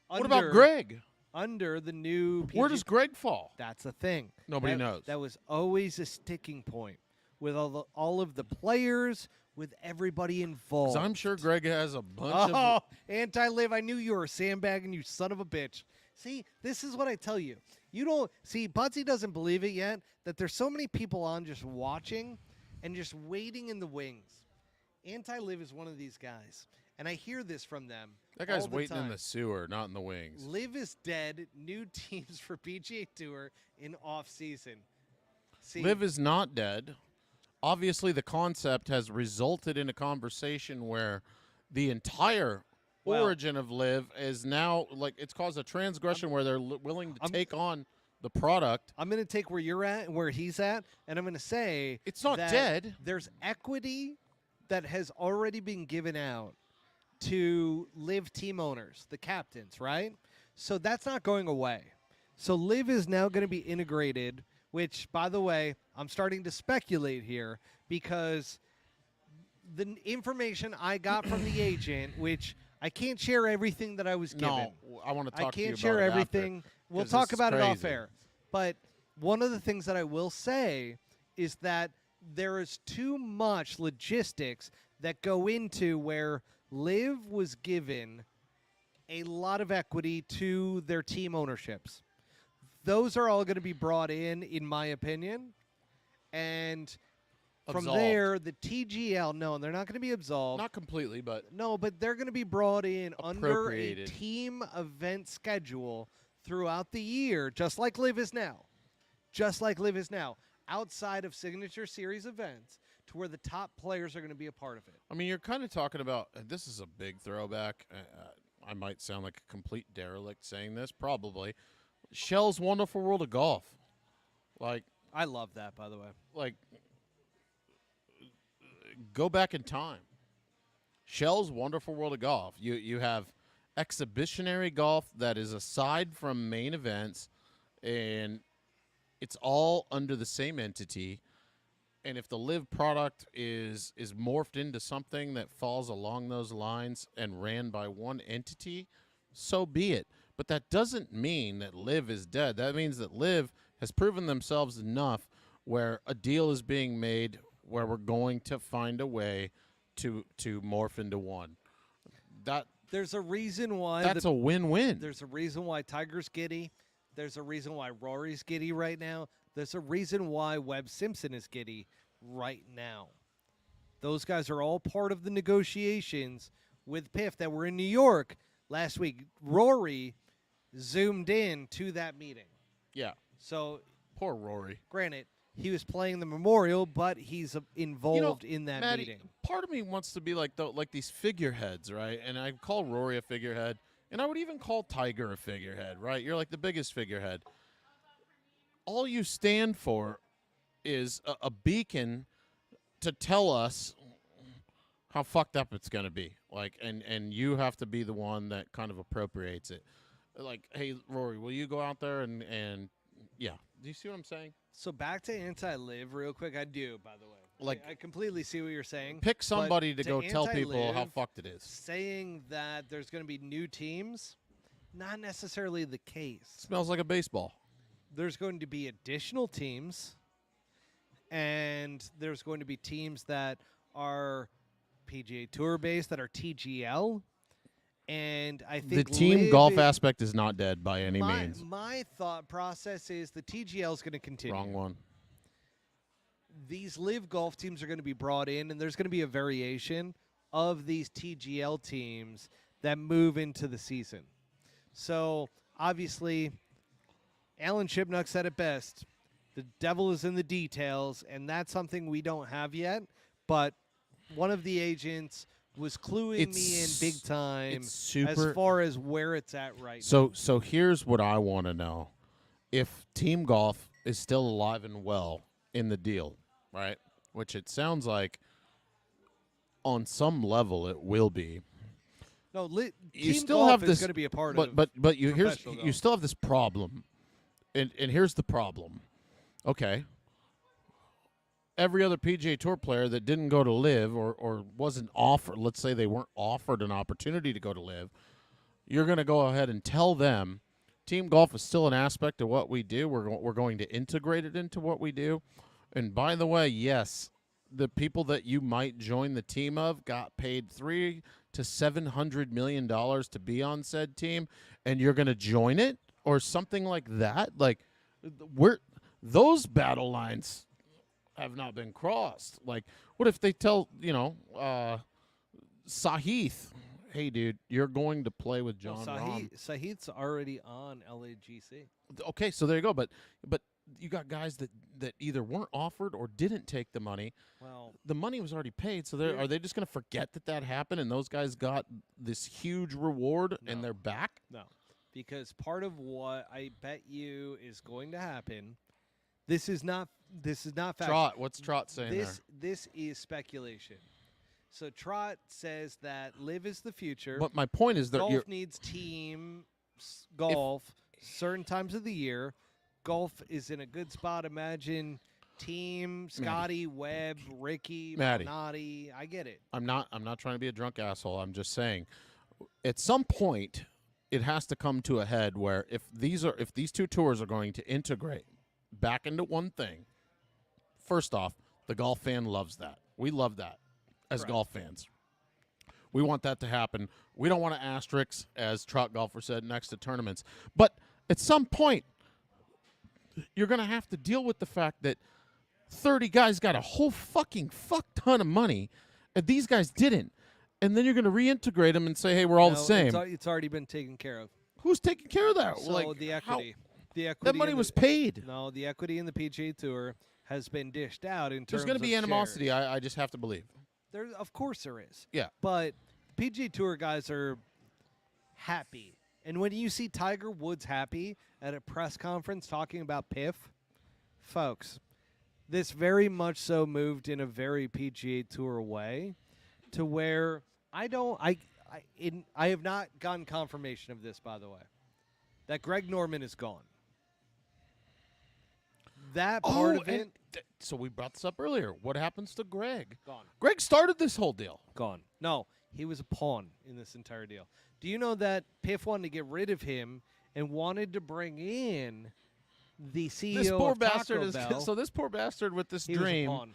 What about Greg? Under the new PGA. Where does Greg fall? That's the thing. Nobody That- knows. That was always a sticking point with all of the players, with everybody 'Cause involved. I'm sure Greg has a bunch Oh, of. anti-live! I knew you were sandbagging, you son of a bitch. See, this is what I tell you. You don't see. Budsy doesn't believe it yet that there's so many people on just watching and just waiting in the wings. Anti-live is one of these guys, and I hear this from them. That guy's all the waiting in time. the sewer, not in the wings. Live is dead. New teams for PGA Tour in off season. See, Liv is not dead. Obviously, the concept has resulted in a conversation where the entire Well- origin of Liv is now like it's caused a transgression where they're willing to I'm- take on the product. I'm going to take where you're at and where he's at, and I'm going to say It's not that dead. There's equity that has already been given out to Live team owners, the captains, right? So that's not going away. So Live is now going to be integrated, which, by the way, I'm starting to speculate here because the information I got from the agent, which I can't share everything that I was given. No, I want to talk I to you can't about share it after, everything. We'll 'cause talk this is about it off crazy. air. But one of the things that I will say is that there is too much logistics that go into where Liv was given a lot of equity to their team ownerships. Those are all going to be brought in my opinion. And from Absolved. there, the TGL, no, they're not going to be absolved. Not completely, but No, but they're going to be brought in under a Appropriated. team event schedule throughout the year, just like Live is now. Just like Live is now, outside of Signature Series events, to where the top players are going to be a part of it. I mean, you're kind of talking about this is a big throwback. I might sound like a complete derelict saying this, probably. Shell's Wonderful World of Golf, like I love that, by the way. Go back in time. Shell's Wonderful World of Golf. You have exhibitionary golf that is aside from main events, and it's all under the same entity. And if the Live product is morphed into something that falls along those lines and ran by one entity, so be it. But that doesn't mean that Live is dead. That means that Live has proven themselves enough where a deal is being made where we're going to find a way to morph into one. There's a reason why That's a win-win. there's a reason why Tiger's giddy. There's a reason why Rory's giddy right now. There's a reason why Webb Simpson is giddy right now. Those guys are all part of the negotiations with PIF that were in New York last week. Rory zoomed in to that meeting. Yeah. So, Poor Rory. granted, he was playing the memorial, but he's involved in that Maddie, meeting. part of me wants to be like these figureheads, right? And I call Rory a figurehead, and I would even call Tiger a figurehead, right? You're like the biggest figurehead. All you stand for is a beacon to tell us how fucked up it's going to be. And you have to be the one that kind of appropriates it. Like, hey, Rory, will you go out there and yeah. Do you see what I'm saying? So back to anti-live real quick. I do, by the way. Like- I completely see what you're saying. Pick somebody to to go tell people how anti-live, fucked it is. Saying that there's going to be new teams, not necessarily the case. Smells like a baseball. There's going to be additional teams, and there's going to be teams that are PGA Tour based, that are TGL, And I The think team Liv golf is- aspect is not dead by any my, means. My thought process is the TGL is going to continue. Wrong one. These live golf teams are going to be brought in, and there's going to be a variation of these TGL teams that move into the season. So, obviously, Alan Shipnuck said it best. The devil is in the details, and that's something we don't have yet. But one of the agents was cluing me in big time It's super. as far as where it's at right now. So here's what I want to know: if Team Golf is still alive and well in the deal, right? Which it sounds like, on some level, it will be. No, You Team still Golf have is this, going to be a part but of but you professional you golf. still have this problem, and here's the problem. Okay. Every other PGA Tour player that didn't go to Live or wasn't offered, let's say they weren't offered an opportunity to go to Live, you're going to go ahead and tell them, Team Golf is still an aspect of what we do. We're going to integrate it into what we do. And by the way, yes, the people that you might join the team of got paid $300 to $700 million to be on said team, and you're going to join it or something like that. Like, those battle lines have not been crossed. Like, what if they tell, Sahith, hey, dude, you're going to play with John Rahm. Sahith's already on LAGC. Okay, so there you go. But you got guys that either weren't offered or didn't take the money. Well, The money was already paid, so Here- are they just going to forget that happened and those guys got this huge reward and No. they're back? no, because part of what I bet you is going to happen. This is not fact. Trot, what's Trot saying This is speculation. So Trot says that Live is the future. there? But my point is that Golf needs team golf certain times of the year. Golf is in a good spot. Imagine team Scotty, Webb, Ricky, Maddie. Malnati. I get it. I'm not trying to be a drunk asshole. I'm just saying, at some point, it has to come to a head where if these two tours are going to integrate back into one thing, first off, the golf fan loves that. We love that as Correct. golf fans. We want that to happen. We don't want to asterisk, as Trot Golfer said, next to tournaments. But at some point, you're going to have to deal with the fact that 30 guys got a whole fucking fuck ton of money, and these guys didn't. And then you're going to reintegrate them and say, hey, we're all the No, same. It's already been taken care of. Who's taking care of that? So Like, the how- equity. The equity. that money in was the, paid. No, the equity in the PGA Tour has been dished out in terms There's going to be of animosity. shares. I just have to believe. There, of course there is. Yeah. But PGA Tour guys are happy. And when you see Tiger Woods happy at a press conference talking about PIF, folks, this very much so moved in a very PGA Tour way to where I have not gotten confirmation of this, by the way, that Greg Norman is gone. That part of it, so we brought this up earlier. What happens to Greg? gone. Greg started this whole deal. Gone. No, he was a pawn in this entire deal. Do you know that Piff wanted to get rid of him and wanted to bring in the CEO This poor of Taco bastard Bell? so this poor bastard with this He was a dream, pawn.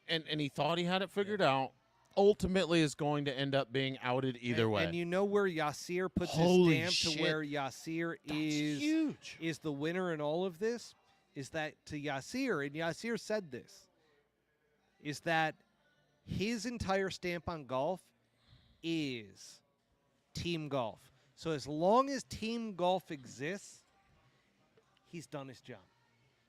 and he thought he had it figured out, ultimately is going to end up being outed either way. And you know where Yasir puts Holy his stamp shit. to where Yasir That's is huge. is the winner in all of this? Is that to Yasir, and Yasir said this, is that his entire stamp on golf is team golf. So as long as team golf exists, he's done his job.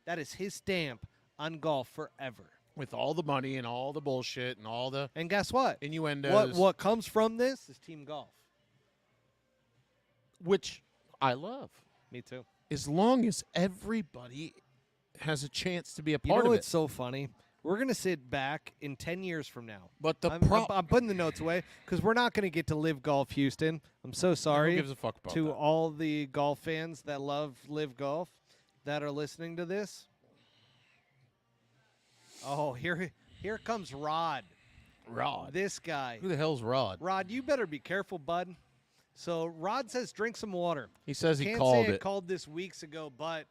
That is his stamp on golf forever. With all the money and all the bullshit and all the And guess what? innuendos, What comes from this is team golf. which I love. Me too. As long as everybody has a chance to be a You part know of what's it. so funny? We're going to sit back in 10 years from now. But the I'm putting the notes away because we're not going to get to Live Golf Houston. I'm so sorry Who gives a fuck about to that? all the golf fans that love Live Golf that are listening to this. Oh, here comes Rod. Rod. This guy. Who the hell's Rod? Rod, you better be careful, bud. So Rod says drink some water. He says he Can't called say I it. called this weeks ago, but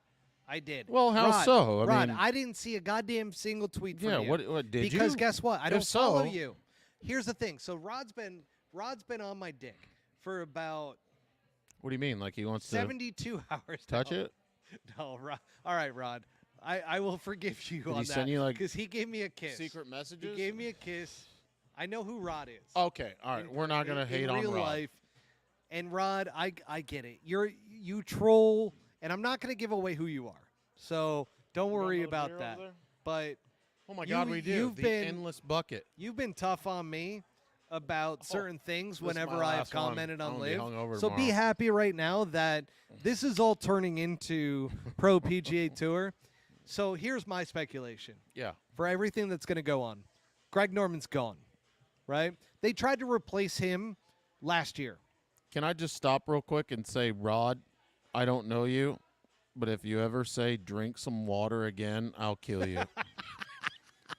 I did. Well, how Rod, so? I Rod, mean- I didn't see a goddamn single tweet from Yeah, you. what did you? Because guess what? I If don't follow so- you. Here's the thing. So Rod's been on my dick for about What do you mean? Like he wants 72 hours. to touch now. it? No, Rod. All right, Rod. I will forgive you Did on he that send you like because he gave me a kiss. secret He messages? gave me a kiss. I know who Rod is. Okay, all right. We're not gonna hate in on real Rod. life. And Rod, I get it. You troll, and I'm not going to give away who you are. So don't worry about that. But Oh my God, we do. The endless bucket. you've been tough on me about certain things this is my whenever I have last one. commented I'm on gonna be Live. hungover So be tomorrow. happy right now that this is all turning into Pro PGA Tour. So here's my speculation Yeah. for everything that's going to go on. Greg Norman's gone, right? They tried to replace him last year. Can I just stop real quick and say, Rod, I don't know you, but if you ever say drink some water again, I'll kill you.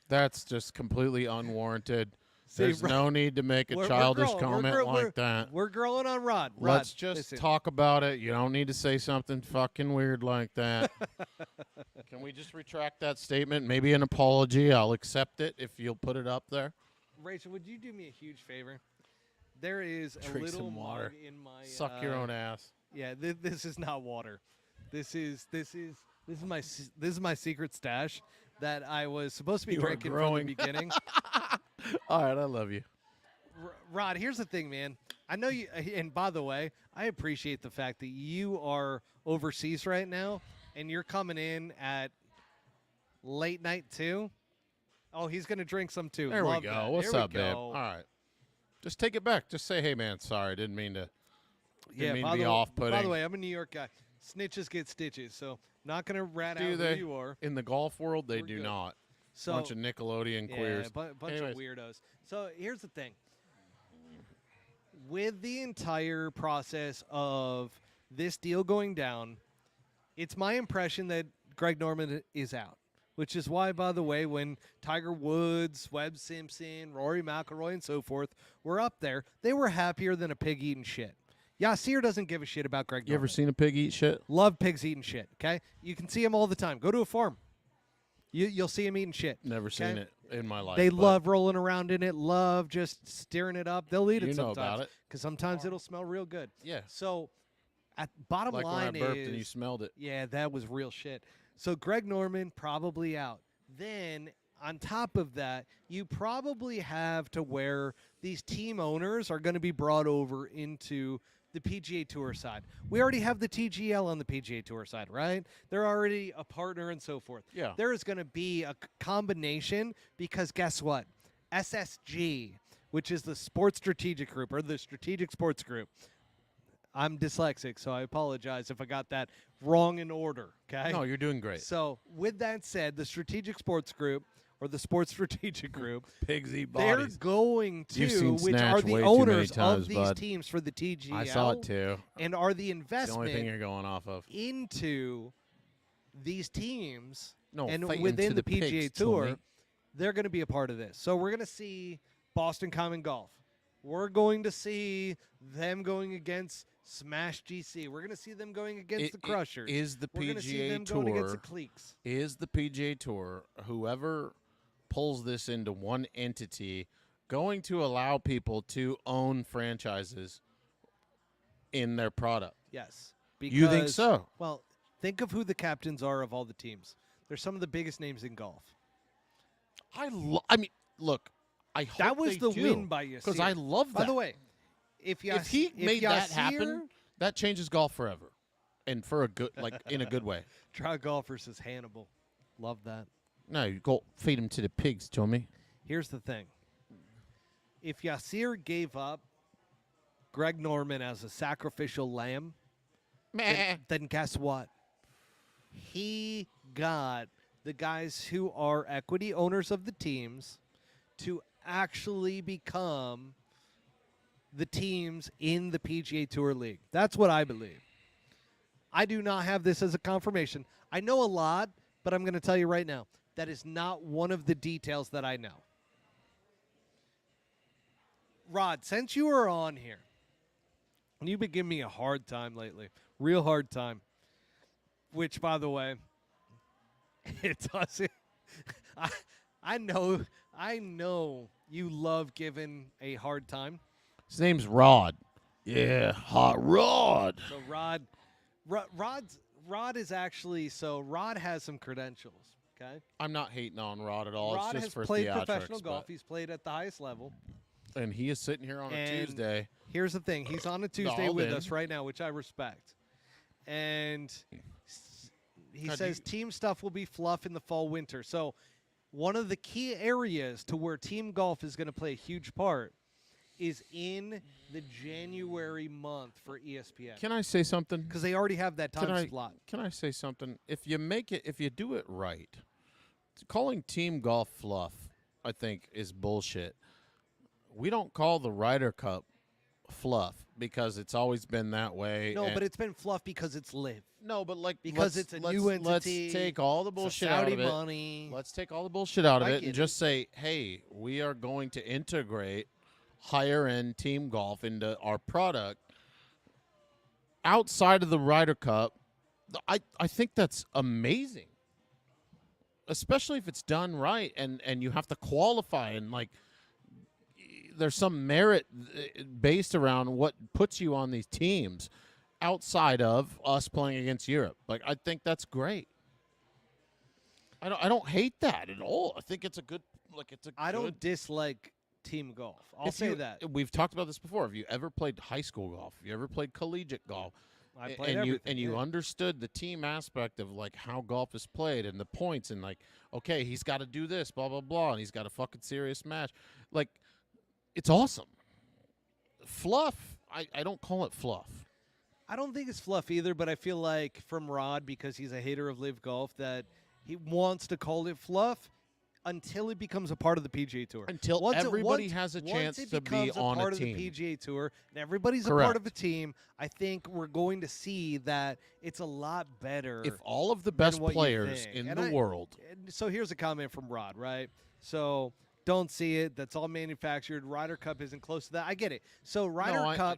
That's just completely unwarranted. See, There's no need to make a we're childish growing. comment like that. We're growing on Rod. Let's Rod, just listen. talk about it. You don't need to say something fucking weird like that. Can we just retract that statement? Maybe an apology. I'll accept it if you'll put it up there. Rachel, would you do me a huge favor? There is a Drink little some water. mug in my Suck your own ass. Yeah, this is not water. This is my secret stash that I was supposed to be You are drinking from growing. the beginning. All right, I love you. Rod, here's the thing, man. I know you, and by the way, I appreciate the fact that you are overseas right now, and you're coming in at late night too. Oh, he's gonna drink some too. There Love we go. that. What's There we up, babe? go. All right. Just take it back. Just say, hey, man, sorry. Didn't mean to. Didn't mean by to be the, off-putting. by the way, I'm a New York guy. Snitches get stitches, so not gonna rat Do out they? who you are. In the golf world, they We're do good. not. So Bunch of Nickelodeon queers. bunch Anyways. of weirdos. So here's the thing. With the entire process of this deal going down, it's my impression that Greg Norman is out. Which is why, by the way, when Tiger Woods, Webb Simpson, Rory McIlroy, and so forth were up there, they were happier than a pig eating shit. Yasir doesn't give a shit about Greg You Norman. ever seen a pig eat shit? Love pigs eating shit, okay? You can see them all the time. Go to a farm. You'll see them eating shit. Never seen okay? it in my life. They but love rolling around in it, love just stirring it up. They'll eat You it know sometimes. about it. Because sometimes it'll smell real good. Yeah. So, at bottom Like when I line burped is, and you smelled it. yeah, that was real shit. So Greg Norman probably out. Then on top of that, you probably have to where these team owners are going to be brought over into the PGA Tour side. We already have the TGL on the PGA Tour side, right? They're already a partner and so forth. Yeah. There is going to be a combination because guess what? SSG, which is the Sports Strategic Group or the Strategic Sports Group. I'm dyslexic, so I apologize if I got that wrong in order, okay? No, you're doing great. So, with that said, the Strategic Sports Group or the Sports Strategic Group, Pigs eat they're bodies. going You've seen to, which are Snatch the way too many owners times, of these bud. teams for the TGL, I saw it too. and are the It's the only thing investment you're going off of. into these teams No, and fight within into the PGA pigs, Tour, Tommy. they're going to be a part of this. So we're going to see Boston Common Golf. We're going to see them going against Smash GC. We're going to see them going against the Crushers. Is the We're going to see PGA them going against the Tour? Cliques. Is the PGA Tour, whoever pulls this into one entity, going to allow people to own franchises in their product? Yes. You think Because- so? Well, think of who the captains are of all the teams. They're some of the biggest names in golf. I mean, look, I hope That was they the do, win by Yasir. because I love that. By the way, if he made that Yasir- happen, that changes golf forever, and for a good, like in a good way. Try golf versus Hannibal. Love that. No, you go feed him to the pigs, Tommy. Here's the thing. If Yasir gave up Greg Norman as a sacrificial lamb, then guess what? He got the guys who are equity owners of the teams to actually become the teams in the PGA Tour League. That's what I believe. I do not have this as a confirmation. I know a lot, but I'm going to tell you right now, that is not one of the details that I know. Rod, since you are on here, and you've been giving me a hard time lately, real hard time, which, by the way, it doesn't. I know you love giving a hard time. His name's Rod. Yeah, hot rod. So Rod is actually Rod has some credentials. Okay, I'm not hating on Rod at all. Rod it's has just for played theatrics, professional but- golf. He's played at the highest level. And he is sitting here on a And Tuesday. Here's the thing: he's on a Tuesday Dialed with in. us right now, which I respect. And he God, says team stuff will be fluff in the fall winter. So one of the key areas to where team golf is going to play a huge part is in the January month for ESPN Can I say something? because they already have that time slot. Can I say something? If you do it right, calling team golf fluff, I think, is bullshit. We don't call the Ryder Cup fluff because it's always been that way. No, and- but it's been fluff because it's live. no, but like Because let's- it's a let's- new entity. Let's take all the It's bullshit Saudi out of it. money. Let's take all the bullshit out of I it get and just say, hey, we are going to integrate higher end team golf into our product outside of the Ryder Cup. I think that's amazing, especially if it's done right and you have to qualify and like there's some merit based around what puts you on these teams outside of us playing against Europe. Like I think that's great. I don't hate that at all. I think it's a good I don't dislike team golf. I'll if say you- that. We've talked about this before. Have you ever played high school golf? Have you ever played collegiate golf? I played and you everything, you yeah. understood the team aspect of like how golf is played and the points and like, okay, he's got to do this, blah blah blah, and he's got a fucking serious match. Like, it's awesome. Fluff, I don't call it fluff. I don't think it's fluff either, but I feel like from Rod, because he's a hater of live golf, that he wants to call it fluff until it becomes a part of the PGA Tour. Until Once it- everybody once- has a chance once it to be becomes on a part a of team. the PGA Tour and everybody's a part of a team, I think we're going to see that it's a lot better. If all of the best what you players think. in And the world, And so here's a comment from Rod, right? So don't see it. That's all manufactured. Ryder Cup isn't close to that. I get it. So Ryder Cup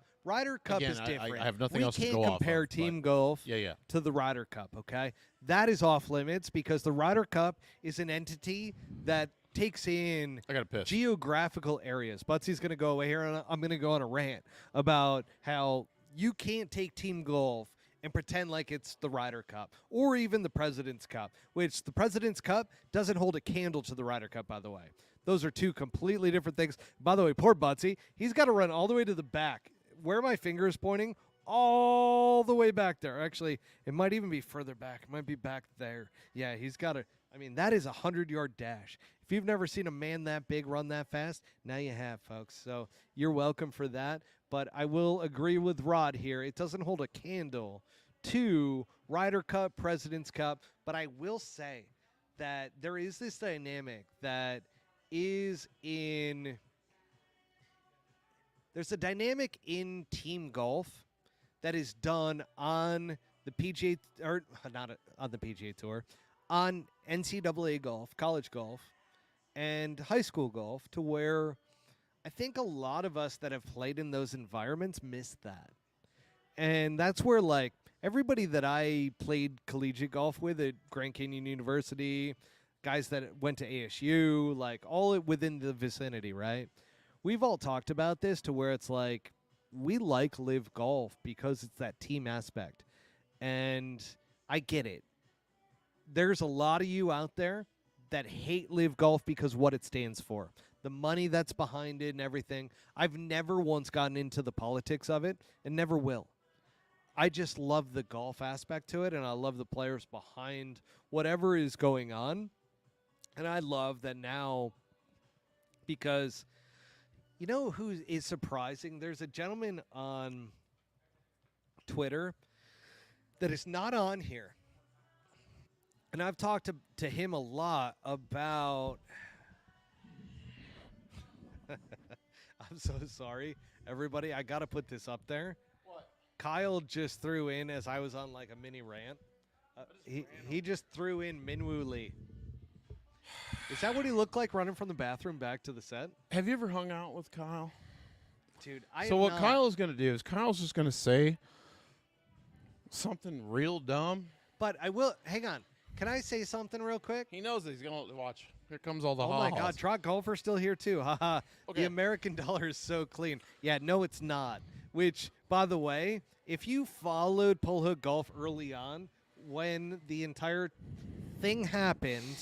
again, is I different. have nothing we else to can't go off compare of, but- team golf yeah. to the Ryder Cup, okay? That is off limits because the Ryder Cup is an entity that takes in I got to piss. geographical areas. Butsy's going to go away here, and I'm going to go on a rant about how you can't take team golf and pretend like it's the Ryder Cup or even the President's Cup, which the President's Cup doesn't hold a candle to the Ryder Cup, by the way. Those are two completely different things. By the way, poor Butsy, he's got to run all the way to the back. Where my finger is pointing, all the way back there. Actually, it might even be further back. It might be back there. Yeah, he's got to. I mean, that is a 100-yard dash. If you've never seen a man that big run that fast, now you have, folks. So you're welcome for that. But I will agree with Rod here. It doesn't hold a candle to Ryder Cup, President's Cup. But I will say that there is this dynamic that is in. There's a dynamic in team golf that is done on the PGA, or not on the PGA Tour, on NCAA golf, college golf, and high school golf, to where I think a lot of us that have played in those environments miss that. And that's where, like, everybody that I played collegiate golf with at Grand Canyon University, guys that went to ASU, like, all within the vicinity, right? We've all talked about this to where it's like, we like live golf because it's that team aspect. And I get it. There's a lot of you out there that hate live golf because what it stands for. The money that's behind it and everything. I've never once gotten into the politics of it and never will. I just love the golf aspect to it, and I love the players behind whatever is going on. And I love that now, because you know who is surprising? There's a gentleman on Twitter that is not on here. And I've talked to him a lot about... I'm so sorry, everybody. I got to put this up there. What? Kyle just threw in, as I was on like a mini rant, he just threw in Minwoo Lee. Is that what he looked like running from the bathroom back to the set? Have you ever hung out with Kyle? Dude, I So am what not. Kyle is going to do is Kyle's just going to say something real dumb. But I will. Hang on. Can I say something real quick? He knows that he's going to watch. Here comes all the Oh my God, Trot Golfer's still here too. Haha. Okay. The American dollar is so clean. Yeah, no, it's not. Which, by the way, if you followed Pull Hook Golf early on, when the entire thing happened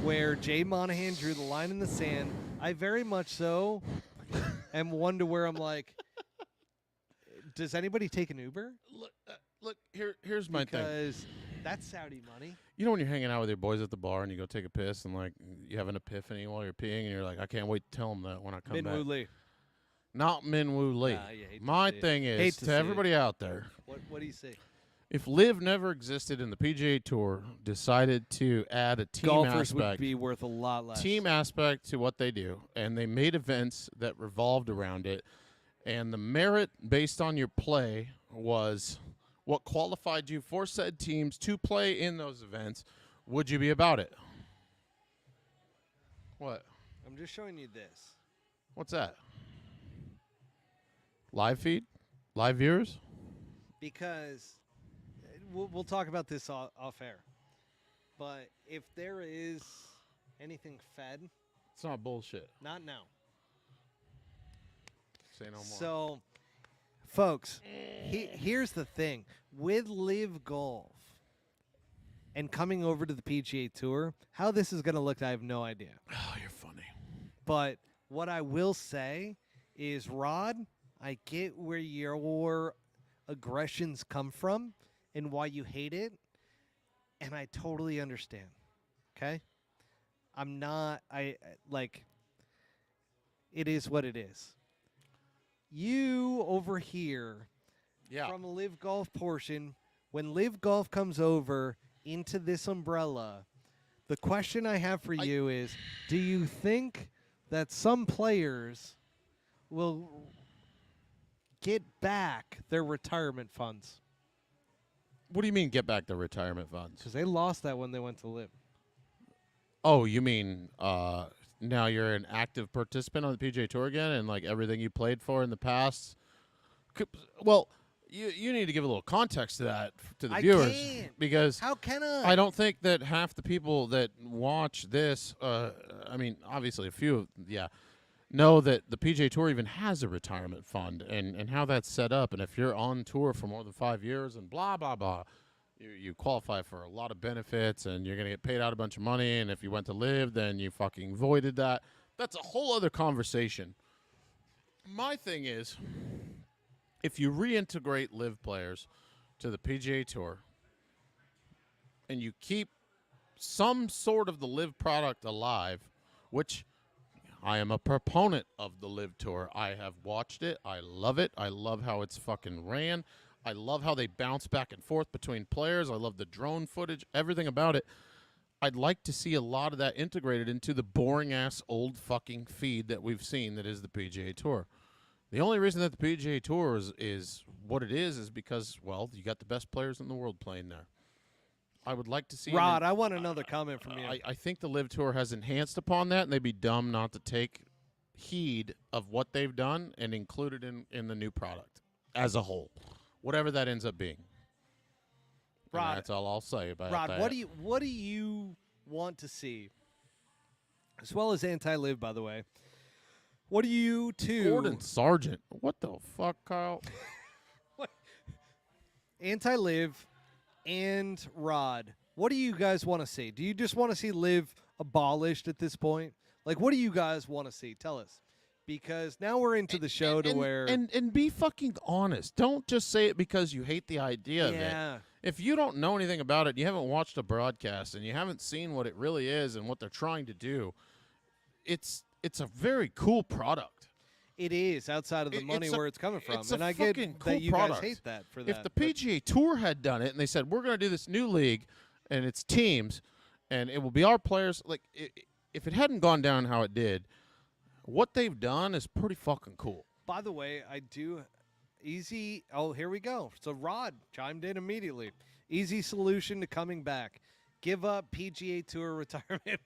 where Jay Monahan drew the line in the sand, I very much so am one to where I'm like, does anybody take an Uber? Look, here's my thing. Because that's Saudi money. You know when you're hanging out with your boys at the bar and you go take a piss and like you have an epiphany while you're peeing and you're like, I can't wait to tell them that when I come Min back. Woo Lee. Not Min Woo Lee. Nah, you hate to My see it. thing Hate is to to see everybody out there. What do you say? If Live never existed and the PGA Tour decided to add a team Golfers aspect, would be worth a lot less. team aspect to what they do, and they made events that revolved around it, and the merit based on your play was what qualified you for said teams to play in those events, would you be about it? What? I'm just showing you this. What's that? Live feed? Live viewers? Because we'll talk about this off air. But if there is anything fed, It's not bullshit. not now. Say no more. So, folks, here's the thing. With Live Golf and coming over to the PGA Tour, how this is going to look, I have no idea. Oh, you're funny. But what I will say is, Rod, I get where your aggressions come from and why you hate it, and I totally understand. Okay? I'm not, it is what it is. You over here Yeah. from Live Golf portion, when Live Golf comes over into this umbrella, the question I have for you is, do you think that some players will get back their retirement funds? What do you mean get back the retirement funds? Because they lost that when they went to Live. Oh, you mean now you're an active participant on the PGA Tour again, and like everything you played for in the past? Well, you need to give a little context to that to the I viewers can't. because How can I don't think that half the people that watch this, I mean, obviously a few, know that the PGA Tour even has a retirement fund and how that's set up. And if you're on tour for more than 5 years and blah, blah, blah, you qualify for a lot of benefits and you're going to get paid out a bunch of money. And if you went to Live, then you fucking voided that. That's a whole other conversation. My thing is, if you reintegrate Live players to the PGA Tour and you keep some sort of the Live product alive, which I am a proponent of the Live Tour. I have watched it. I love it. I love how it's fucking ran. I love how they bounce back and forth between players. I love the drone footage, everything about it. I'd like to see a lot of that integrated into the boring-ass old fucking feed that we've seen that is the PGA Tour. The only reason that the PGA Tour is what it is because, well, you got the best players in the world playing there. I would like to see... Rod, I want another comment from you. I think the Live Tour has enhanced upon that, and they'd be dumb not to take heed of what they've done and include it in the new product as a whole, whatever that ends up being. Rod, and that's all I'll say about Rod, that. what do you want to see, as well as anti-Live, by the way? What do you two Gordon Sargent. What the fuck, Kyle? anti-Live and Rod? What do you guys want to see? Do you just want to see Live abolished at this point? Like, what do you guys want to see? Tell us. Because now we're into the show to where... And be fucking honest. Don't just say it because you hate the idea of it. If you don't know anything about it, you haven't watched a broadcast, and you haven't seen what it really is and what they're trying to do, it's a very cool product. It is, outside of the money where it's coming from. It's a and I get fucking that cool you product. guys hate that for that. If the PGA Tour had done it and they said, we're going to do this new league, and it's teams, and it will be our players, like, if it hadn't gone down how it did, what they've done is pretty fucking cool. By the way, I do easy. Oh, here we go. So Rod chimed in immediately. Easy solution to coming back. Give up PGA Tour retirement.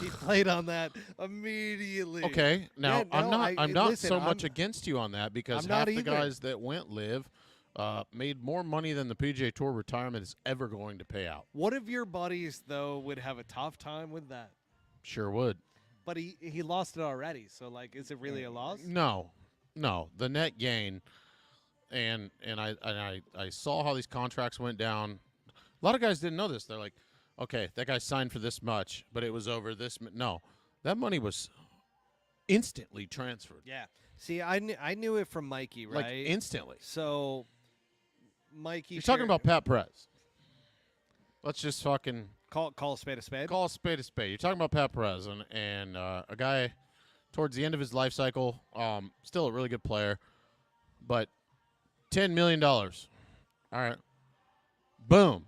He played on that immediately. Okay, now Yeah, no, I'm not listen, so much against you on that because I'm half not the either. guys that went Live made more money than the PGA Tour retirement is ever going to pay out. One of your buddies, though, would have a tough time with that. Sure would. But he lost it already. So, like, is it really a loss? No. No, the net gain, and I saw how these contracts went down. A lot of guys didn't know this. They're like, okay, that guy signed for this much, but it was over this. No, that money was instantly transferred. Yeah. See, I knew it from Mikey, right? Like instantly. So, Mikey, You're talking about Pat Perez. Let's just fucking call a spade a spade. call a spade a spade. You're talking about Pat Perez and a guy towards the end of his life cycle, still a really good player, but $10 million. All right. Boom.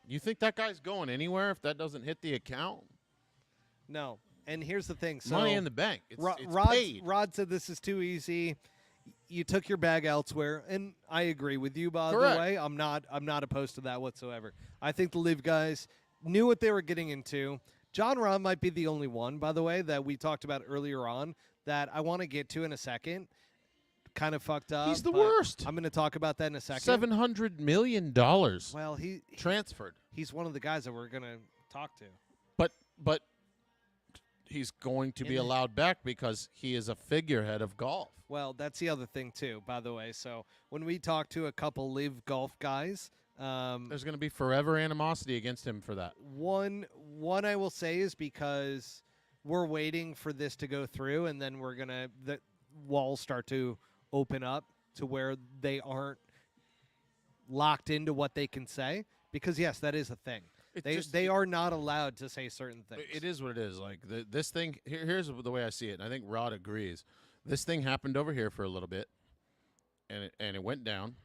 You think that guy's going anywhere if that doesn't hit the account? No. And here's the thing. So Money in the bank. It's paid. Rod said this is too easy. You took your bag elsewhere, and I agree with you. By Correct. the way, I'm not opposed to that whatsoever. I think the Live guys knew what they were getting into. John Rahm might be the only one, by the way, that we talked about earlier on that I want to get to in a second. Kind of fucked up. He's the but worst. I'm going to talk about that in a second. $700 million Well, transferred. he's one of the guys that we're going to talk to. But he's going to be allowed back because he is a figurehead of golf. Well, that's the other thing too, by the way. So when we talk to a couple Live golf guys, There's going to be forever animosity against him for that. one I will say is because we're waiting for this to go through, and then the walls start to open up to where they aren't locked into what they can say. Because yes, that is a thing. They are not allowed to say certain things. It is what it is. Like this thing. Here's the way I see it, and I think Rod agrees. This thing happened over here for a little bit, and it went down,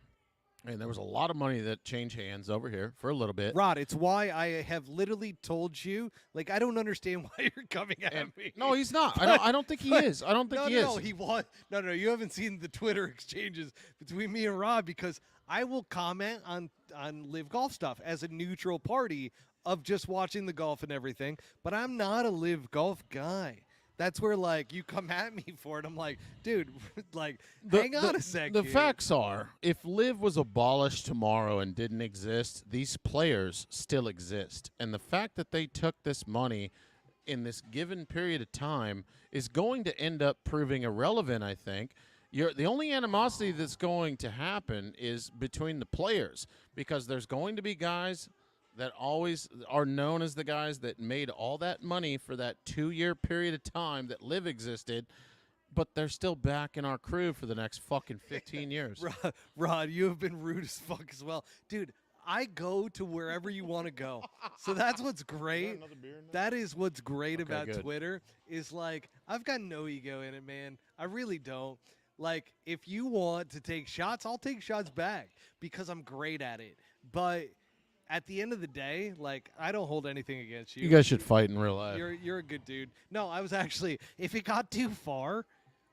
and there was a lot of money that changed hands over here for a little bit. Rod, it's why I have literally told you. Like, I don't understand why you're coming at me. No, he's not. I don't think he is. I don't think he is. No, he was. No, you haven't seen the Twitter exchanges between me and Rod because I will comment on Live Golf stuff as a neutral party of just watching the golf and everything. But I'm not a Live Golf guy. That's where, like, you come at me for it. I'm like, dude, like, hang on a sec. The dude. facts are, if Live was abolished tomorrow and didn't exist, these players still exist. And the fact that they took this money in this given period of time is going to end up proving irrelevant, I think. The only animosity that's going to happen is between the players, because there's going to be guys that always are known as the guys that made all that money for that 2-year period of time that Live existed, but they're still back in our crew for the next fucking 15 years. Rod, you have been rude as fuck as well. Dude, I go to wherever you want to go. So that's what's great. That is what's great about good. Twitter is, like, I've got no ego in it, man. I really don't. Like, if you want to take shots, I'll take shots back because I'm great at it. But at the end of the day, like, I don't hold anything against you. You guys should fight in real life. You're a good dude. No, I was actually, if it got too far,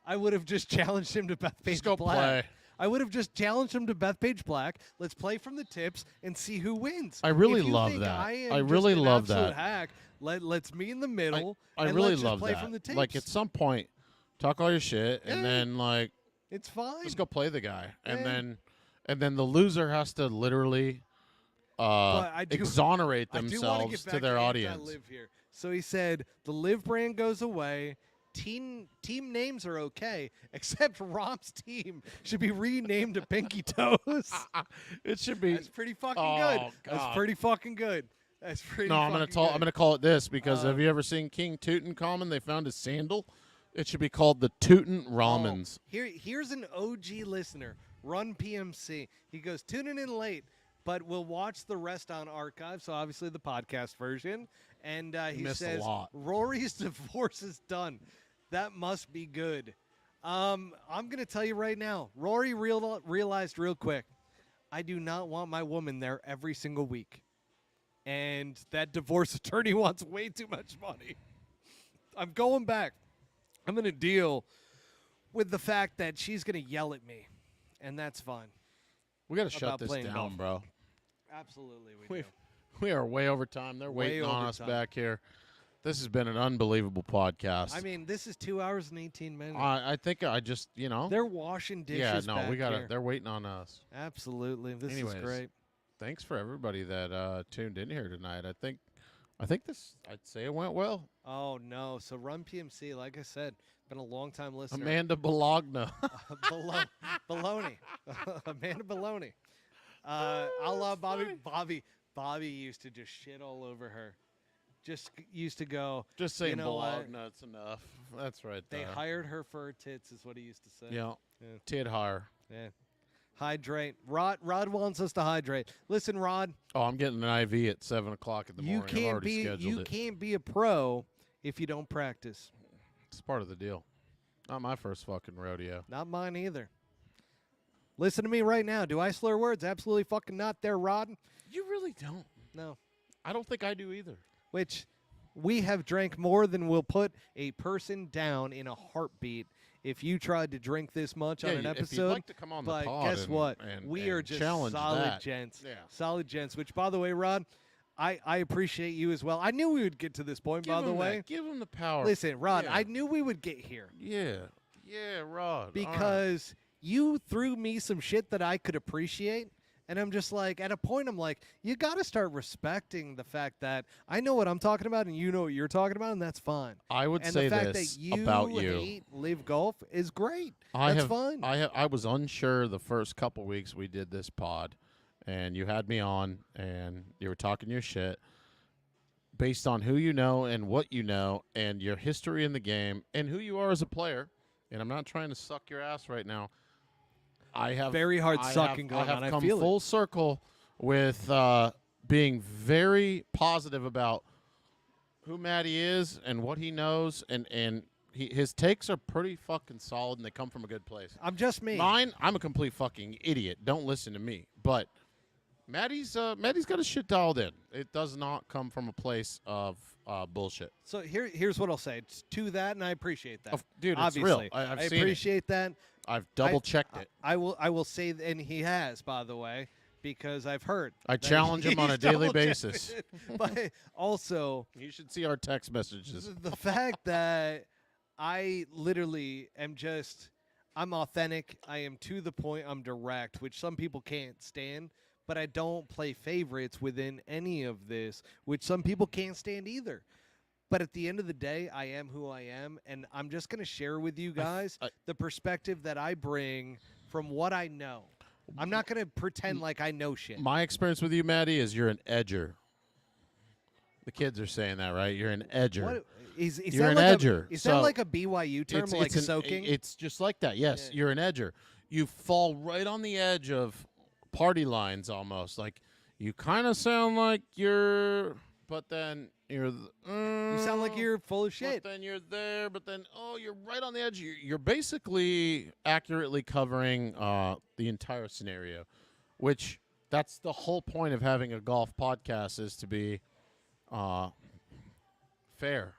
I would have just challenged him to Bethpage Just go Black. play. I would have just challenged him to Bethpage Black. Let's play from the tips and see who wins. I really If you love think that. I am I just really an love absolute that. Hack, let's meet in the middle. I and really let's just love play that. from the tapes. Like, at some point, talk all your shit, Yeah. and then, like, it's fine. just go play the guy. Yeah. And then the loser has to literally But I do- exonerate I do want to themselves get to back their to audience. Live here. So he said the Live brand goes away. Team names are okay, except Rom's team should be renamed to Pinky Toes. It should be. That's pretty fucking Oh, good. God. That's pretty fucking good. That's pretty. No, I'm gonna fucking good. I'm gonna call it this because have you ever seen King Tutankhamun? They found his sandal. It should be called the Tootin' Ramens. Here's an OG listener, Run PMC. He goes, tuning in late, but we'll watch the rest on archive, so obviously the podcast version. And he missed a says, lot. Rory's divorce is done. That must be good. I'm going to tell you right now, Rory realized real quick, I do not want my woman there every single week. And that divorce attorney wants way too much money. I'm going back. I'm going to deal with the fact that she's going to yell at me, and that's fine. We gotta shut About this playing down, golf. bro. Absolutely, we We do. we are way over time. They're Way waiting on over us time. back here. This has been an unbelievable podcast. I mean, this is 2 hours and 18 minutes. I think I just They're washing dishes. yeah no back we gotta here. they're waiting on us. Absolutely, this Anyways. is great. Thanks for everybody that tuned in here tonight. I think this I'd say it went well. Oh no! So Run PMC, like I said, Been a long time listener. Amanda Bologna. Baloney. Amanda Baloney. I love Bobby. Bobby used to just shit all over her. Just used to go. Just saying you know what? Bologna, it's enough. That's right They there. hired her for her tits, is what he used to say. Yeah. Yeah. Tit hire. Yeah. Hydrate. Rod wants us to hydrate. Listen, Rod. Oh, I'm getting an IV at 7 o'clock in the morning. I've already scheduled you it. can't be a pro if you don't practice. It's part of the deal. Not my first fucking rodeo. Not mine either. Listen to me right now. Do I slur words? Absolutely fucking not there, Rod. You really don't. No. I don't think I do either. Which we have drank more than will put a person down in a heartbeat if you tried to drink this much on an If episode. you'd like to come on but the pod guess and, what? and- we and are just challenge solid that. gents. Yeah. Solid gents. Which, by the way, Rod, I appreciate you as well. I knew we would get to this point, by the way. Give him the power. Listen, Rod, Yeah. I knew we would get here. Yeah. Yeah, Rod. All right. Because you threw me some shit that I could appreciate. And I'm just like, at a point, I'm like, you got to start respecting the fact that I know what I'm talking about and you know what you're talking about, and that's fine. I would And say the fact this that you about you. hate live golf is great. I That's have, fine. I was unsure the first couple weeks we did this pod, and you had me on, and you were talking your shit based on who you know and what you know and your history in the game and who you are as a player. And I'm not trying to suck your ass right now. I have Very hard I sucking have, going I have on. I come feel it. full circle with being very positive about who Matty is and what he knows, and his takes are pretty fucking solid, and they come from a good place. I'm just me. Mine, I'm a complete fucking idiot. Don't listen to me. But Matty's got his shit dialed in. It does not come from a place of bullshit. So here's what I'll say to that, and I appreciate that. Dude, it's Obviously. real. I've I seen appreciate that. I've double checked it. I will say, and he has, by the way, because I've heard. I that challenge him on a he's daily double-checked basis. it. But also, You should see our text messages. the fact that I literally am I'm authentic. I am to the point. I'm direct, which some people can't stand. But I don't play favorites within any of this, which some people can't stand either. But at the end of the day, I am who I am, and I'm just going to share with you guys the perspective that I bring from what I know. I'm not going to pretend like I know shit. My experience with you, Matty, is you're an edger. The kids are saying that, right? You're an edger. What, is You're that an like edger. Is So that like a BYU term, like an- soaking? It's just like that. Yes, Yeah. you're an edger. You fall right on the edge of party lines almost. Like you kind of sound like you're, but then you're. You sound like you're full of shit. But then you're there, but then you're right on the edge. You're basically accurately covering the entire scenario, which that's the whole point of having a golf podcast is to be fair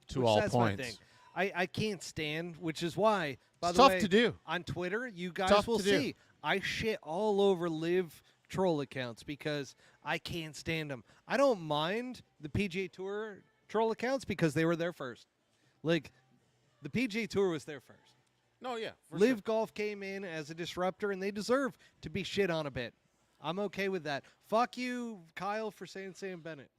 to Which all that's my points. thing. I can't stand, which is why, by It's the tough way, to do. on Twitter, you guys Tough will to do. see I shit all over live troll accounts because I can't stand them. I don't mind the PGA Tour troll accounts because they were there first. Like, the PGA Tour was there first. No, yeah. for Live sure. Golf came in as a disruptor, and they deserve to be shit on a bit. I'm okay with that. Fuck you, Kyle, for saying Sam Bennett.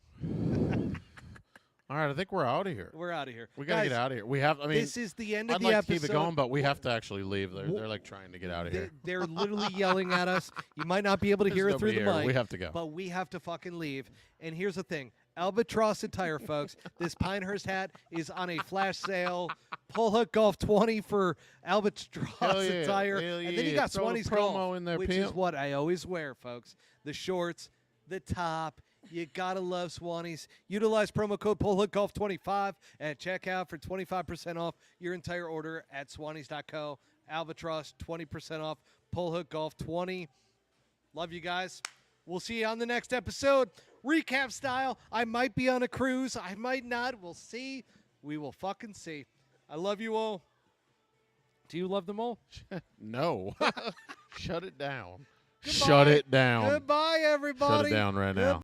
All right, I think we're out of here. We're out of here. We gotta Guys, get out of here. We have. I mean, this is the end of I'd the like episode. to keep it going, but we have to actually leave. They're like trying to get out of here. They're literally yelling at us. You might not be able to There's hear it through the nobody here. mic. We have to go. But we have to fucking leave. And here's the thing. Albatross attire, folks. This Pinehurst hat is on a flash sale. Pull Hook Golf 20 for Albatross Hell yeah. attire. Hell And then you yeah. got Throw the Swannies promo Golf, in there, which is pimp. what I always wear, folks. The shorts, the top. You gotta love Swannies. Utilize promo code PullHookGolf25 at checkout for 25% off your entire order at Swannies.co. Albatross 20% off. PullHookGolf20. Love you guys. We'll see you on the next episode. Recap style. I might be on a cruise. I might not. We'll see. We will fucking see. I love you all. Do you love them all? No. Shut it down. Goodbye. Shut it down. Goodbye, everybody. Shut it down right now.